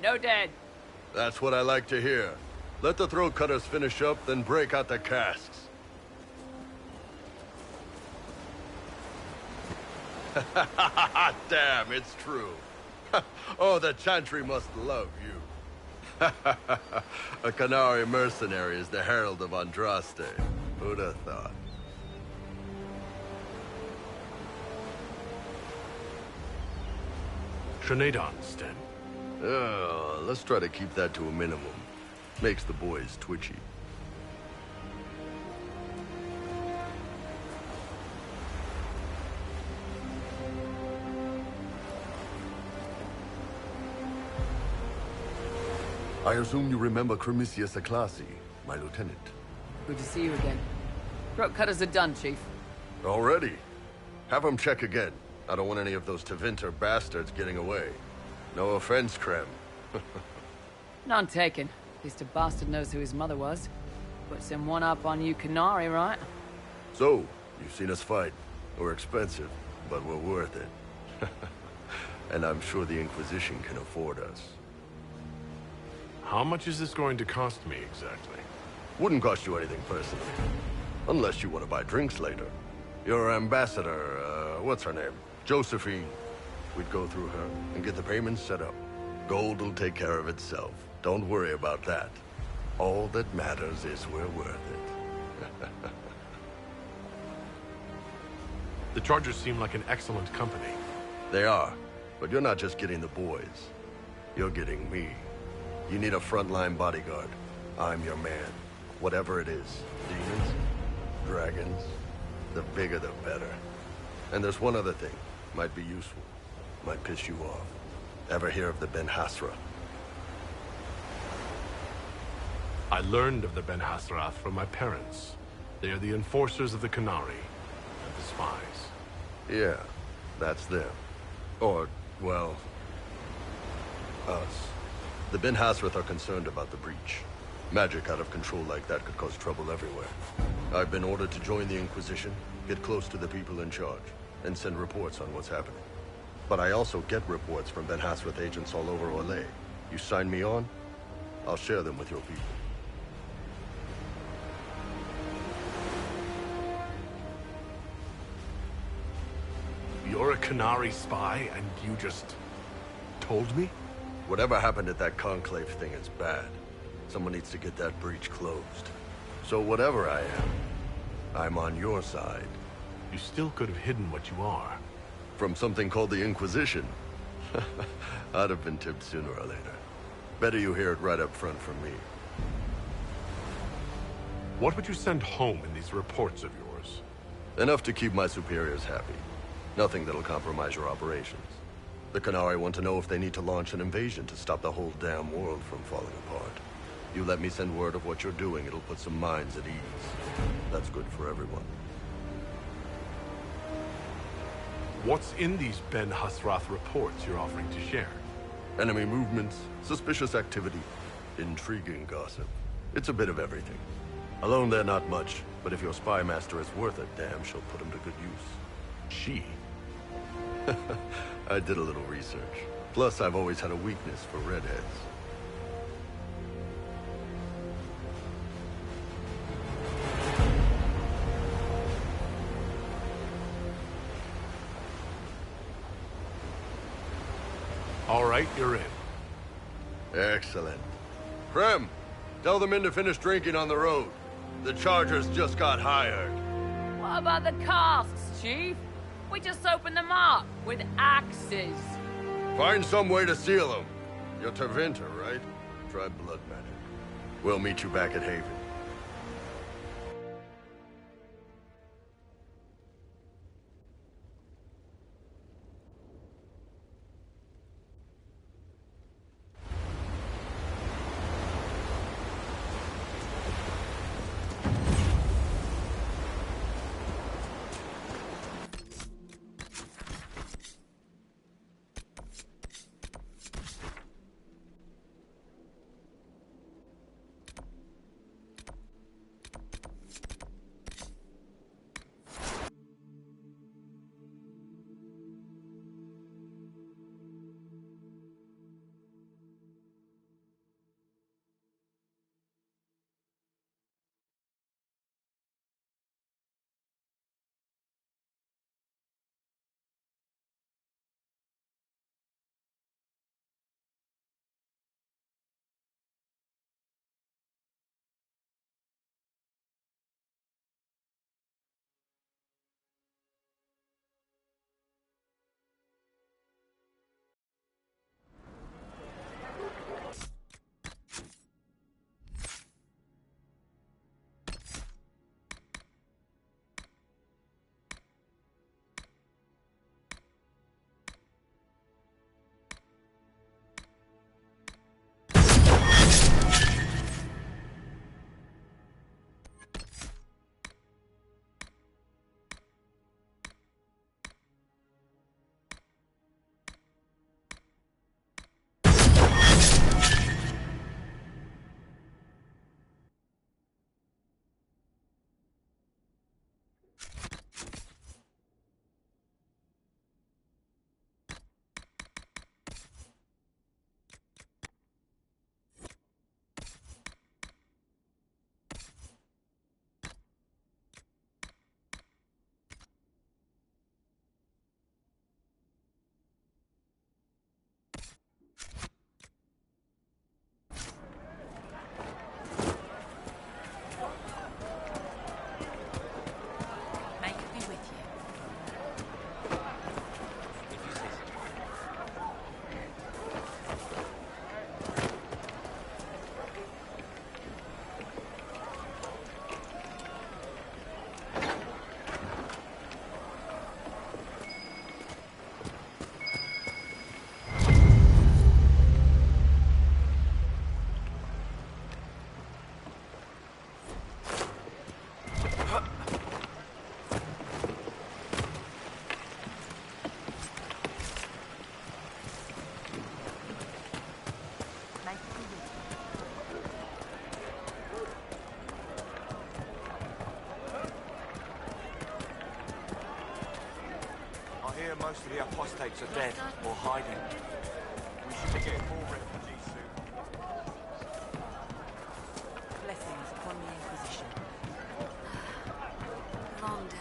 No dead. That's what I like to hear. Let the throat cutters finish up, then break out the casks. Damn, it's true. Oh, the Chantry must love you. A Canary mercenary is the Herald of Andraste. Who'd have thought? Shenadons, then. Let's try to keep that to a minimum. Makes the boys twitchy. I assume you remember Cremisius Aclassi, my lieutenant. Good to see you again. Throat cutters are done, Chief. Already? Have them check again. I don't want any of those Tevinter bastards getting away. No offense, Krem. None taken. At least a bastard knows who his mother was. Puts him one up on you Canary, right? So, you've seen us fight. We're expensive, but we're worth it. And I'm sure the Inquisition can afford us. How much is this going to cost me, exactly? Wouldn't cost you anything personally. Unless you want to buy drinks later. Your ambassador, what's her name? Josephine. We'd go through her and get the payments set up. Gold will take care of itself. Don't worry about that. All that matters is we're worth it. The Chargers seem like an excellent company. They are, but you're not just getting the boys. You're getting me. You need a frontline bodyguard. I'm your man. Whatever it is. Demons? Dragons? The bigger the better. And there's one other thing. Might be useful. Might piss you off. Ever hear of the Ben Hasra? I learned of the Ben Hasrath from my parents. They are the enforcers of the Canary and the spies. Yeah, that's them. Or, well, us. The Ben Hasrath are concerned about the breach. Magic out of control like that could cause trouble everywhere. I've been ordered to join the Inquisition, get close to the people in charge, and send reports on what's happening. But I also get reports from Ben Hasrath agents all over Orlais. You sign me on, I'll share them with your people. You're a Canary spy, and you just told me? Whatever happened at that Conclave thing is bad. Someone needs to get that breach closed. So whatever I am, I'm on your side. You still could have hidden what you are. From something called the Inquisition. I'd have been tipped sooner or later. Better you hear it right up front from me. What would you send home in these reports of yours? Enough to keep my superiors happy. Nothing that'll compromise your operations. The Canary want to know if they need to launch an invasion to stop the whole damn world from falling apart. You let me send word of what you're doing, it'll put some minds at ease. That's good for everyone. What's in these Ben Hasrath reports you're offering to share? Enemy movements, suspicious activity, intriguing gossip. It's a bit of everything. Alone they're not much, but if your spy master is worth a damn, she'll put him to good use. She? I did a little research. Plus, I've always had a weakness for redheads. All right, you're in. Excellent. Krem, tell the men to finish drinking on the road. The Chargers just got hired. What about the casks, Chief? We just opened them up with axes. Find some way to seal them. You're Tervinter, right? Try blood magic. We'll meet you back at Haven. most of the apostates are dead or hiding. We should be getting more refugees soon. Blessings upon the Inquisition. Long day.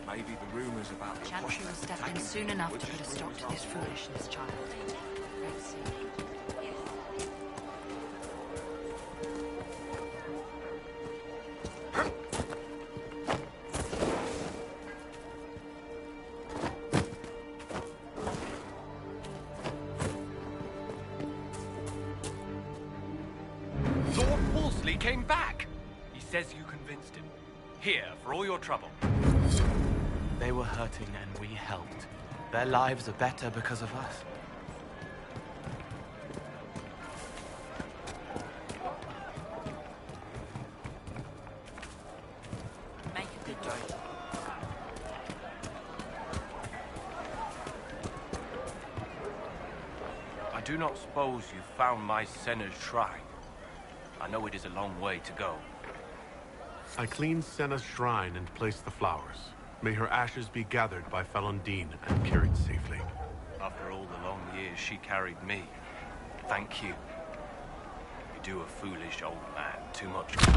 Maybe the rumors about the Chantry will step in soon enough to put a stop to this foolishness, child. Let's see. Lord Wolseley came back! He says you convinced him. Here, for all your trouble. They were hurting and we helped. Their lives are better because of us. Make a good day. I do not suppose you found my Senna's shrine. I know it is a long way to go. I cleaned Senna's shrine and placed the flowers. May her ashes be gathered by Falundine and carried safely. After all the long years she carried me, thank you. You do a foolish old man too much good.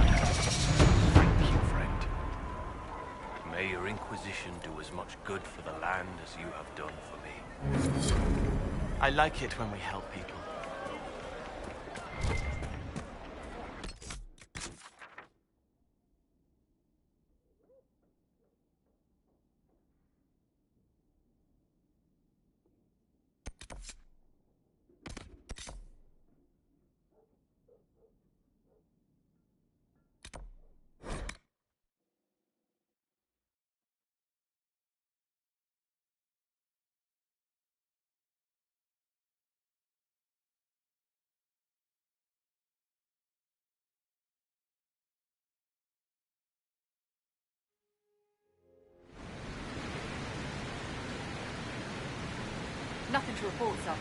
Thank you, friend. May your Inquisition do as much good for the land as you have done for me. I like it when we help people. Nothing to report, sir.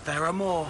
There are more.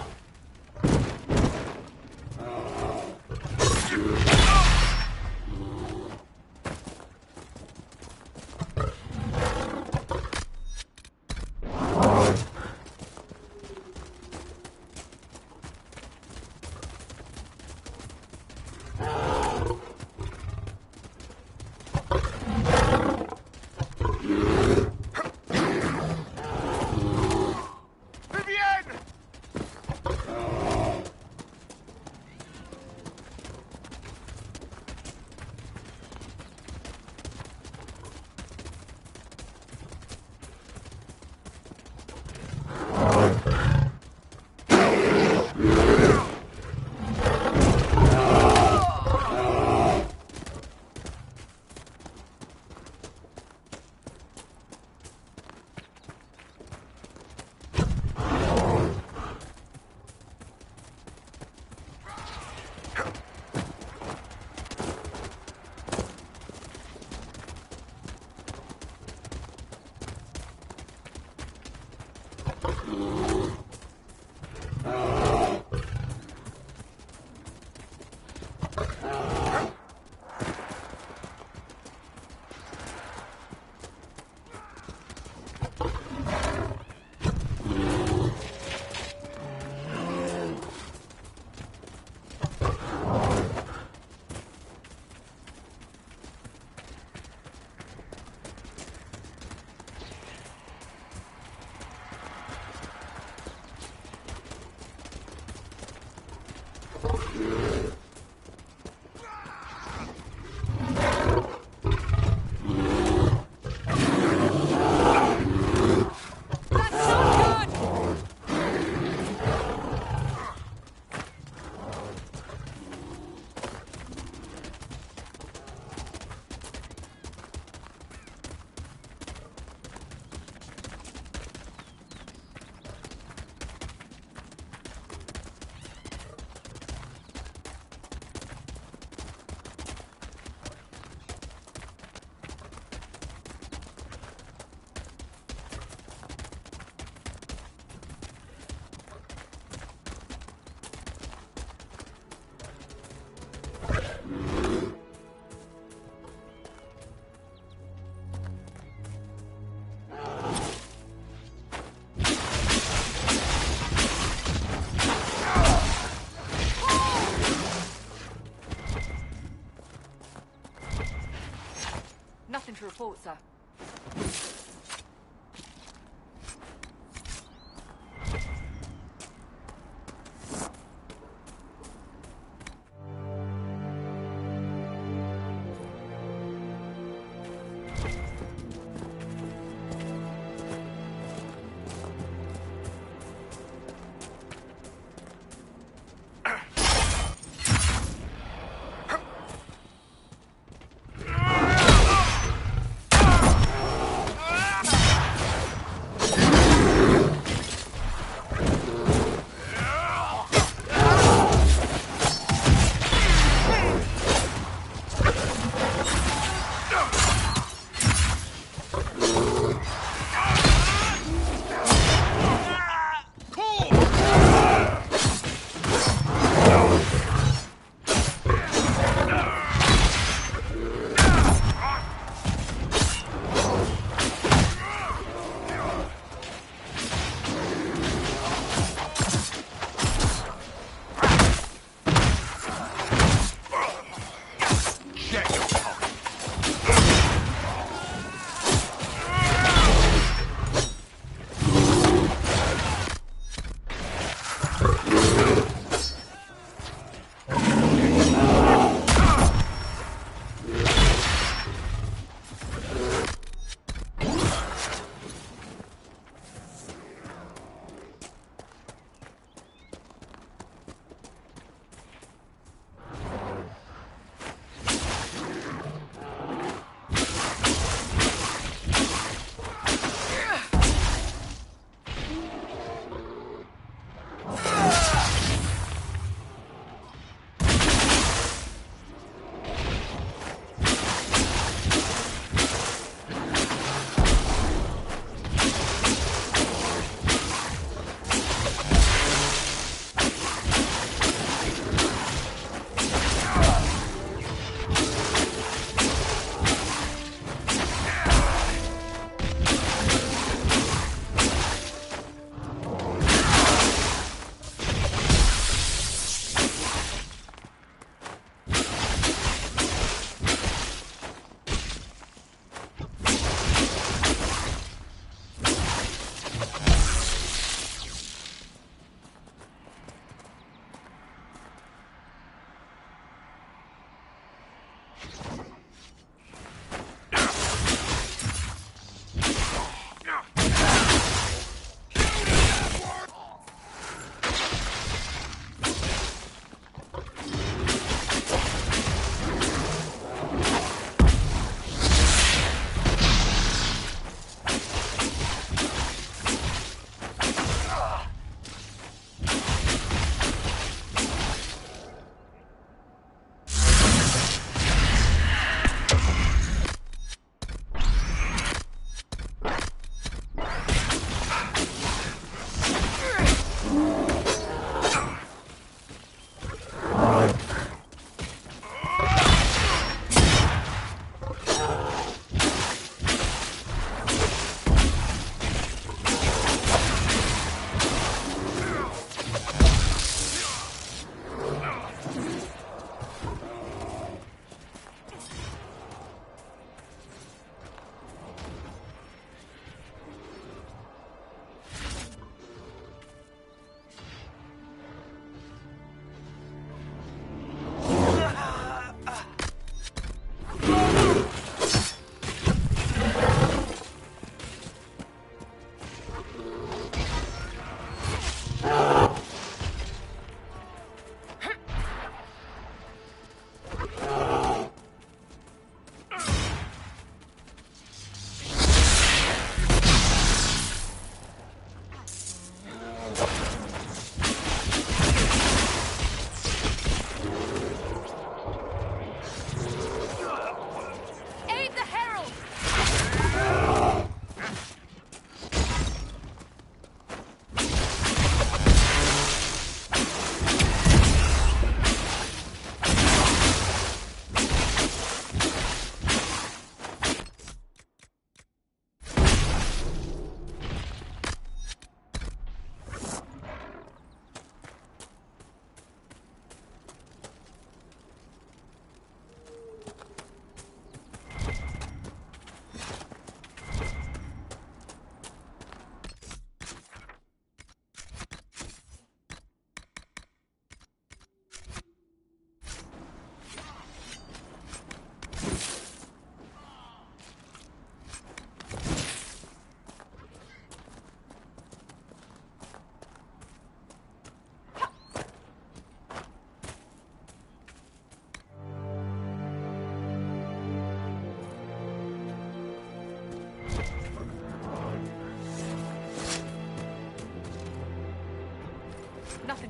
Nothing to report, sir.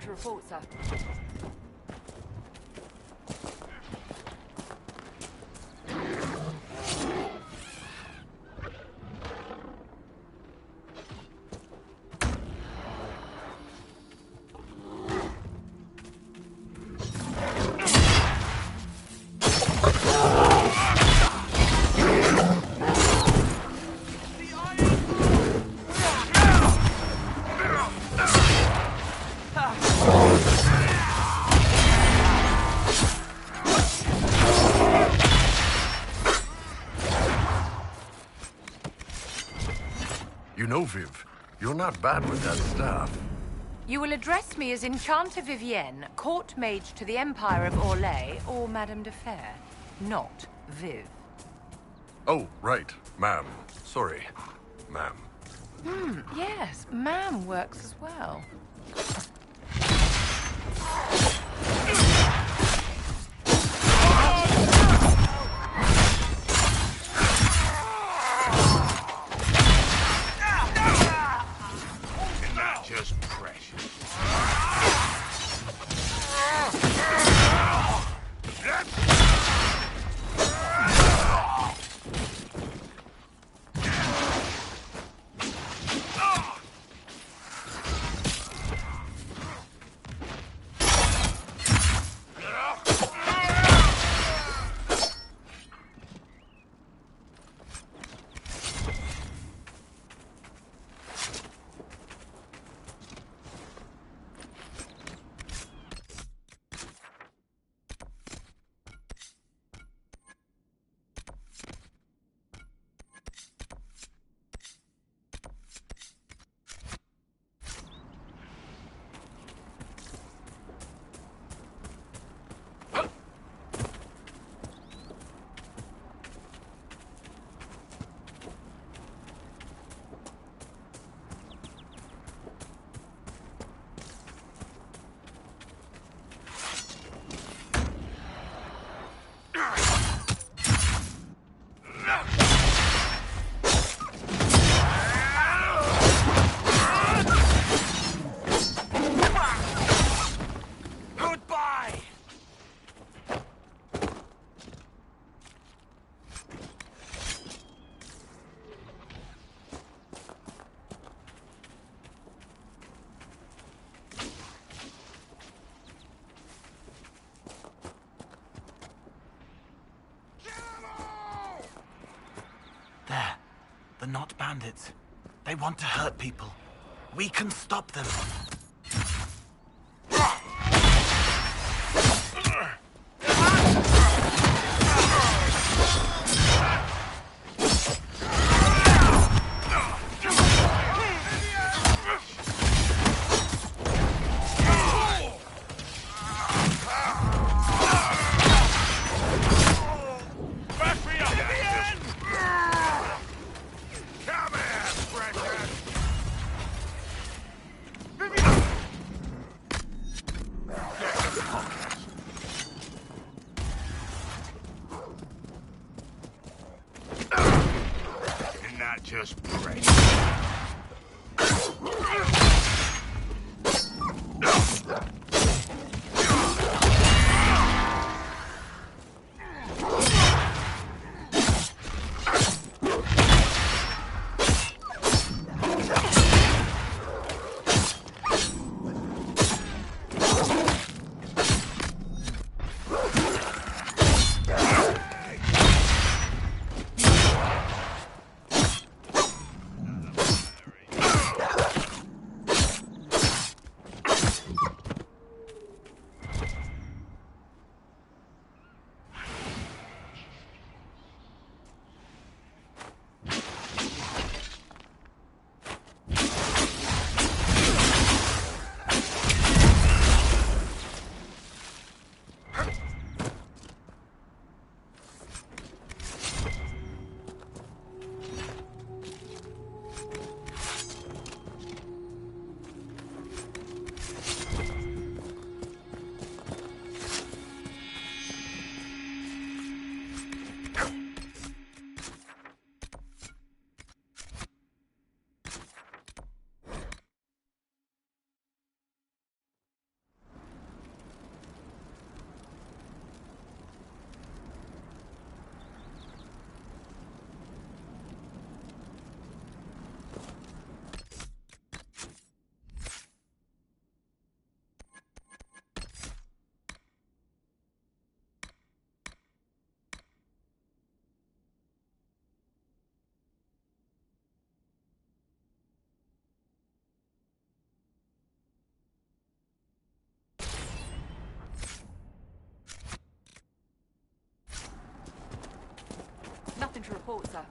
to report, sir. You know, Viv, you're not bad with that staff. You will address me as Enchanter Vivienne, Court Mage to the Empire of Orlais, or Madame de Fer, not Viv. Oh, right, ma'am. Sorry, ma'am. Yes, ma'am works as well. Just precious. There. They're not bandits. They want to hurt people. We can stop them. Just pray. to report, sir.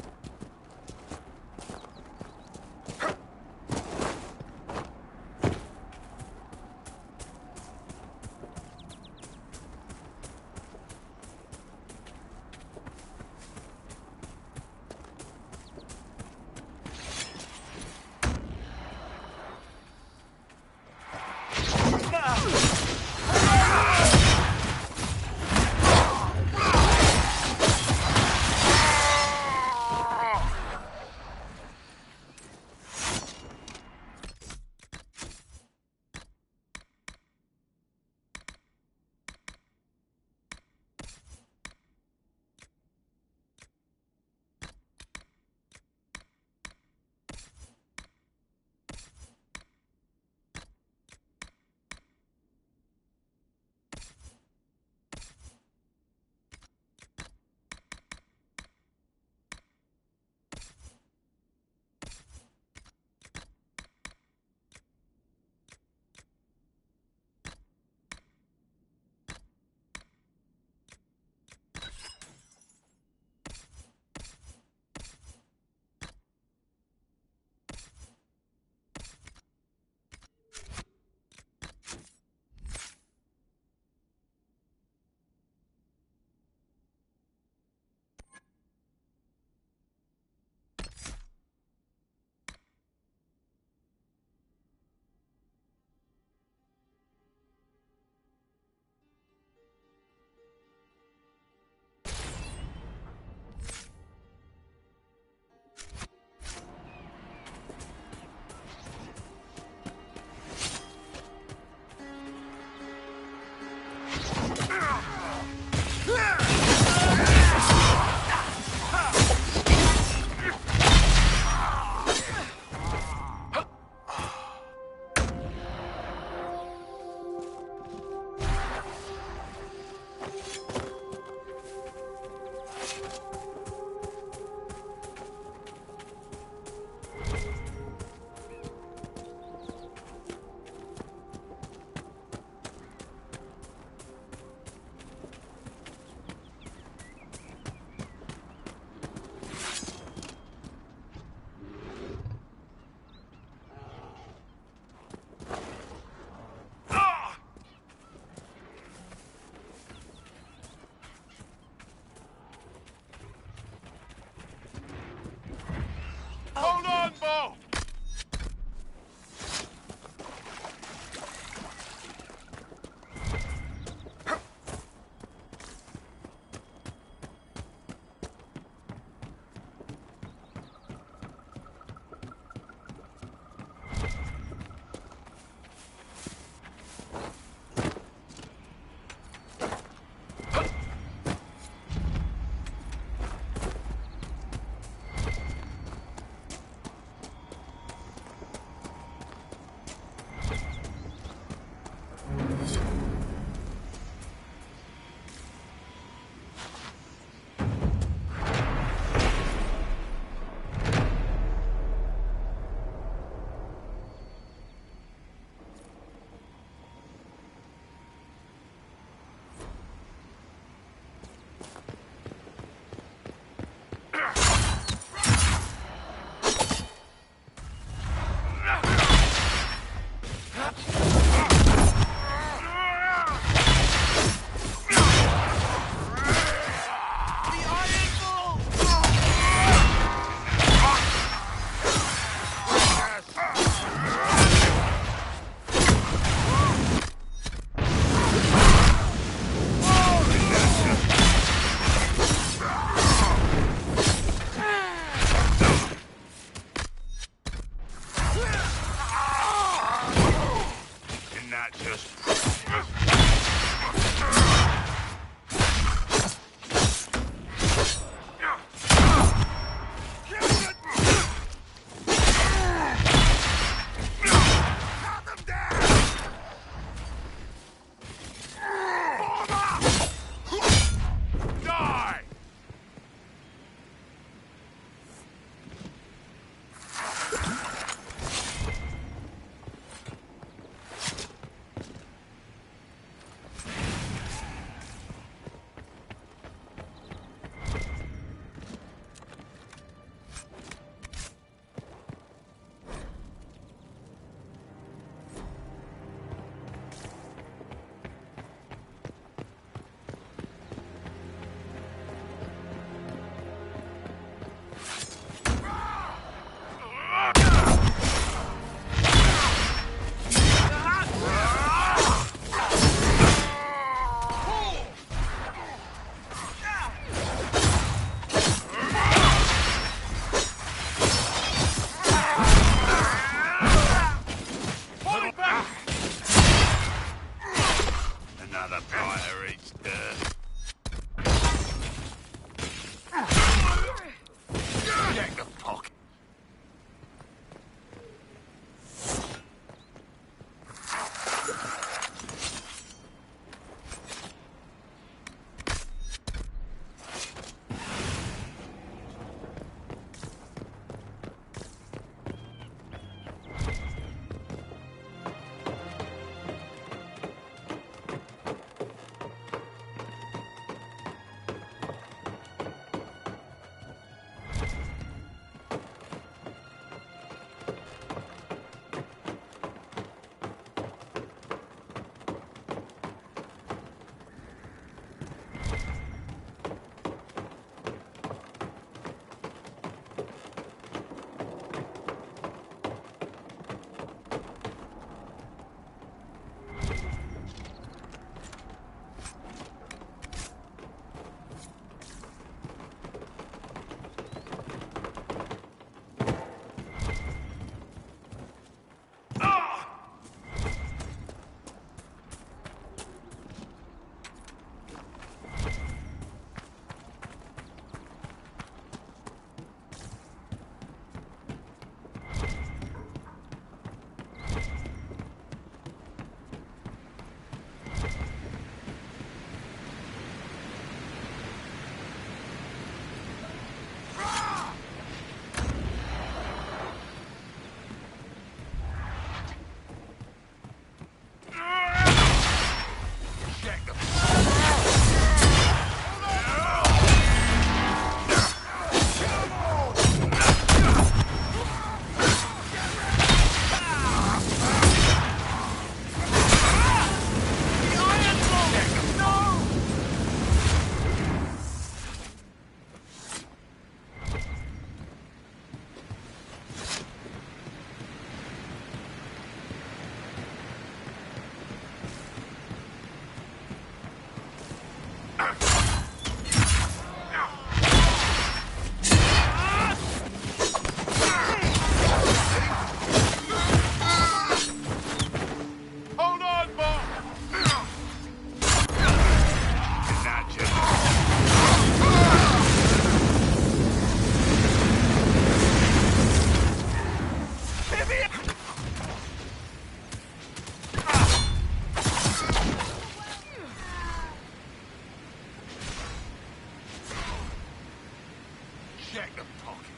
Check the pockets.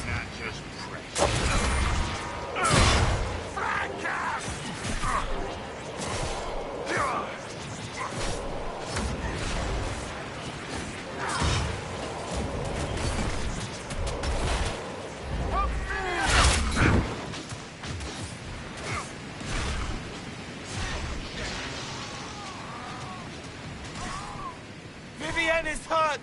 Not just press. Vivienne is hurt!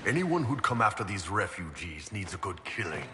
Anyone who'd come after these refugees needs a good killing.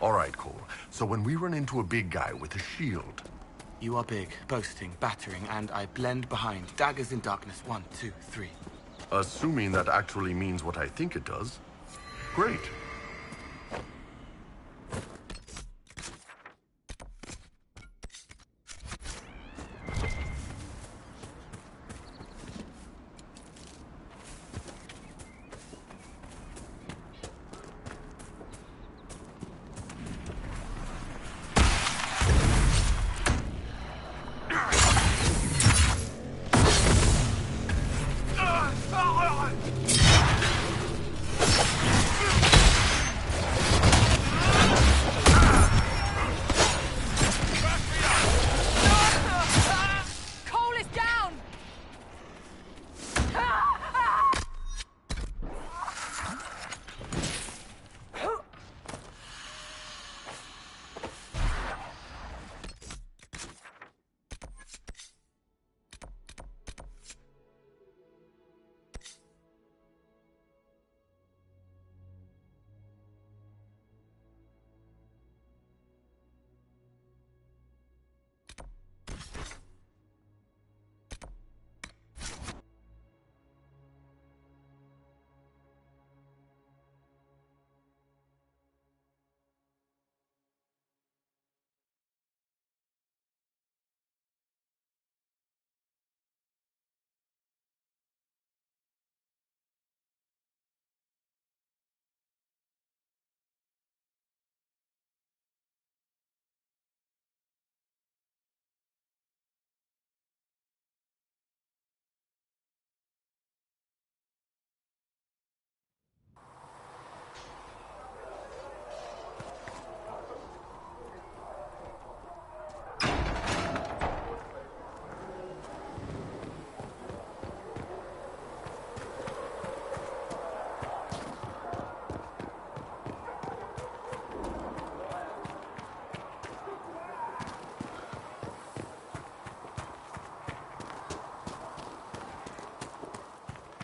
All right, Cole. So when we run into a big guy with a shield... You are big, boasting, battering, and I blend behind. Daggers in darkness. 1, 2, 3. Assuming that actually means what I think it does. Great.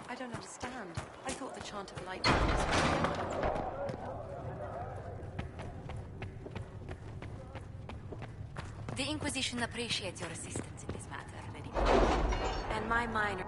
I don't understand. I thought the chant of light was... The Inquisition appreciates your assistance in this matter, Lady. And my minor...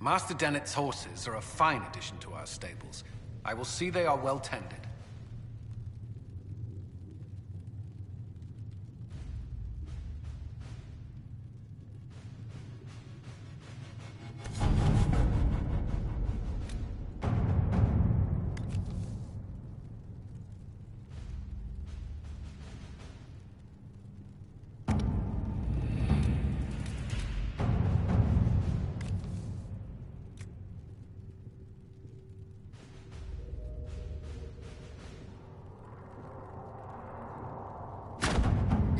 Master Dennett's horses are a fine addition to our stables. I will see they are well tended.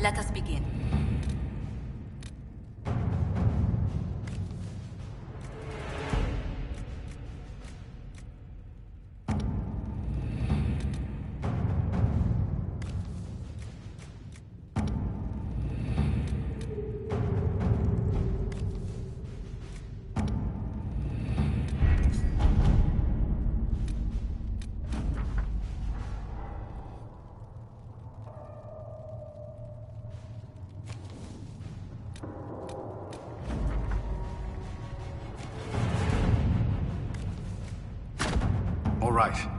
Let us begin. All right.